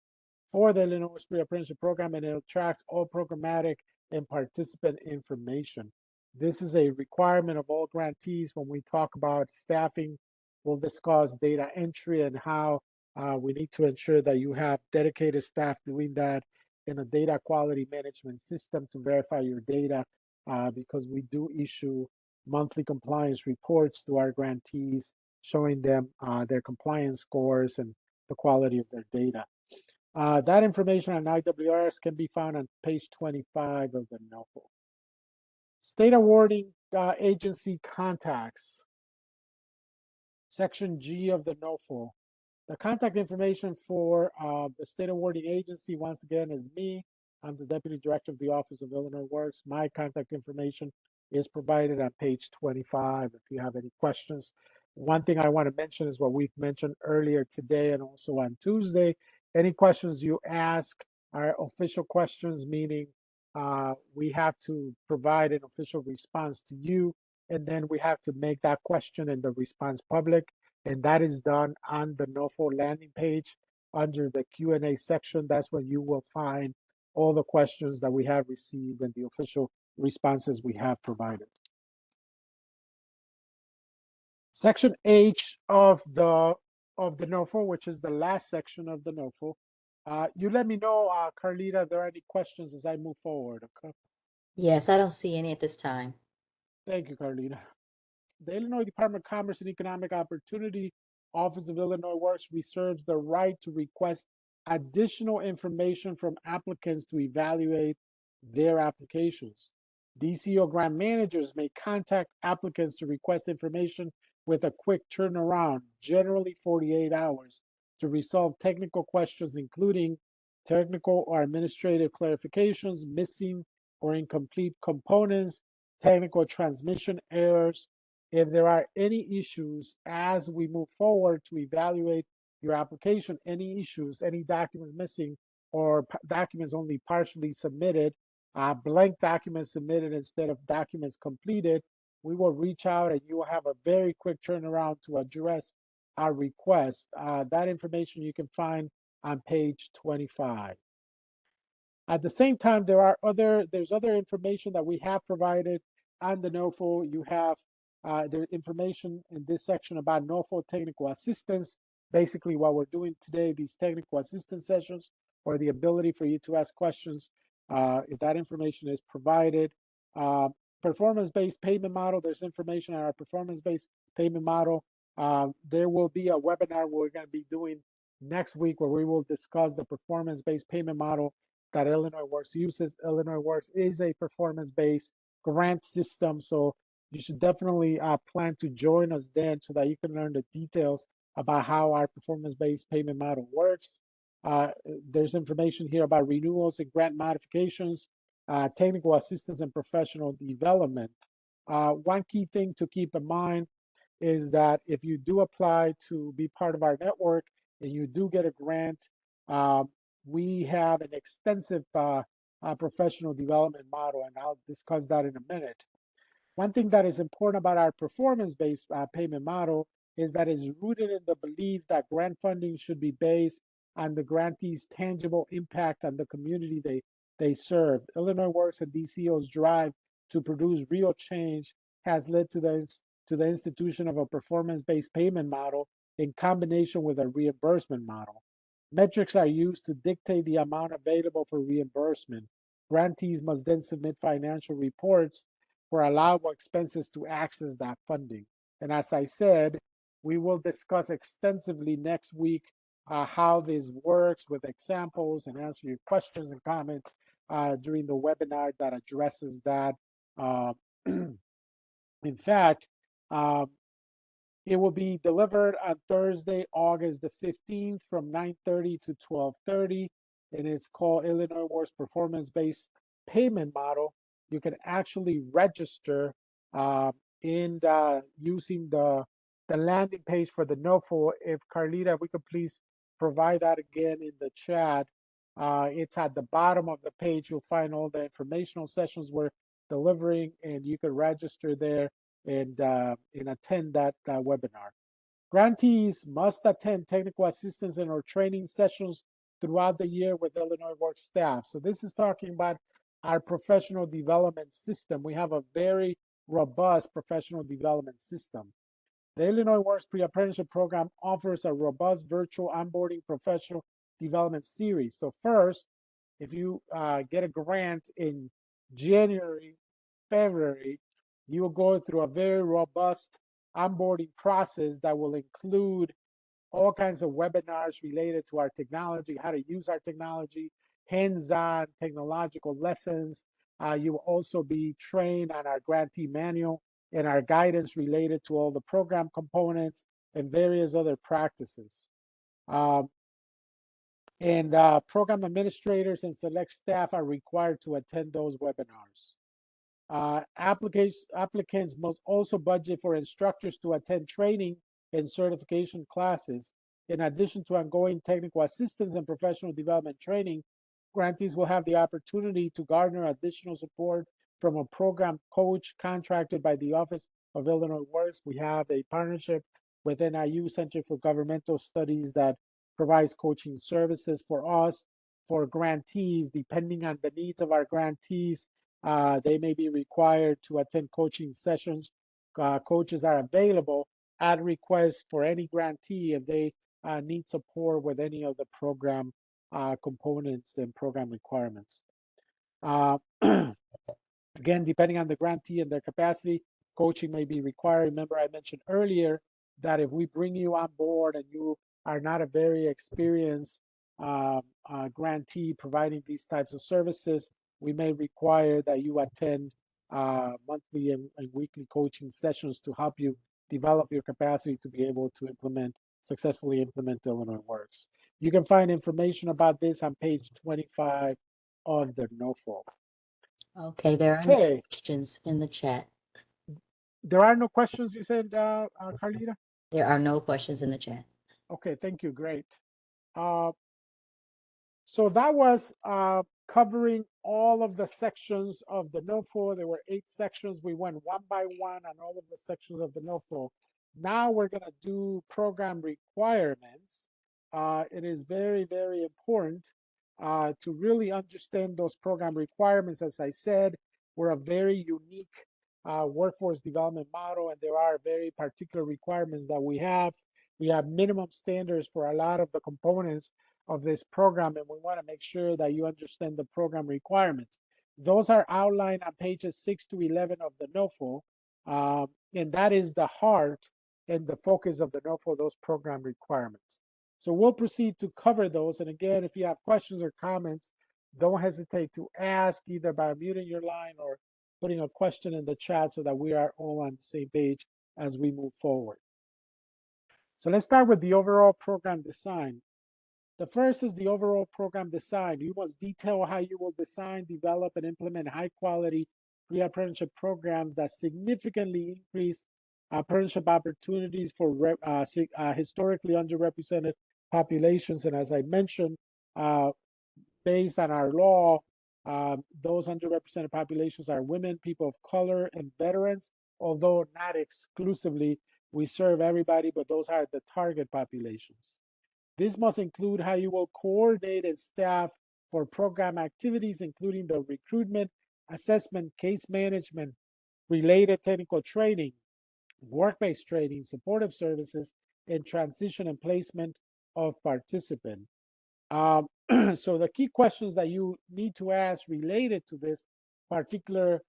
for the Illinois Works Pre-Apprenticeship program, and it tracks all programmatic and participant information. This is a requirement of all grantees. When we talk about staffing, we'll discuss data entry and how we need to ensure that you have dedicated staff doing that in a data quality management system to verify your data, because we do issue monthly compliance reports to our grantees showing them their compliance scores and the quality of their data. That information on IWRS can be found on page 25 of the NOFO. State awarding agency contacts. Section G of the NOFO. The contact information for the state awarding agency, once again, is me. I'm the Deputy Director of the Office of Illinois Works. My contact information is provided on page 25 if you have any questions. One thing I want to mention is what we've mentioned earlier today and also on Tuesday. Any questions you ask are official questions, meaning we have to provide an official response to you, and then we have to make that question and the response public. And that is done on the NOFO landing page under the Q&A section. That's where you will find all the questions that we have received and the official responses we have provided. Section H of the NOFO, which is the last section of the NOFO. You let me know, Carlita, if there are any questions as I move forward, okay? Yes, I don't see any at this time. Thank you, Carlita. The Illinois Department of Commerce and Economic Opportunity Office of Illinois Works reserves the right to request additional information from applicants to evaluate their applications. DCO grant managers may contact applicants to request information with a quick turnaround, generally 48 hours, to resolve technical questions, including technical or administrative clarifications, missing or incomplete components, technical transmission errors. If there are any issues as we move forward to evaluate your application, any issues, any documents missing, or documents only partially submitted, blank documents submitted instead of documents completed, we will reach out and you will have a very quick turnaround to address our request. That information you can find on page 25. At the same time, there's other information that we have provided on the NOFO. You have the information in this section about NOFO technical assistance. Basically, what we're doing today, these technical assistance sessions, or the ability for you to ask questions, that information is provided. Performance-based payment model, there's information on our performance-based payment model. There will be a webinar we're going to be doing next week where we will discuss the performance-based payment model that Illinois Works uses. Illinois Works is a performance-based grant system, so you should definitely plan to join us then so that you can learn the details about how our performance-based payment model works. There's information here about renewals and grant modifications, technical assistance and professional development. One key thing to keep in mind is that if you do apply to be part of our network and you do get a grant, we have an extensive professional development model, and I'll discuss that in a minute. One thing that is important about our performance-based payment model is that it's rooted in the belief that grant funding should be based on the grantee's tangible impact on the community they serve. Illinois Works and DCO's drive to produce real change has led to the institution of a performance-based payment model in combination with a reimbursement model. Metrics are used to dictate the amount available for reimbursement. Grantees must then submit financial reports for allowable expenses to access that funding. And as I said, we will discuss extensively next week how this works with examples and answer your questions and comments during the webinar that addresses that. In fact, um, it will be delivered on Thursday, August the 15th from 9:30 to 12:30, and it's called Illinois Works Performance-Based Payment Model. You can actually register in using the landing page for the NOFO. If Carlita, we could please provide that again in the chat. It's at the bottom of the page. You'll find all the informational sessions we're delivering, and you can register there and attend that webinar. Grantees must attend technical assistance and or training sessions throughout the year with Illinois Works staff. So this is talking about our professional development system. We have a very robust professional development system. The Illinois Works Pre-Apprenticeship Program offers a robust virtual onboarding professional development series. So first, if you get a grant in January, February, you will go through a very robust onboarding process that will include all kinds of webinars related to our technology, how to use our technology, hands-on technological lessons. You will also be trained on our grantee manual and our guidance related to all the program components and various other practices. Program administrators and select staff are required to attend those webinars. Applicants must also budget for instructors to attend training and certification classes. In addition to ongoing technical assistance and professional development training, grantees will have the opportunity to garner additional support from a program coach contracted by the Office of Illinois Works. We have a partnership with NIU Center for Governmental Studies that provides coaching services for us, for grantees, depending on the needs of our grantees. They may be required to attend coaching sessions. Coaches are available at request for any grantee if they need support with any of the program components and program requirements. Again, depending on the grantee and their capacity, coaching may be required. Remember, I mentioned earlier that if we bring you on board and you are not a very experienced grantee providing these types of services, we may require that you attend monthly and weekly coaching sessions to help you develop your capacity to be able to successfully implement Illinois Works. You can find information about this on page 25 of the NOFO. Okay, there are no questions in the chat. There are no questions, you said, Carlita? There are no questions in the chat. Okay, thank you. Great. So that was covering all of the sections of the NOFO. There were 8 sections. We went one by one on all of the sections of the NOFO. Now we're going to do program requirements. It is very, very important to really understand those program requirements. As I said, we're a very unique workforce development model, and there are very particular requirements that we have. We have minimum standards for a lot of the components of this program, and we want to make sure that you understand the program requirements. Those are outlined on pages 6 to 11 of the NOFO, and that is the heart and the focus of the NOFO, those program requirements. So we'll proceed to cover those, and again, if you have questions or comments, don't hesitate to ask either by muting your line or putting a question in the chat so that we are all on the same page as we move forward. So let's start with the overall program design. The first is the overall program design. You must detail how you will design, develop, and implement high-quality pre-apprenticeship programs that significantly increase apprenticeship opportunities for historically underrepresented populations. And as I mentioned, based on our law, those underrepresented populations are women, people of color, and veterans, although not exclusively. We serve everybody, but those are the target populations. This must include how you will coordinate and staff for program activities, including the recruitment, assessment, case management, related technical training, work-based training, supportive services, and transition and placement of participants. So the key questions that you need to ask related to this particular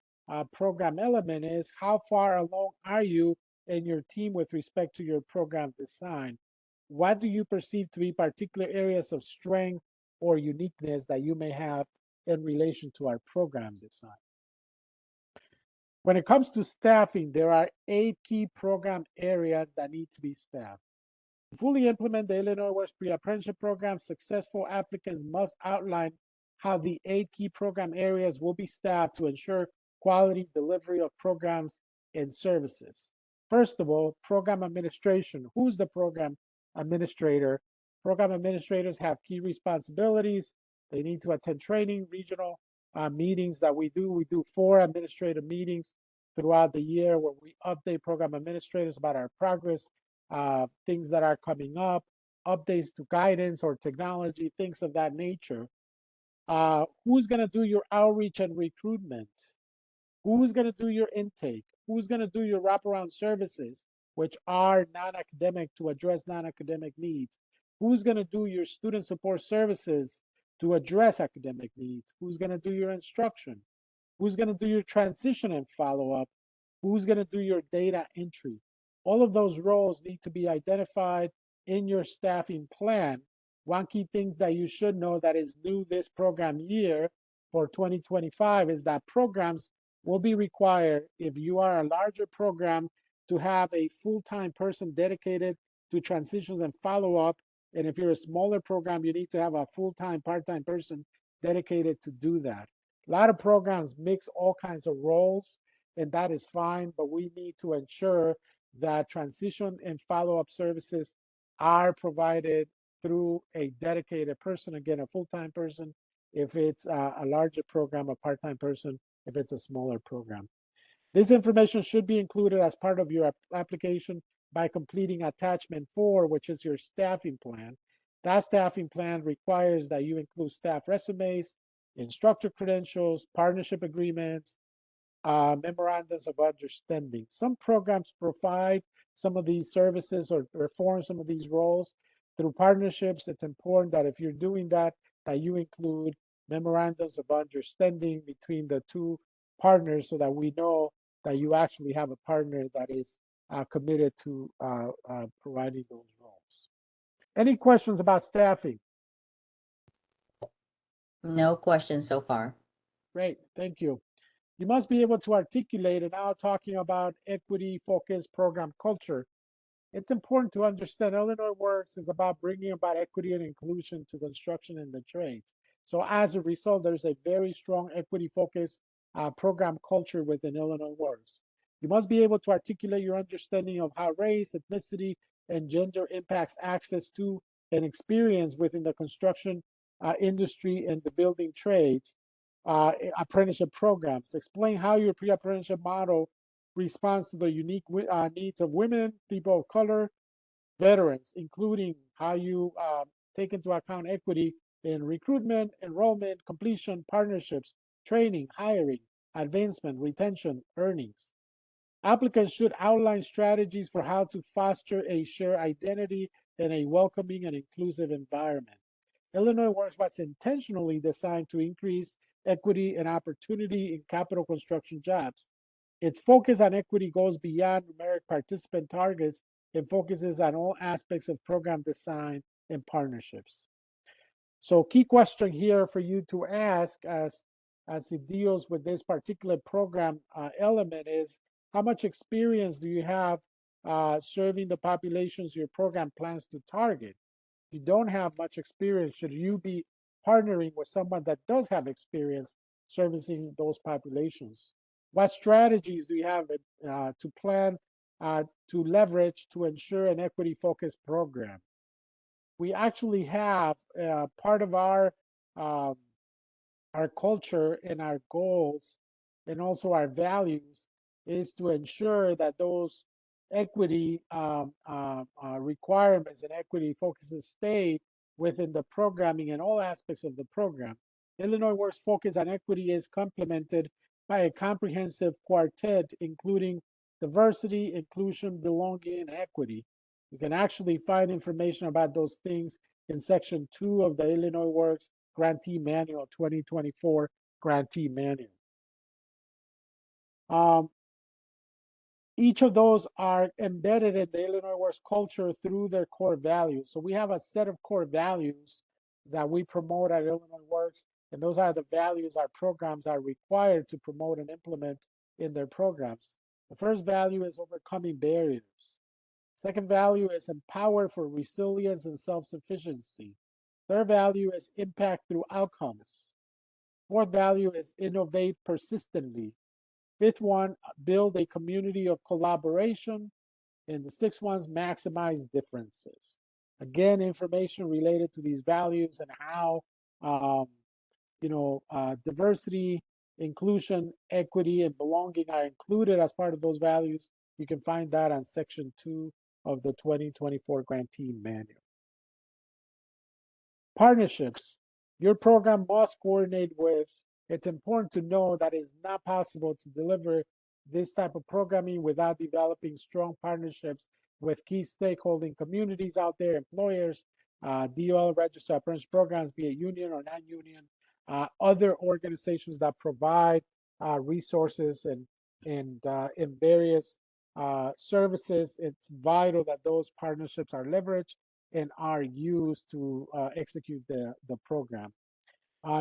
program element is, how far along are you and your team with respect to your program design? what do you perceive to be particular areas of strength or uniqueness that you may have in relation to our program design? When it comes to staffing, there are 8 key program areas that need to be staffed. To fully implement the Illinois Works Pre-Apprenticeship Program, successful applicants must outline how the 8 key program areas will be staffed to ensure quality delivery of programs and services. First of all, program administration. Who's the program administrator? Program administrators have key responsibilities. They need to attend training, regional meetings that we do. We do 4 administrative meetings throughout the year where we update program administrators about our progress, things that are coming up, updates to guidance or technology, things of that nature. Who's going to do your outreach and recruitment? Who's going to do your intake? Who's going to do your wraparound services, which are non-academic to address non-academic needs? Who's going to do your student support services to address academic needs? Who's going to do your instruction? Who's going to do your transition and follow-up? Who's going to do your data entry? All of those roles need to be identified in your staffing plan. One key thing that you should know that is new this program year for 2025 is that programs will be required, if you are a larger program, to have a full-time person dedicated to transitions and follow-up. And if you're a smaller program, you need to have a full-time, part-time person dedicated to do that. A lot of programs mix all kinds of roles, and that is fine, but we need to ensure that transition and follow-up services are provided through a dedicated person, again, a full-time person, if it's a larger program, a part-time person, if it's a smaller program. This information should be included as part of your application by completing attachment 4, which is your staffing plan. That staffing plan requires that you include staff resumes, instructor credentials, partnership agreements, memorandums of understanding. Some programs provide some of these services or perform some of these roles through partnerships. It's important that if you're doing that, that you include memorandums of understanding between the 2 partners so that we know that you actually have a partner that is committed to providing those roles. Any questions about staffing? No questions so far. Great, thank you. You must be able to articulate, and now talking about equity-focused program culture, it's important to understand Illinois Works is about bringing about equity and inclusion to construction and the trades. So as a result, there's a very strong equity-focused program culture within Illinois Works. You must be able to articulate your understanding of how race, ethnicity, and gender impacts access to and experience within the construction industry and the building trades. Apprenticeship programs. Explain how your pre-apprenticeship model responds to the unique needs of women, people of color, veterans, including how you take into account equity in recruitment, enrollment, completion, partnerships, training, hiring, advancement, retention, earnings. Applicants should outline strategies for how to foster a shared identity in a welcoming and inclusive environment. Illinois Works was intentionally designed to increase equity and opportunity in capital construction jobs. Its focus on equity goes beyond numeric participant targets and focuses on all aspects of program design and partnerships. So key question here for you to ask as it deals with this particular program element is, how much experience do you have serving the populations your program plans to target? If you don't have much experience, should you be partnering with someone that does have experience servicing those populations? What strategies do you have to plan to leverage to ensure an equity-focused program? We actually have part of our culture and our goals and also our values is to ensure that those equity requirements and equity focuses stay within the programming and all aspects of the program. Illinois Works' focus on equity is complemented by a comprehensive quartet, including diversity, inclusion, belonging, and equity. You can actually find information about those things in section 2 of the Illinois Works Grantee Manual, 2024 Grantee Manual. Each of those are embedded in the Illinois Works culture through their core values. So we have a set of core values that we promote at Illinois Works, and those are the values our programs are required to promote and implement in their programs. The first value is overcoming barriers. Second value is empower for resilience and self-sufficiency. Third value is impact through outcomes. Fourth value is innovate persistently. Fifth one, build a community of collaboration. And the sixth one's maximize differences. Again, information related to these values and how diversity, inclusion, equity, and belonging are included as part of those values. You can find that on section 2 of the 2024 grantee manual. Partnerships. Your program must coordinate with. It's important to know that it's not possible to deliver this type of programming without developing strong partnerships with key stakeholding communities out there, employers, DOL registered apprenticeship programs, be it union or non-union, other organizations that provide resources and in various services. It's vital that those partnerships are leveraged and are used to execute the program.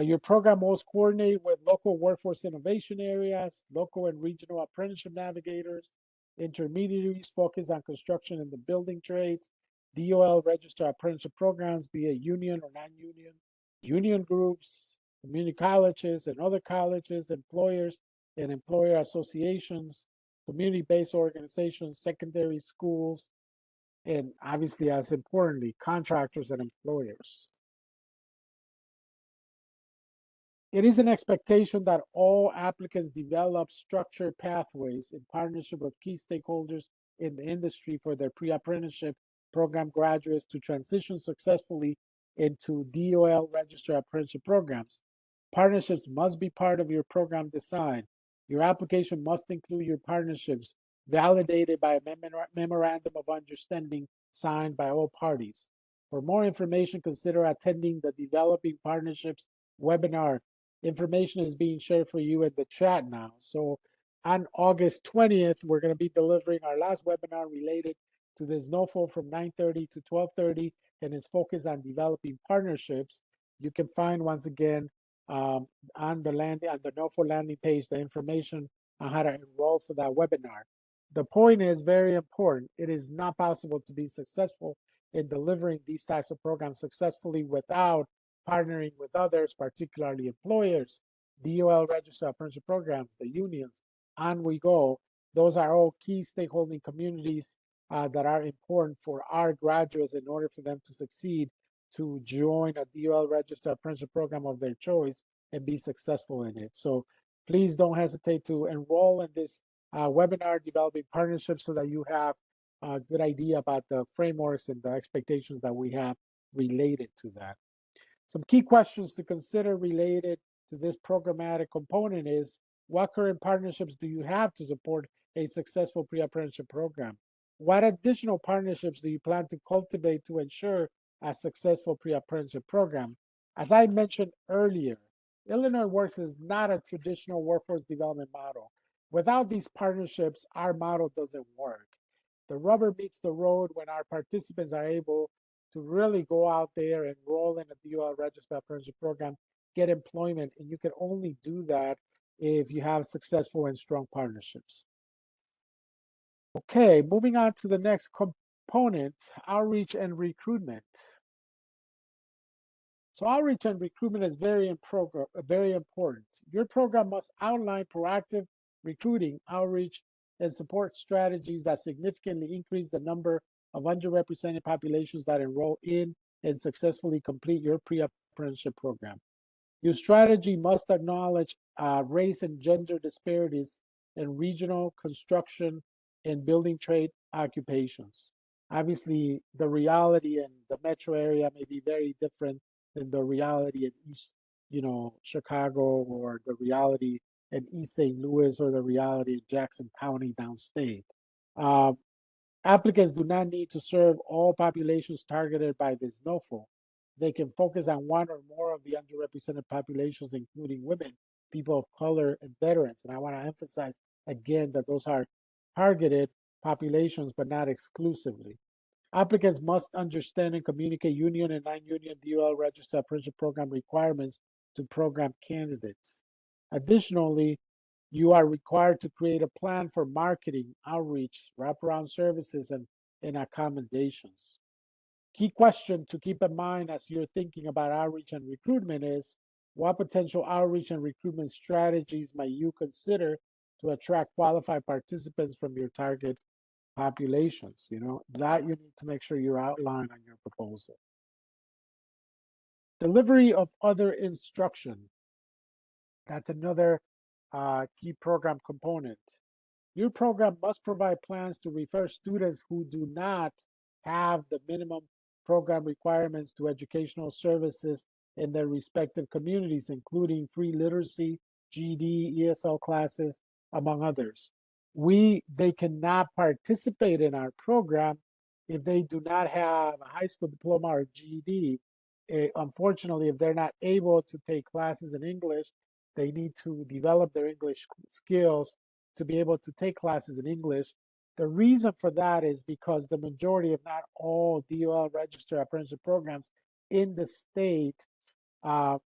Your program must coordinate with local workforce innovation areas, local and regional apprenticeship navigators, intermediaries focused on construction and the building trades, DOL registered apprenticeship programs, be it union or non-union, union groups, community colleges and other colleges, employers and employer associations, community-based organizations, secondary schools, and obviously, as importantly, contractors and employers. It is an expectation that all applicants develop structured pathways in partnership with key stakeholders in the industry for their pre-apprenticeship program graduates to transition successfully into DOL registered apprenticeship programs. Partnerships must be part of your program design. Your application must include your partnerships validated by a memorandum of understanding signed by all parties. For more information, consider attending the Developing Partnerships webinar. Information is being shared for you in the chat now. So on August 20th, we're going to be delivering our last webinar related to this NOFO from 9:30 to 12:30, and it's focused on developing partnerships. You can find, once again, on the NOFO landing page, the information on how to enroll for that webinar. The point is very important. It is not possible to be successful in delivering these types of programs successfully without partnering with others, particularly employers, DOL registered apprenticeship programs, the unions, on we go. Those are all key stakeholding communities that are important for our graduates in order for them to succeed, to join a DOL registered apprenticeship program of their choice and be successful in it. So please don't hesitate to enroll in this webinar, Developing Partnerships, so that you have a good idea about the frameworks and the expectations that we have related to that. Some key questions to consider related to this programmatic component is, what current partnerships do you have to support a successful pre-apprenticeship program? What additional partnerships do you plan to cultivate to ensure a successful pre-apprenticeship program? As I mentioned earlier, Illinois Works is not a traditional workforce development model. Without these partnerships, our model doesn't work. The rubber meets the road when our participants are able to really go out there and enroll in a DOL registered apprenticeship program, get employment, and you can only do that if you have successful and strong partnerships. Okay, moving on to the next component, outreach and recruitment. So outreach and recruitment is very important. Your program must outline proactive recruiting, outreach, and support strategies that significantly increase the number of underrepresented populations that enroll in and successfully complete your pre-apprenticeship program. Your strategy must acknowledge race and gender disparities in regional construction and building trade occupations. Obviously, the reality in the metro area may be very different than the reality in East, Chicago, or the reality in East St. Louis, or the reality in Jackson County downstate. Applicants do not need to serve all populations targeted by this NOFO. They can focus on one or more of the underrepresented populations, including women, people of color, and veterans. And I want to emphasize again that those are targeted populations, but not exclusively. Applicants must understand and communicate union and non-union DOL registered apprenticeship program requirements to program candidates. Additionally, you are required to create a plan for marketing, outreach, wraparound services, and accommodations. Key question to keep in mind as you're thinking about outreach and recruitment is, what potential outreach and recruitment strategies might you consider to attract qualified participants from your target populations? You know, that you need to make sure you outline on your proposal. Delivery of other instruction. That's another key program component. Your program must provide plans to refer students who do not have the minimum program requirements to educational services in their respective communities, including free literacy, GED, ESL classes, among others. They cannot participate in our program if they do not have a high school diploma or GED. Unfortunately, if they're not able to take classes in English, they need to develop their English skills to be able to take classes in English. The reason for that is because the majority, if not all, DOL registered apprenticeship programs in the state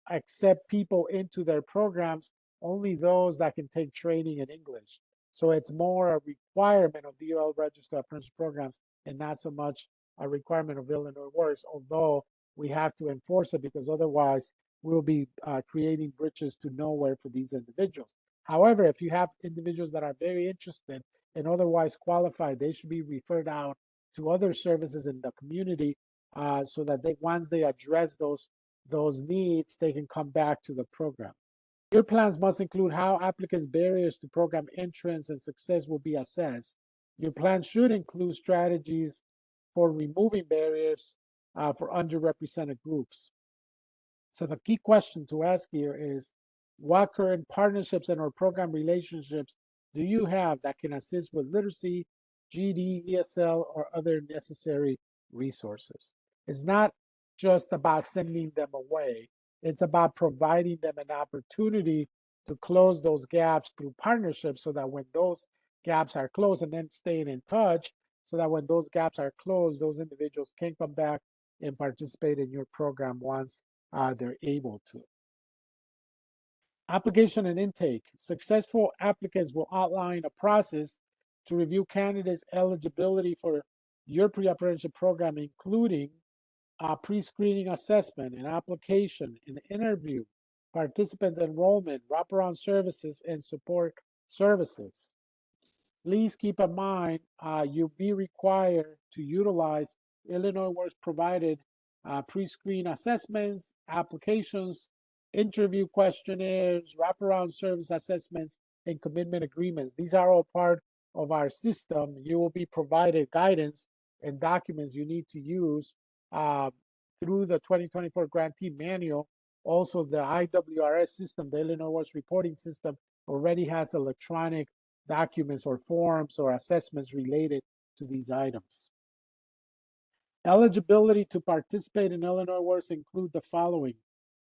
accept people into their programs, only those that can take training in English. So it's more a requirement of DOL registered apprenticeship programs and not so much a requirement of Illinois Works, although we have to enforce it because otherwise we'll be creating bridges to nowhere for these individuals. However, if you have individuals that are very interested and otherwise qualified, they should be referred out to other services in the community so that once they address those needs, they can come back to the program. Your plans must include how applicants' barriers to program entrance and success will be assessed. Your plan should include strategies for removing barriers for underrepresented groups. So the key question to ask here is, what current partnerships and or program relationships do you have that can assist with literacy, GED, ESL, or other necessary resources? It's not just about sending them away. It's about providing them an opportunity to close those gaps through partnerships so that when those gaps are closed, and then staying in touch so that when those gaps are closed, those individuals can come back and participate in your program once they're able to. Application and intake. Successful applicants will outline a process to review candidates' eligibility for your pre-apprenticeship program, including a pre-screening assessment, an application, an interview, participant enrollment, wraparound services, and support services. Please keep in mind, you'll be required to utilize Illinois Works provided pre-screen assessments, applications, interview questionnaires, wraparound service assessments, and commitment agreements. These are all part of our system. You will be provided guidance and documents you need to use through the 2024 grantee manual. Also, the IWRS system, the Illinois Works reporting system, already has electronic documents or forms or assessments related to these items. Eligibility to participate in Illinois Works include the following.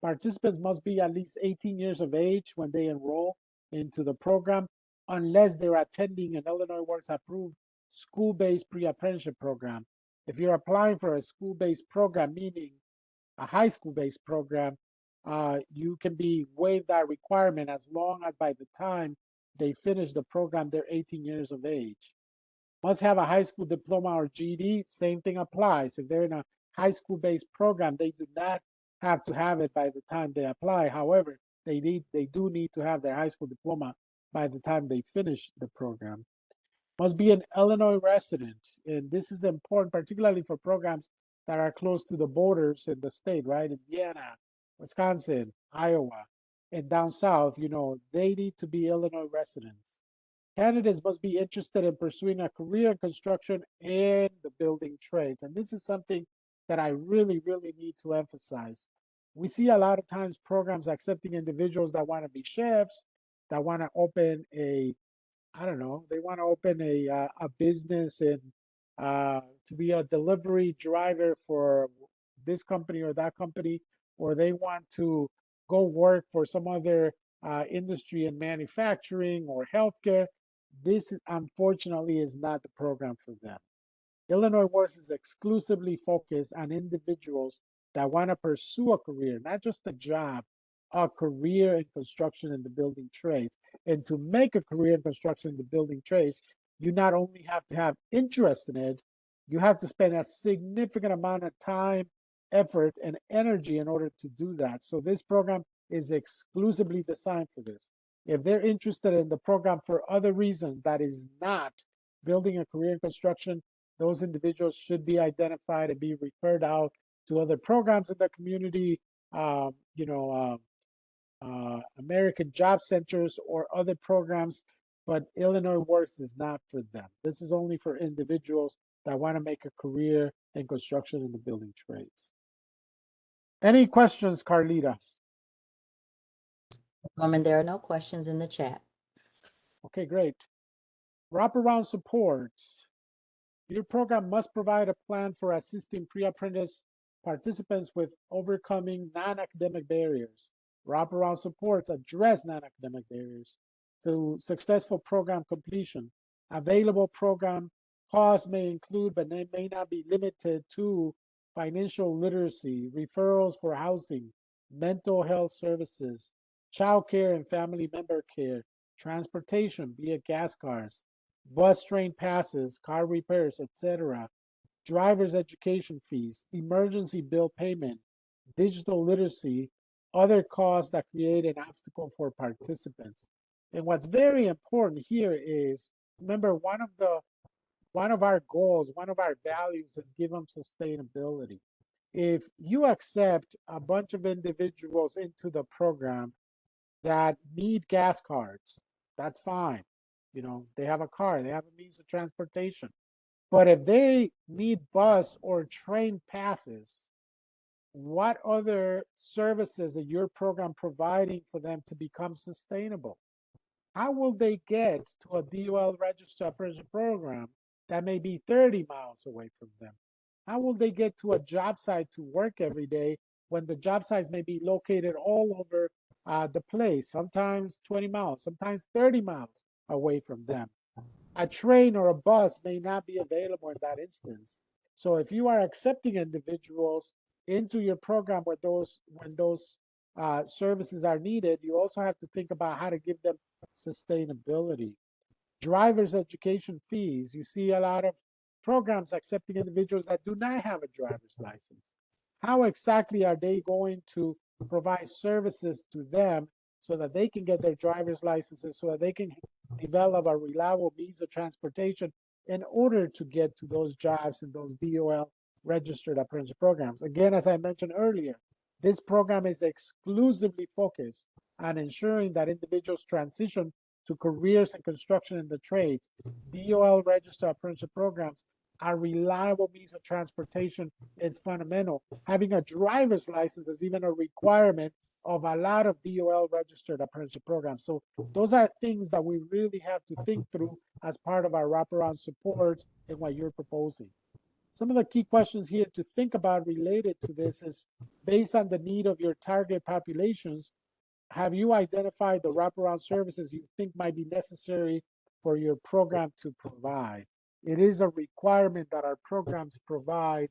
Participants must be at least 18 years of age when they enroll into the program, unless they're attending an Illinois Works approved school-based pre-apprenticeship program. If you're applying for a school-based program, meaning a high school-based program, you can be waived that requirement as long as by the time they finish the program, they're 18 years of age. Must have a high school diploma or GED, same thing applies. If they're in a high school-based program, they do not have to have it by the time they apply. However, they do need to have their high school diploma by the time they finish the program. Must be an Illinois resident, and this is important, particularly for programs that are close to the borders in the state, right? Indiana, Wisconsin, Iowa, and down south, you know, they need to be Illinois residents. Candidates must be interested in pursuing a career in construction and the building trades. And this is something that I really, really need to emphasize. We see a lot of times programs accepting individuals that want to be chefs, that want to open a, I don't know, they want to open a business and to be a delivery driver for this company or that company, or they want to go work for some other industry in manufacturing or healthcare. this unfortunately is not the program for them. Illinois Works is exclusively focused on individuals that want to pursue a career, not just a job, a career in construction and the building trades. And to make a career in construction and the building trades, you not only have to have interest in it, you have to spend a significant amount of time, effort, and energy in order to do that. So this program is exclusively designed for this. If they're interested in the program for other reasons, that is not building a career in construction, those individuals should be identified and be referred out to other programs in the community, American Job Centers or other programs, but Illinois Works is not for them. This is only for individuals that want to make a career in construction and the building trades. Any questions, Carlita? Norman, there are no questions in the chat. Okay, great. Wraparound supports. Your program must provide a plan for assisting pre-apprentice participants with overcoming non-academic barriers. Wraparound supports address non-academic barriers to successful program completion. Available program costs may include, but they may not be limited to, financial literacy, referrals for housing, mental health services, child care and family member care, transportation via gas cars, bus train passes, car repairs, etc., driver's education fees, emergency bill payment, digital literacy, other costs that create an obstacle for participants. And what's very important here is, remember, one of our goals, one of our values is give them sustainability. If you accept a bunch of individuals into the program that need gas cards, that's fine. You know, they have a car, they have a means of transportation. But if they need bus or train passes, what other services is your program providing for them to become sustainable? How will they get to a DOL registered apprenticeship program that may be 30 miles away from them? How will they get to a job site to work every day when the job sites may be located all over the place, sometimes 20 miles, sometimes 30 miles away from them? A train or a bus may not be available in that instance. So if you are accepting individuals into your program when those services are needed, you also have to think about how to give them sustainability. Driver's education fees. You see a lot of programs accepting individuals that do not have a driver's license. How exactly are they going to provide services to them so that they can get their driver's licenses, so that they can develop a reliable means of transportation in order to get to those jobs and those DOL registered apprenticeship programs? Again, as I mentioned earlier, this program is exclusively focused on ensuring that individuals transition to careers in construction and the trades. DOL registered apprenticeship programs are reliable means of transportation. It's fundamental. Having a driver's license is even a requirement of a lot of DOL registered apprenticeship programs. So those are things that we really have to think through as part of our wraparound support and what you're proposing. Some of the key questions here to think about related to this is, based on the need of your target populations, have you identified the wraparound services you think might be necessary for your program to provide? It is a requirement that our programs provide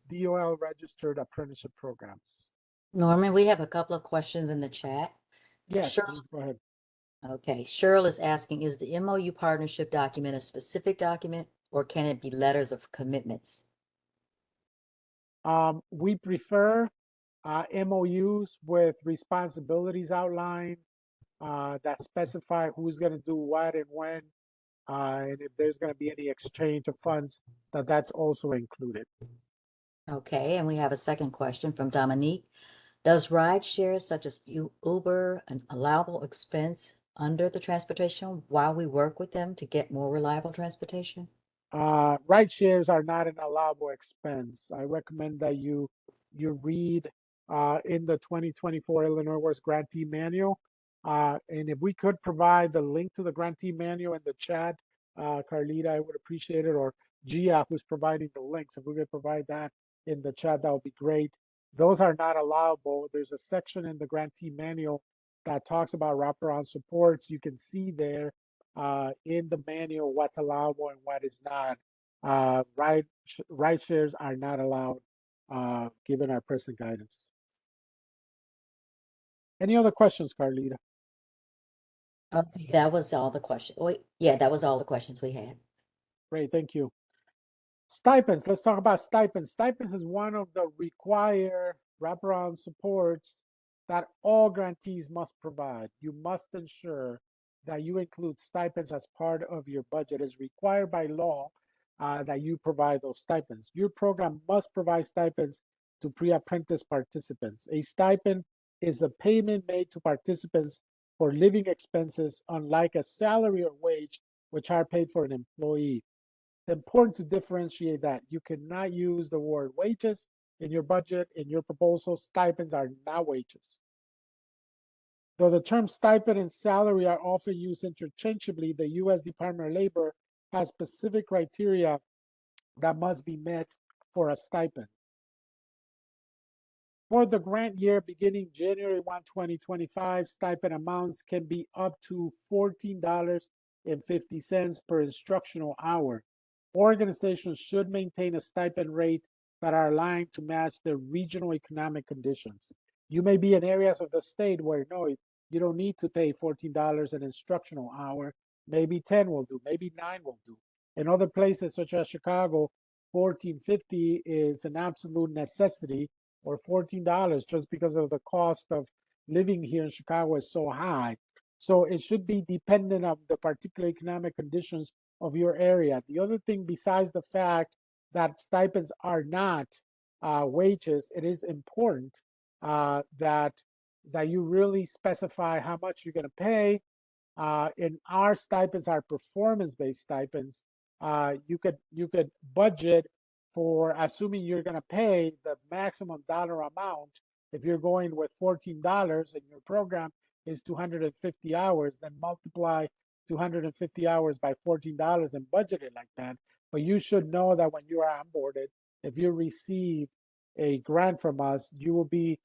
DOL registered apprenticeship programs. Norman, we have a couple of questions in the chat. Yes, Sure. please go ahead. Okay, Cheryl is asking, is the MOU partnership document a specific document or can it be letters of commitments? We prefer MOUs with responsibilities outlined that specify who's going to do what and when, and if there's going to be any exchange of funds, that's also included. Okay, and we have a second question from Dominique. Does ride share such as Uber an allowable expense under the transportation while we work with them to get more reliable transportation? Ride shares are not an allowable expense. I recommend that you read in the 2024 Illinois Works Grantee Manual. And if we could provide the link to the Grantee Manual in the chat, Carlita, I would appreciate it, or Gia, who's providing the links. If we could provide that in the chat, that would be great. Those are not allowable. There's a section in the Grantee Manual that talks about wraparound supports. You can see there in the manual what's allowable and what is not. Ride shares are not allowed given our present guidance. Any other questions, Carlita? Okay, that was all the questions. Wait, yeah, that was all the questions we had. Great, thank you. Stipends, let's talk about stipends. Stipends is one of the required wraparound supports that all grantees must provide. You must ensure that you include stipends as part of your budget. It's required by law that you provide those stipends. Your program must provide stipends to pre-apprentice participants. A stipend is a payment made to participants for living expenses, unlike a salary or wage, which are paid for an employee. It's important to differentiate that. You cannot use the word wages in your budget, in your proposal. Stipends are not wages. Though the term stipend and salary are often used interchangeably, the U.S. Department of Labor has specific criteria that must be met for a stipend. For the grant year beginning January 1, 2025, stipend amounts can be up to $14.50 per instructional hour. Organizations should maintain a stipend rate that are aligned to match their regional economic conditions. You may be in areas of the state where no, you don't need to pay $14 an instructional hour. Maybe 10 will do, maybe 9 will do. In other places such as Chicago, $14.50 is an absolute necessity, or $14 just because of the cost of living here in Chicago is so high. So it should be dependent on the particular economic conditions of your area. The other thing, besides the fact that stipends are not wages, it is important that you really specify how much you're going to pay. In our stipends, our performance-based stipends, you could budget for, assuming you're going to pay the maximum dollar amount. If you're going with $14 and your program is 250 hours, then multiply 250 hours by $14 and budget it like that. But you should know that when you are onboarded, if you receive a grant from us, you will be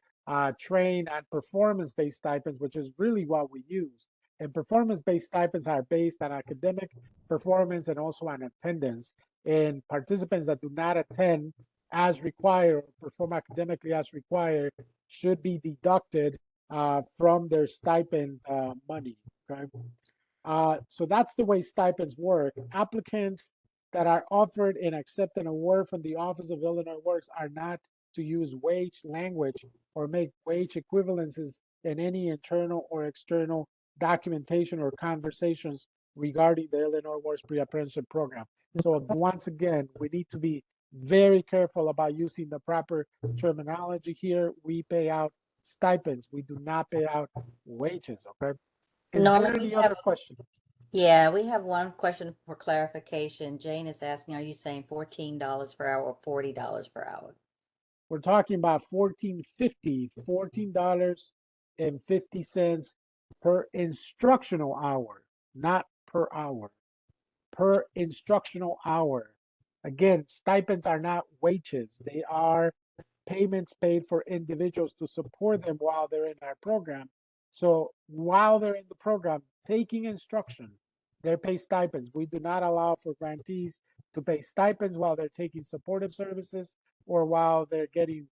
trained at performance-based stipends, which is really what we use. And performance-based stipends are based on academic performance and also on attendance. And participants that do not attend as required or perform academically as required should be deducted from their stipend money. Okay. So that's the way stipends work. Applicants that are offered and accept an award from the Office of Illinois Works are not to use wage language or make wage equivalences in any internal or external documentation or conversations regarding the Illinois Works Pre-Apprenticeship Program. So once again, we need to be very careful about using the proper terminology here. We pay out stipends. We do not pay out wages, okay? Is Norman, there we any have, other question? yeah, we have one question for clarification. Jane is asking, are you saying $14 per hour or $40 per hour? We're talking about $14.50 per instructional hour, not per hour, per instructional hour. Again, stipends are not wages. They are payments paid for individuals to support them while they're in our program. So while they're in the program, taking instruction, they're paid stipends. We do not allow for grantees to pay stipends while they're taking supportive services or while they're getting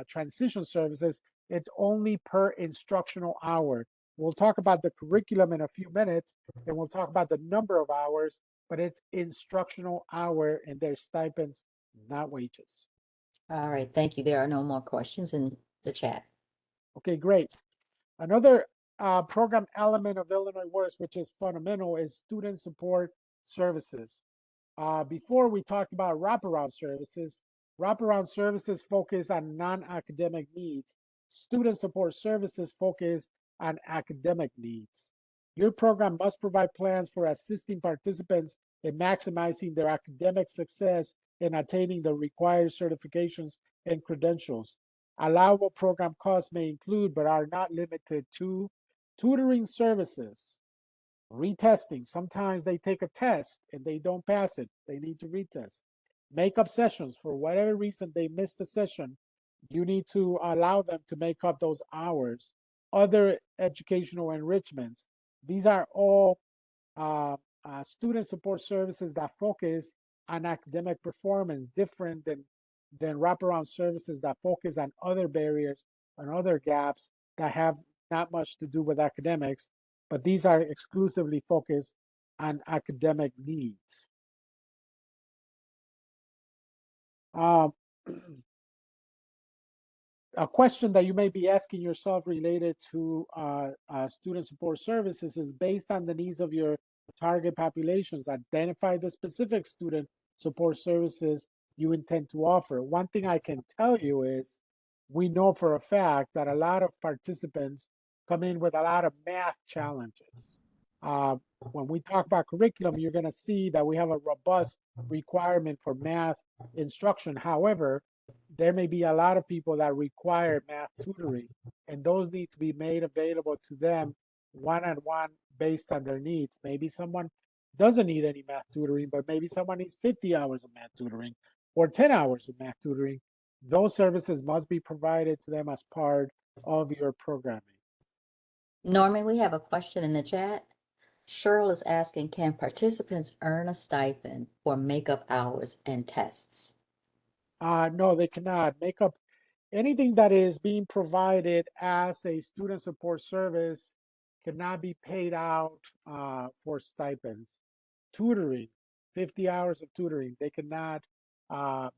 transition services. It's only per instructional hour. We'll talk about the curriculum in a few minutes, and we'll talk about the number of hours, but it's instructional hour and their stipends, not wages. All right, thank you. There are no more questions in the chat. Okay, great. Another program element of Illinois Works, which is fundamental, is student support services. Before we talked about wraparound services. Wraparound services focus on non-academic needs. Student support services focus on academic needs. Your program must provide plans for assisting participants in maximizing their academic success and attaining the required certifications and credentials. Allowable program costs may include, but are not limited to, tutoring services, retesting. Sometimes they take a test and they don't pass it. They need to retest. Makeup sessions. For whatever reason they missed a session, you need to allow them to make up those hours. Other educational enrichments. These are all student support services that focus on academic performance, different than wraparound services that focus on other barriers and other gaps that have not much to do with academics, but these are exclusively focused on academic needs. A question that you may be asking yourself related to student support services is based on the needs of your target populations. Identify the specific student support services you intend to offer. One thing I can tell you is we know for a fact that a lot of participants come in with a lot of math challenges. When we talk about curriculum, you're going to see that we have a robust requirement for math instruction. However, there may be a lot of people that require math tutoring, and those need to be made available to them one-on-one based on their needs. Maybe someone doesn't need any math tutoring, but maybe someone needs 50 hours of math tutoring or 10 hours of math tutoring. Those services must be provided to them as part of your programming. Norman, we have a question in the chat. Cheryl is asking, can participants earn a stipend for makeup hours and tests? No, they cannot. Makeup, anything that is being provided as a student support service cannot be paid out for stipends. Tutoring, 50 hours of tutoring, they cannot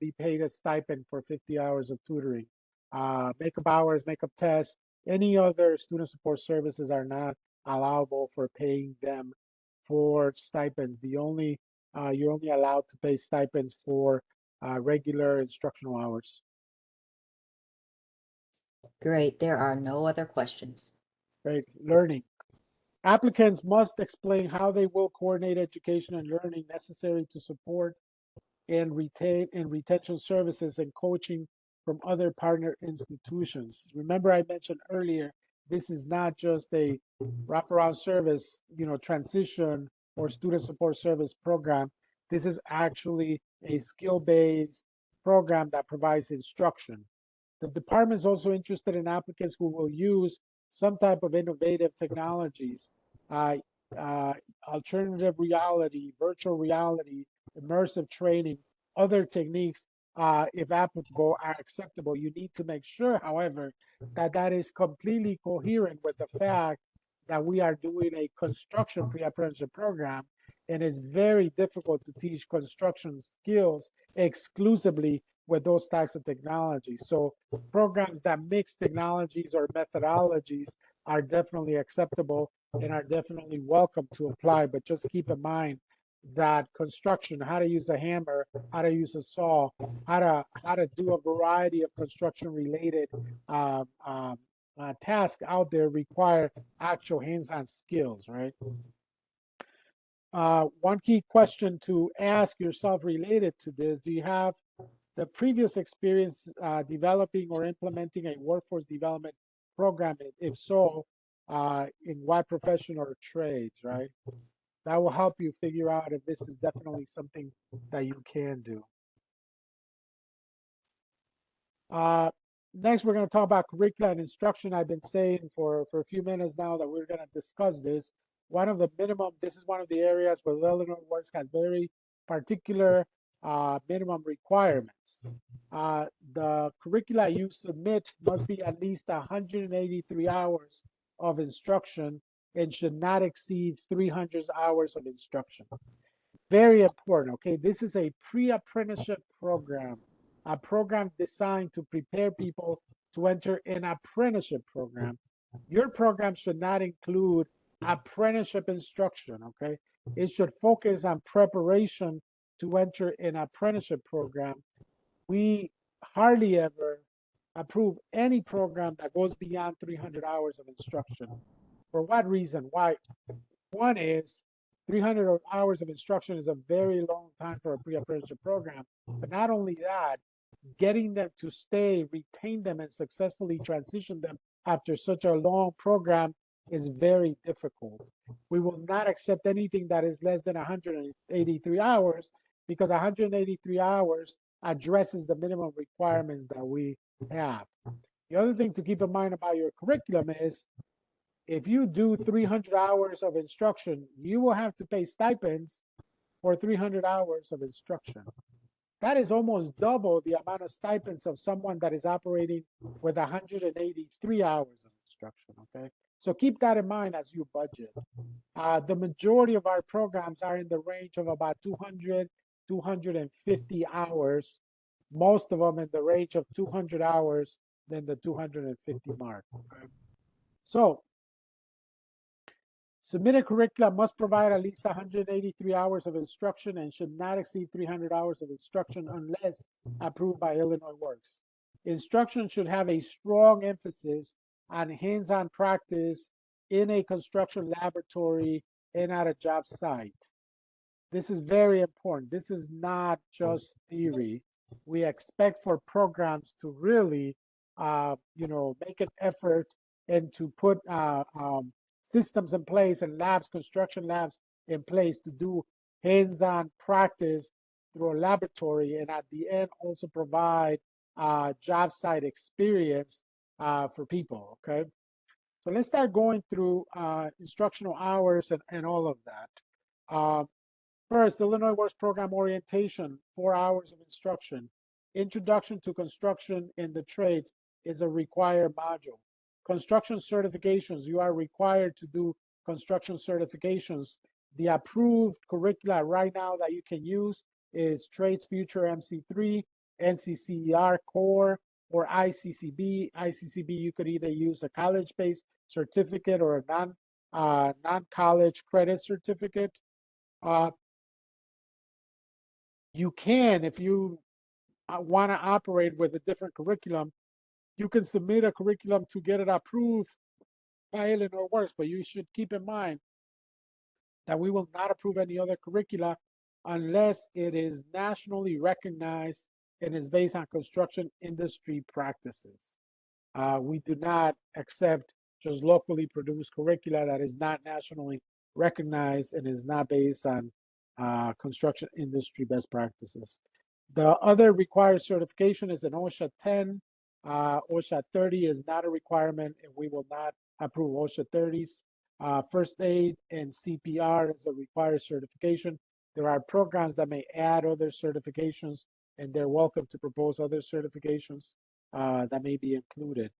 be paid a stipend for 50 hours of tutoring. Makeup hours, makeup tests, any other student support services are not allowable for paying them for stipends. You're only allowed to pay stipends for regular instructional hours. Great, there are no other questions. Right, learning. Applicants must explain how they will coordinate education and learning necessary to support and retention services and coaching from other partner institutions. Remember, I mentioned earlier, this is not just a wraparound service, transition or student support service program. This is actually a skill-based program that provides instruction. The department is also interested in applicants who will use some type of innovative technologies, alternative reality, virtual reality, immersive training, other techniques, if applicable, are acceptable. You need to make sure, however, that that is completely coherent with the fact that we are doing a construction pre-apprenticeship program, and it's very difficult to teach construction skills exclusively with those types of technologies. So programs that mix technologies or methodologies are definitely acceptable and are definitely welcome to apply. But just keep in mind that construction, how to use a hammer, how to use a saw, how to do a variety of construction related tasks out there require actual hands-on skills, right? One key question to ask yourself related to this: do you have the previous experience developing or implementing a workforce development program? If so, in what profession or trades, right? That will help you figure out if this is definitely something that you can do. Next, we're going to talk about curricula and instruction. I've been saying for a few minutes now that we're going to discuss this. This is one of the areas where Illinois Works has very particular minimum requirements. The curricula you submit must be at least 183 hours of instruction and should not exceed 300 hours of instruction. Very important, okay? This is a pre-apprenticeship program, a program designed to prepare people to enter an apprenticeship program. Your program should not include apprenticeship instruction, okay? It should focus on preparation to enter an apprenticeship program. We hardly ever approve any program that goes beyond 300 hours of instruction. For what reason? Why? One is 300 hours of instruction is a very long time for a pre-apprenticeship program. But not only that, getting them to stay, retain them, and successfully transition them after such a long program is very difficult. We will not accept anything that is less than 183 hours because 183 hours addresses the minimum requirements that we have. The other thing to keep in mind about your curriculum is If you do 300 hours of instruction, you will have to pay stipends for 300 hours of instruction. That is almost double the amount of stipends of someone that is operating with 183 hours of instruction, okay? So keep that in mind as you budget. The majority of our programs are in the range of about 200, 250 hours, most of them in the range of 200 hours than the 250 mark, okay? So submitted curriculum must provide at least 183 hours of instruction and should not exceed 300 hours of instruction unless approved by Illinois Works. Instruction should have a strong emphasis on hands-on practice in a construction laboratory and at a job site. This is very important. This is not just theory. We expect for programs to really, make an effort and to put systems in place and labs, construction labs in place to do hands-on practice through a laboratory, and at the end also provide job site experience for people, okay? So let's start going through instructional hours and all of that. First, Illinois Works Program Orientation, 4 hours of instruction. Introduction to Construction in the Trades is a required module. Construction certifications, you are required to do construction certifications. The approved curricula right now that you can use is Trades Future MC3, NCCER Core, or ICCB. ICCB, you could either use a college-based certificate or a non-college credit certificate. You can, if you want to operate with a different curriculum, you can submit a curriculum to get it approved by Illinois Works, but you should keep in mind that we will not approve any other curricula unless it is nationally recognized and is based on construction industry practices. We do not accept just locally produced curricula that is not nationally recognized and is not based on construction industry best practices. The other required certification is an OSHA 10. OSHA 30 is not a requirement, and we will not approve OSHA 30s. First aid and CPR is a required certification. There are programs that may add other certifications, and they're welcome to propose other certifications that may be included.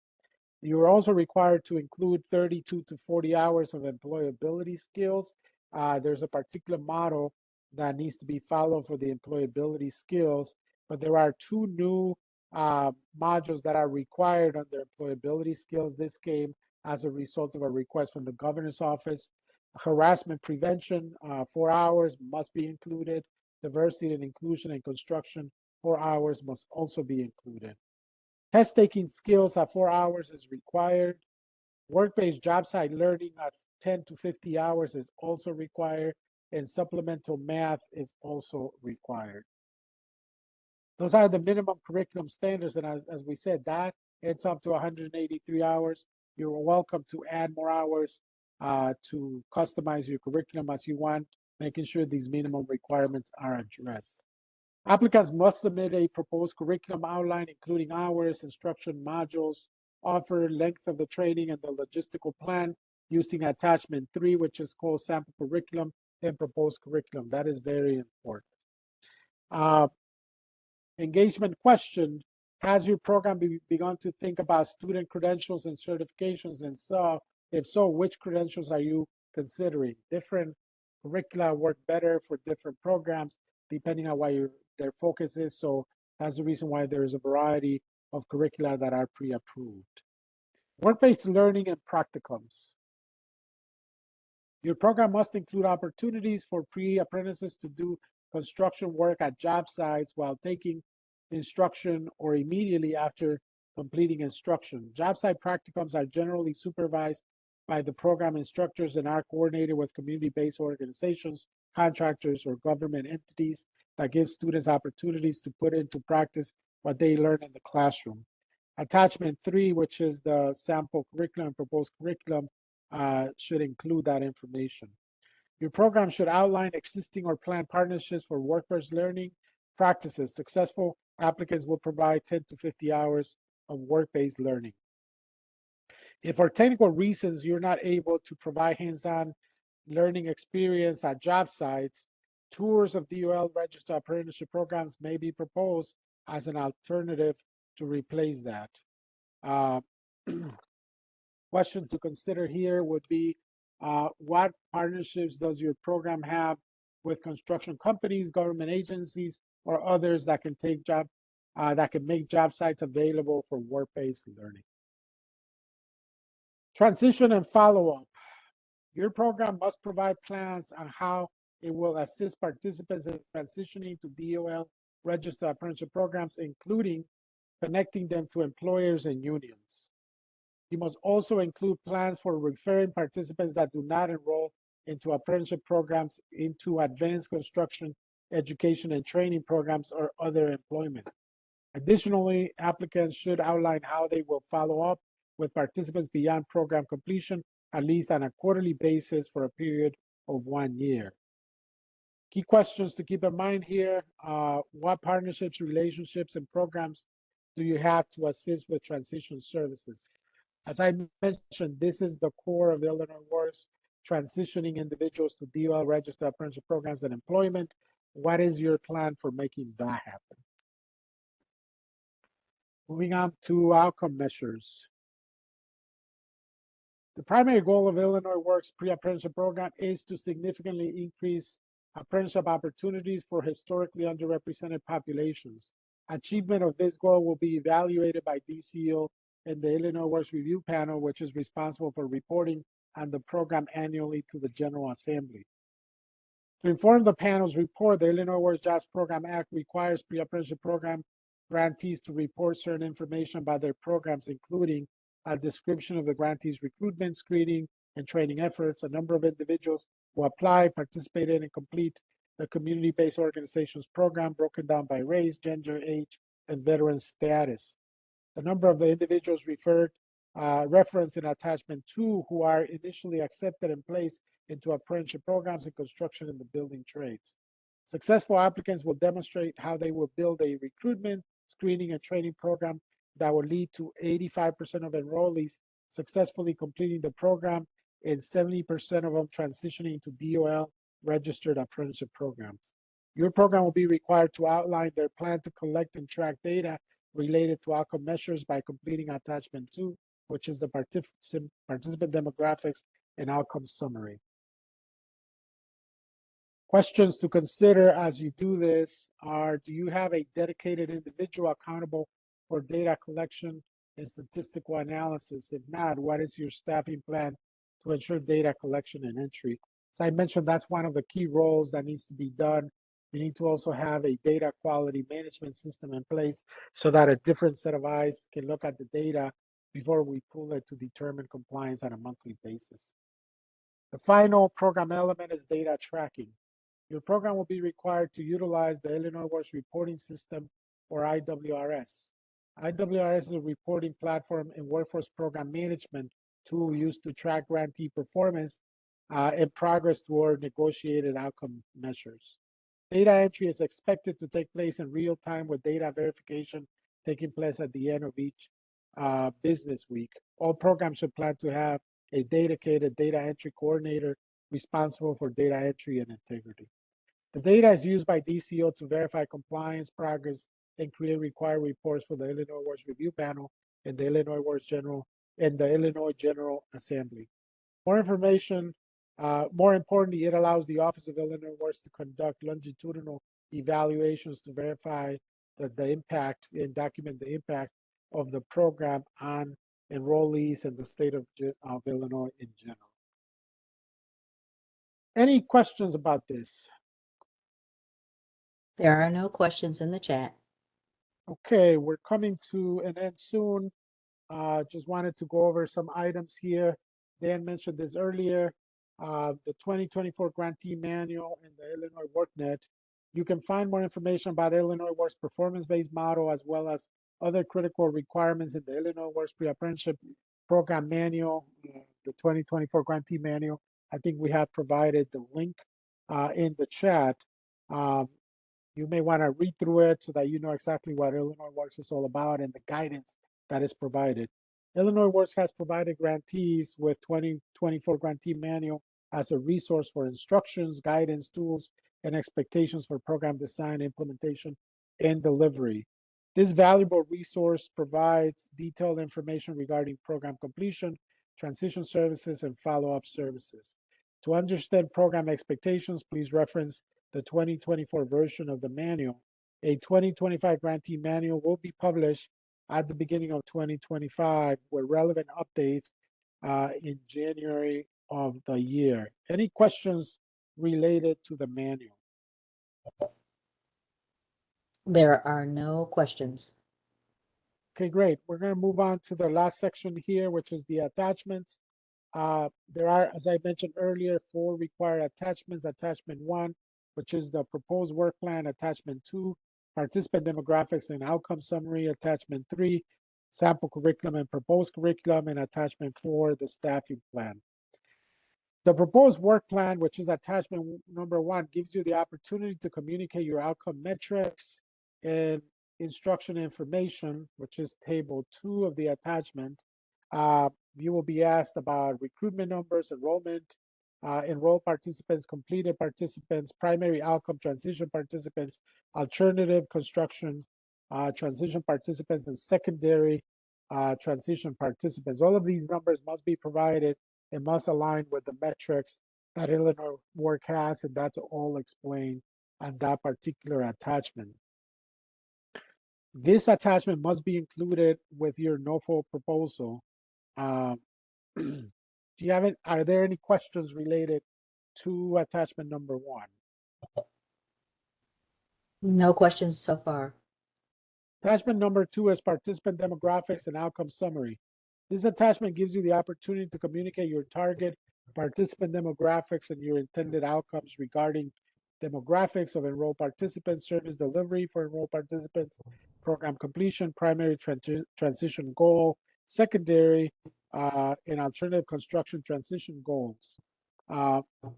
You are also required to include 32 to 40 hours of employability skills. There's a particular model that needs to be followed for the employability skills, but there are 2 new modules that are required under employability skills. This came as a result of a request from the governor's office. Harassment prevention, 4 hours must be included. Diversity and inclusion in construction, 4 hours must also be included. Test taking skills at 4 hours is required. Work-based job site learning at 10 to 50 hours is also required, and supplemental math is also required. Those are the minimum curriculum standards, and as we said, that it's up to 183 hours. You're welcome to add more hours to customize your curriculum as you want, making sure these minimum requirements are addressed. Applicants must submit a proposed curriculum outline, including hours, instruction modules, offer, length of the training, and the logistical plan using attachment 3, which is called sample curriculum and proposed curriculum. That is very important. Engagement question: has your program begun to think about student credentials and certifications? And so, if so, which credentials are you considering? Different curricula work better for different programs depending on what their focus is. So that's the reason why there is a variety of curricula that are pre-approved. Work-based learning and practicums. Your program must include opportunities for pre-apprentices to do construction work at job sites while taking instruction or immediately after completing instruction. Job site practicums are generally supervised by the program instructors and are coordinated with community-based organizations, contractors, or government entities that give students opportunities to put into practice what they learn in the classroom. Attachment 3, which is the sample curriculum and proposed curriculum, should include that information. Your program should outline existing or planned partnerships for work-based learning practices. Successful applicants will provide 10 to 50 hours of work-based learning. If for technical reasons you're not able to provide hands-on learning experience at job sites, tours of DOL registered apprenticeship programs may be proposed as an alternative to replace that. Question to consider here would be, what partnerships does your program have with construction companies, government agencies, or others that can make job sites available for work-based learning? Transition and follow-up. Your program must provide plans on how it will assist participants in transitioning to DOL registered apprenticeship programs, including connecting them to employers and unions. You must also include plans for referring participants that do not enroll into apprenticeship programs into advanced construction, education, and training programs or other employment. Additionally, applicants should outline how they will follow up with participants beyond program completion, at least on a quarterly basis for a period of 1 year. Key questions to keep in mind here: what partnerships, relationships, and programs do you have to assist with transition services? As I mentioned, this is the core of the Illinois Works, transitioning individuals to DOL registered apprenticeship programs and employment. What is your plan for making that happen? Moving on to outcome measures. The primary goal of Illinois Works pre-apprenticeship program is to significantly increase apprenticeship opportunities for historically underrepresented populations. Achievement of this goal will be evaluated by DCO and the Illinois Works Review Panel, which is responsible for reporting on the program annually to the General Assembly. To inform the panel's report, the Illinois Works Jobs Program Act requires pre-apprenticeship program grantees to report certain information about their programs, including a description of the grantees' recruitment, screening, and training efforts, a number of individuals who apply, participate in, and complete the community-based organizations program broken down by race, gender, age, and veteran status. The number of the individuals referenced in attachment 2 who are initially accepted and placed into apprenticeship programs in construction and the building trades. Successful applicants will demonstrate how they will build a recruitment, screening, and training program that will lead to 85% of enrollees successfully completing the program and 70% of them transitioning to DOL registered apprenticeship programs. Your program will be required to outline their plan to collect and track data related to outcome measures by completing attachment 2, which is the participant demographics and outcome summary. Questions to consider as you do this are: do you have a dedicated individual accountable for data collection and statistical analysis? If not, what is your staffing plan to ensure data collection and entry? As I mentioned, that's one of the key roles that needs to be done. We need to also have a data quality management system in place so that a different set of eyes can look at the data before we pull it to determine compliance on a monthly basis. The final program element is data tracking. Your program will be required to utilize the Illinois Works Reporting System, or IWRS. IWRS is a reporting platform and workforce program management tool used to track grantee performance and progress toward negotiated outcome measures. Data entry is expected to take place in real time, with data verification taking place at the end of each business week. All programs should plan to have a dedicated data entry coordinator responsible for data entry and integrity. The data is used by DCO to verify compliance progress and create required reports for the Illinois Works Review Panel and the Illinois Works General and the Illinois General Assembly. More information, more importantly, it allows the Office of Illinois Works to conduct longitudinal evaluations to verify the impact and document the impact of the program on enrollees and the state of Illinois in general. Any questions about this? There are no questions in the chat. Okay, we're coming to an end soon. Just wanted to go over some items here. Dan mentioned this earlier. The 2024 Grantee Manual and the Illinois WorkNet. You can find more information about Illinois Works performance-based model, as well as other critical requirements in the Illinois Works Pre-Apprenticeship Program Manual, the 2024 Grantee Manual. I think we have provided the link in the chat. You may want to read through it so that you know exactly what Illinois Works is all about and the guidance that is provided. Illinois Works has provided grantees with 2024 grantee manual as a resource for instructions, guidance, tools, and expectations for program design, implementation, and delivery. This valuable resource provides detailed information regarding program completion, transition services, and follow-up services. To understand program expectations, please reference the 2024 version of the manual. A 2025 grantee manual will be published at the beginning of 2025 with relevant updates in January of the year. Any questions related to the manual? There are no questions. Okay, great. We're going to move on to the last section here, which is the attachments. There are, as I mentioned earlier, 4 required attachments. Attachment 1, which is the proposed work plan. Attachment 2, participant demographics and outcome summary. Attachment 3, sample curriculum and proposed curriculum. And attachment 4, the staffing plan. The proposed work plan, which is attachment number 1, gives you the opportunity to communicate your outcome metrics and instruction information, which is table 2 of the attachment. You will be asked about recruitment numbers, enrollment, enrolled participants, completed participants, primary outcome transition participants, alternative construction transition participants, and secondary transition participants. All of these numbers must be provided and must align with the metrics that Illinois Work has, and that's all explained on that particular attachment. This attachment must be included with your NOFO proposal. Do you have it? Are there any questions related to attachment number 1? No questions so far. Attachment number 2 is participant demographics and outcome summary. This attachment gives you the opportunity to communicate your target participant demographics and your intended outcomes regarding demographics of enrolled participants, service delivery for enrolled participants, program completion, primary transition goal, secondary, and alternative construction transition goals.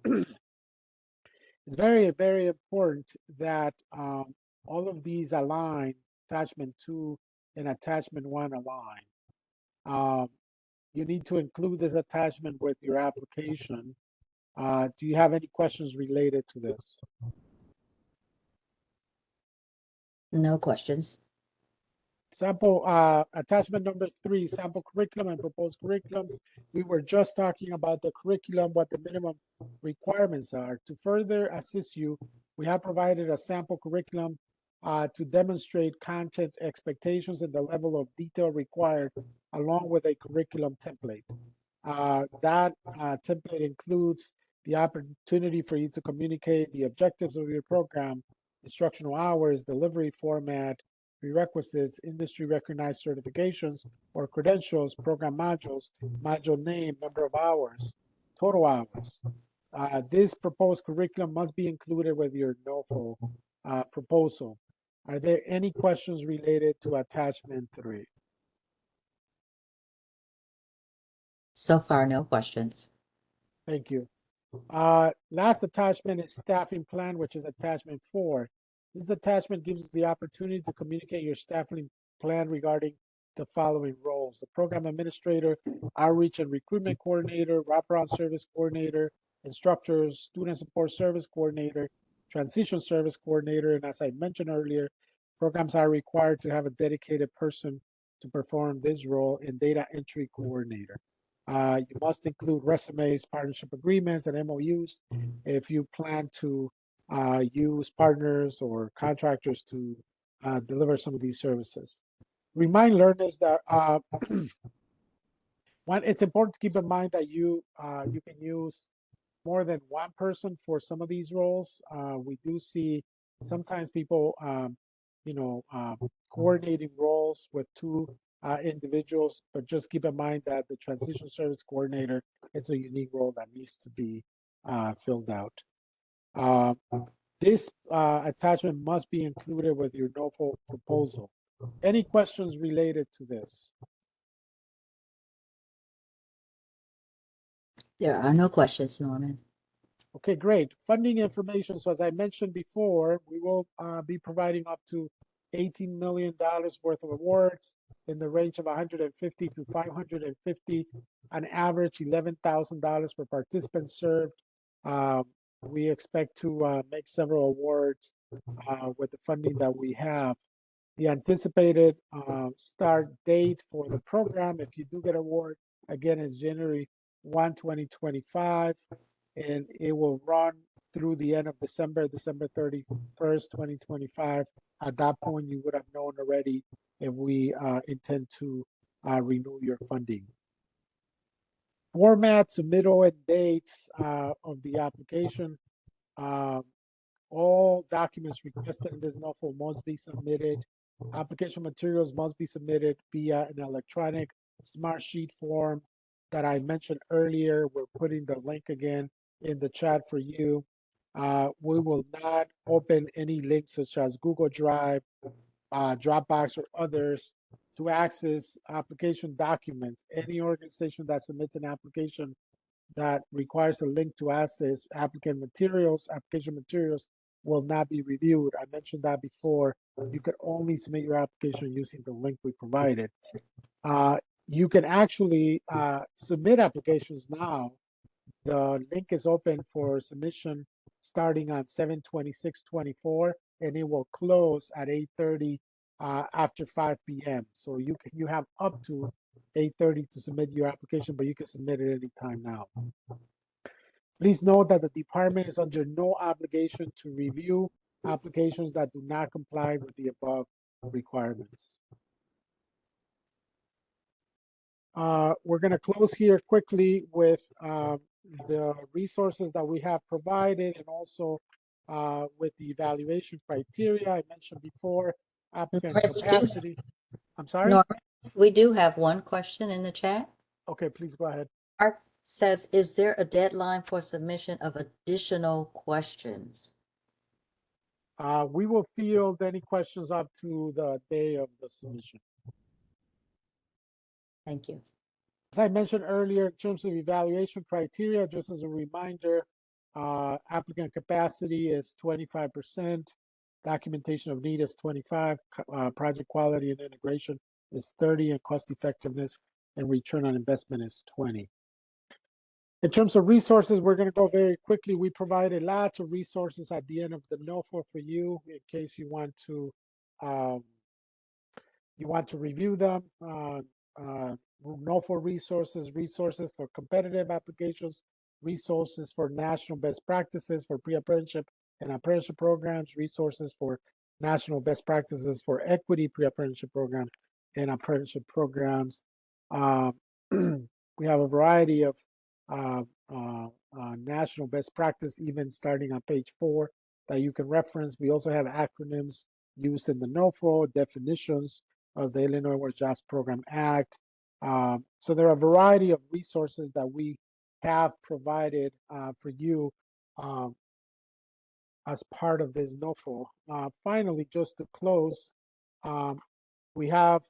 It's very, very important that all of these align, attachment 2 and attachment 1 align. You need to include this attachment with your application. Do you have any questions related to this? No questions. Sample attachment number 3, sample curriculum and proposed curriculum. We were just talking about the curriculum, what the minimum requirements are. To further assist you, we have provided a sample curriculum to demonstrate content expectations and the level of detail required, along with a curriculum template. That template includes the opportunity for you to communicate the objectives of your program, instructional hours, delivery format, prerequisites, industry recognized certifications or credentials, program modules, module name, number of hours, total hours. This proposed curriculum must be included with your NOFO proposal. Are there any questions related to attachment 3? So far, no questions. Thank you. Last attachment is staffing plan, which is attachment 4. This attachment gives you the opportunity to communicate your staffing plan regarding the following roles: the program administrator, outreach and recruitment coordinator, wraparound service coordinator, instructors, student support service coordinator, transition service coordinator, and as I mentioned earlier, programs are required to have a dedicated person to perform this role, and data entry coordinator. You must include resumes, partnership agreements, and MOUs if you plan to use partners or contractors to deliver some of these services. Remind learners that it's important to keep in mind that you can use more than one person for some of these roles. We do see sometimes people, coordinating roles with 2 individuals, but just keep in mind that the transition service coordinator is a unique role that needs to be filled out. This attachment must be included with your NOFO proposal. Any questions related to this? There are no questions, Norman. Okay, great. Funding information. So as I mentioned before, we will be providing up to $18 million worth of awards in the range of 150 to 550, on average $11,000 per participant served. We expect to make several awards with the funding that we have. The anticipated start date for the program, if you do get an award, again, is January 1, 2025, and it will run through the end of December 31st, 2025. At that point, you would have known already if we intend to renew your funding. Format, submittal, and dates of the application. All documents requested in this NOFO must be submitted. Application materials must be submitted via an electronic smart sheet form that I mentioned earlier. We're putting the link again in the chat for you. We will not open any links such as Google Drive, Dropbox, or others to access application documents. Any organization that submits an application that requires a link to access application materials will not be reviewed. I mentioned that before. You can only submit your application using the link we provided. You can actually submit applications now. The link is open for submission starting on 7/26/24, and it will close at 8:30 after 5 p.m. So you have up to 8:30 to submit your application, but you can submit it anytime now. Please note that the department is under no obligation to review applications that do not comply with the above requirements. We're going to close here quickly with the resources that we have provided, and also with the evaluation criteria I mentioned before, applicant capacity. I'm sorry? Norma, we do have one question in the chat. Okay, please go ahead. Art says, is there a deadline for submission of additional questions? We will field any questions up to the day of the submission. Thank you. As I mentioned earlier, in terms of evaluation criteria, just as a reminder, applicant capacity is 25%, documentation of need is 25, project quality and integration is 30, and cost effectiveness and return on investment is 20. In terms of resources, we're going to go very quickly. We provided lots of resources at the end of the NOFO for you in case you want to review them. NOFO resources for competitive applications, resources for national best practices for pre-apprenticeship and apprenticeship programs, resources for national best practices for equity pre-apprenticeship program and apprenticeship programs. We have a variety of national best practice, even starting on page 4, that you can reference. We also have acronyms used in the NOFO, definitions of the Illinois Work Jobs Program Act. So there are a variety of resources that we have provided for you as part of this NOFO. Finally, just to close, we have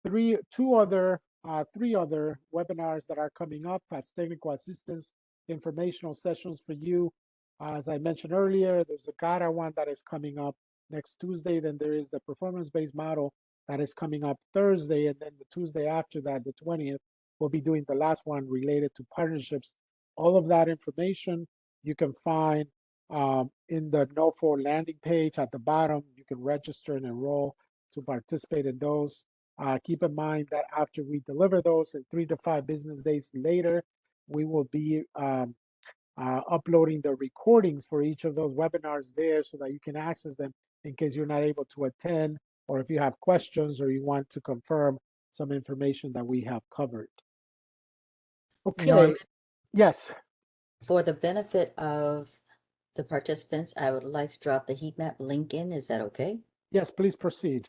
three other webinars that are coming up as technical assistance informational sessions for you. As I mentioned earlier, there's a GATA one that is coming up next Tuesday. Then there is the performance-based model that is coming up Thursday. And then the Tuesday after that, the 20th, we'll be doing the last one related to partnerships. All of that information you can find in the NOFO landing page at the bottom. You can register and enroll to participate in those. Keep in mind that after we deliver those, in 3 to 5 business days later, we will be uploading the recordings for each of those webinars there so that you can access them in case you're not able to attend, or if you have questions or you want to confirm some information that we have covered. Okay. Norman, Yes. for the benefit of the participants, I would like to drop the heat map link in. Is that okay? Yes, please proceed.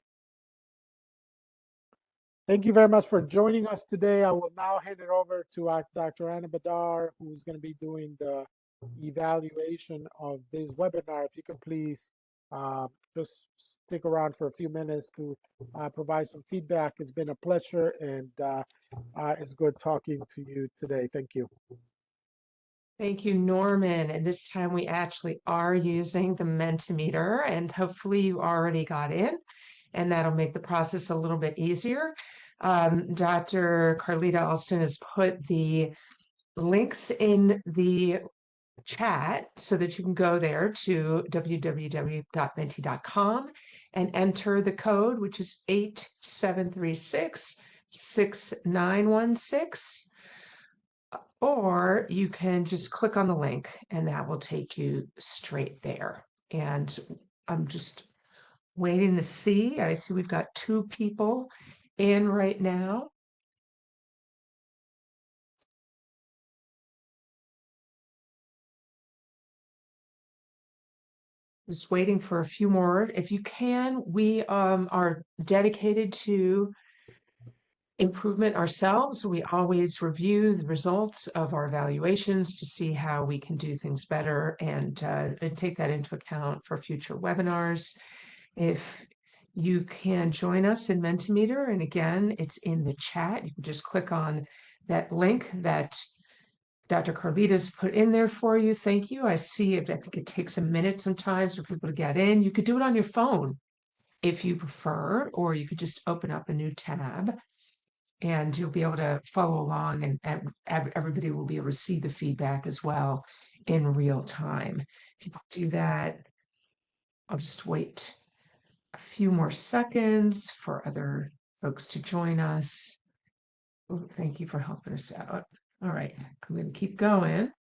Thank you very much for joining us today. I will now hand it over to Dr. Anna Badar, who's going to be doing the evaluation of this webinar. If you could please just stick around for a few minutes to provide some feedback. It's been a pleasure, and it's good talking to you today. Thank you. Thank you, Norman. And this time we actually are using the Mentimeter, and hopefully you already got in, and that'll make the process a little bit easier. Dr. Carlita Alston has put the links in the chat so that you can go there to www.menti.com and enter the code, which is 8736-6916. Or you can just click on the link and that will take you straight there. And I'm just waiting to see. I see we've got 2 people in right now. Just waiting for a few more. If you can, we are dedicated to improvement ourselves. We always review the results of our evaluations to see how we can do things better and take that into account for future webinars. If you can join us in Mentimeter, and again, it's in the chat. You can just click on that link that Dr. Carlita's put in there for you. Thank you. I see it. I think it takes a minute sometimes for people to get in. You could do it on your phone if you prefer, or you could just open up a new tab and you'll be able to follow along, and everybody will be able to see the feedback as well in real time. If you do that, I'll just wait a few more seconds for other folks to join us. Oh, thank you for helping us out. All right, I'm going to keep going.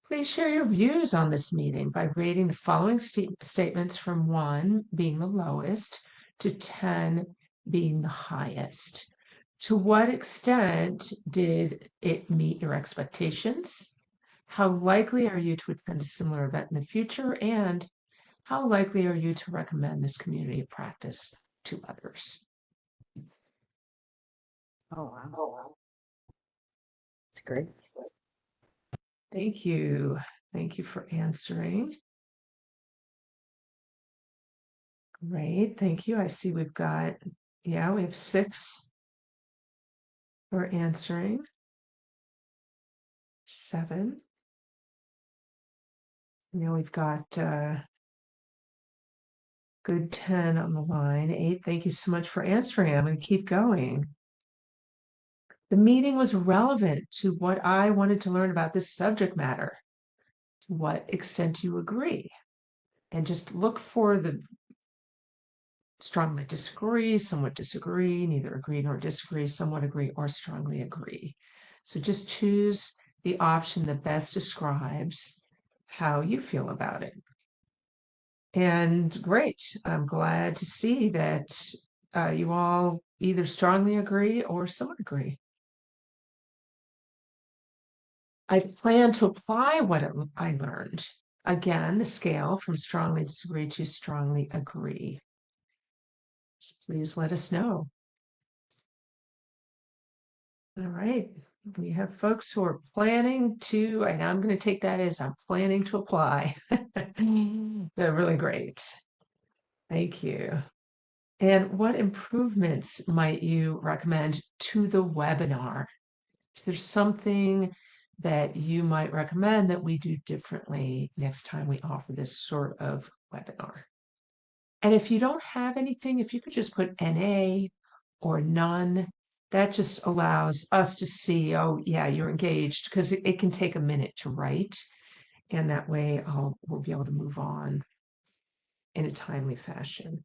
Please share your views on this meeting by rating the following statements from 1 being the lowest to 10 being the highest. To what extent did it meet your expectations? How likely are you to attend a similar event in the future? And how likely are you to recommend this community of practice to others? Oh, wow. It's great. Thank you. Thank you for answering. Great. Thank you. I see we've got, we have 6 for answering. 7. Now we've got good 10 on the line. 8. Thank you so much for answering. I'm going to keep going. The meeting was relevant to what I wanted to learn about this subject matter. To what extent you agree? And just look for the strongly disagree, somewhat disagree, neither agree nor disagree, somewhat agree, or strongly agree. So just choose the option that best describes how you feel about it. And great, I'm glad to see that you all either strongly agree or somewhat agree. I plan to apply what I learned. Again, the scale from strongly disagree to strongly agree. So please let us know. All right, we have folks who are planning to, and I'm going to take that as I'm planning to apply. They're really great. Thank you. And what improvements might you recommend to the webinar? Is there something that you might recommend that we do differently next time we offer this sort of webinar? And if you don't have anything, if you could just put NA or none, that just allows us to see, oh, yeah, you're engaged, because it can take a minute to write. And that way we'll be able to move on in a timely fashion.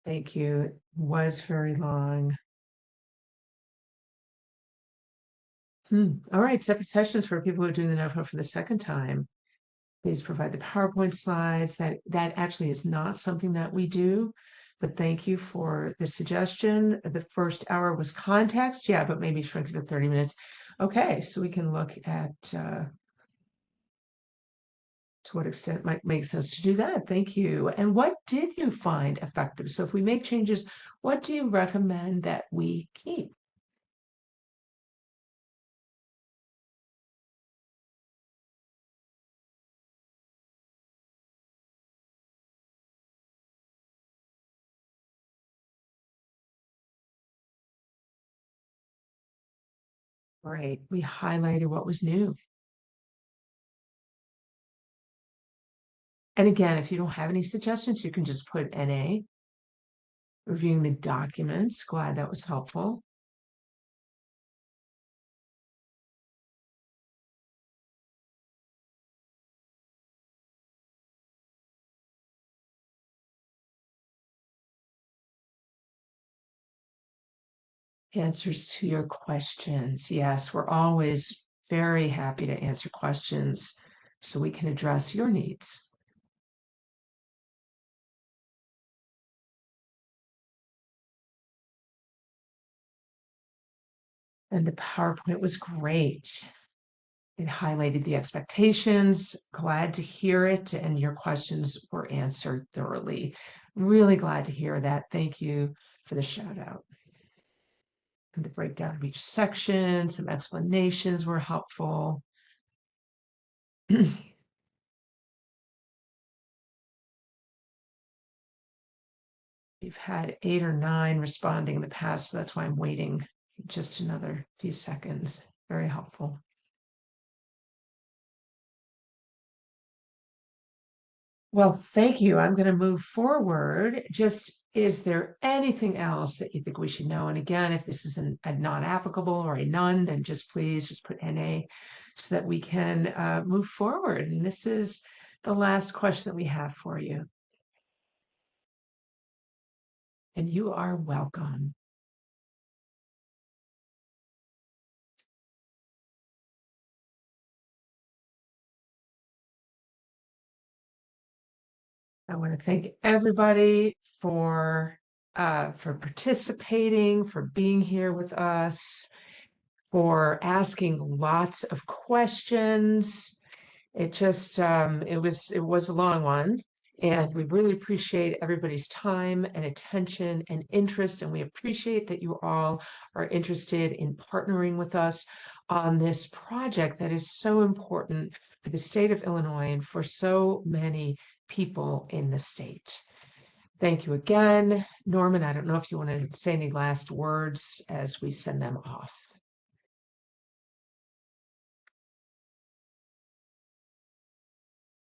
Thank you. It was very long. All right, separate sessions for people who are doing the NOFO for the second time. Please provide the PowerPoint slides. That actually is not something that we do, but thank you for the suggestion. The first hour was context, yeah, but maybe shrink it to 30 minutes. Okay, so we can look at to what extent it might make sense to do that. Thank you. And what did you find effective? So if we make changes, what do you recommend that we keep? Great. We highlighted what was new. And again, if you don't have any suggestions, you can just put NA. Reviewing the documents. Glad that was helpful. Answers to your questions. Yes, we're always very happy to answer questions so we can address your needs. And the PowerPoint was great. It highlighted the expectations. Glad to hear it. And your questions were answered thoroughly. Really glad to hear that. Thank you for the shout out. And the breakdown of each section, some explanations were helpful. We've had 8 or 9 responding in the past, so that's why I'm waiting just another few seconds. Very helpful. Well, thank you. I'm going to move forward. Just, is there anything else that you think we should know? And again, if this is a non-applicable or a none, then just please just put NA so that we can move forward. And this is the last question that we have for you. And you are welcome. I want to thank everybody for participating, for being here with us, for asking lots of questions. It just it was a long one, and we really appreciate everybody's time and attention and interest, and we appreciate that you all are interested in partnering with us on this project that is so important for the state of Illinois and for so many people in the state. Thank you again. Norman, I don't know if you want to say any last words as we send them off.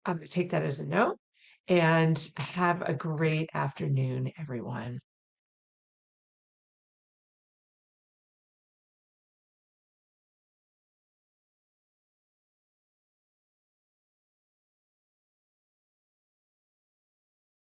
I'm going to take that as a no, and have a great afternoon, everyone.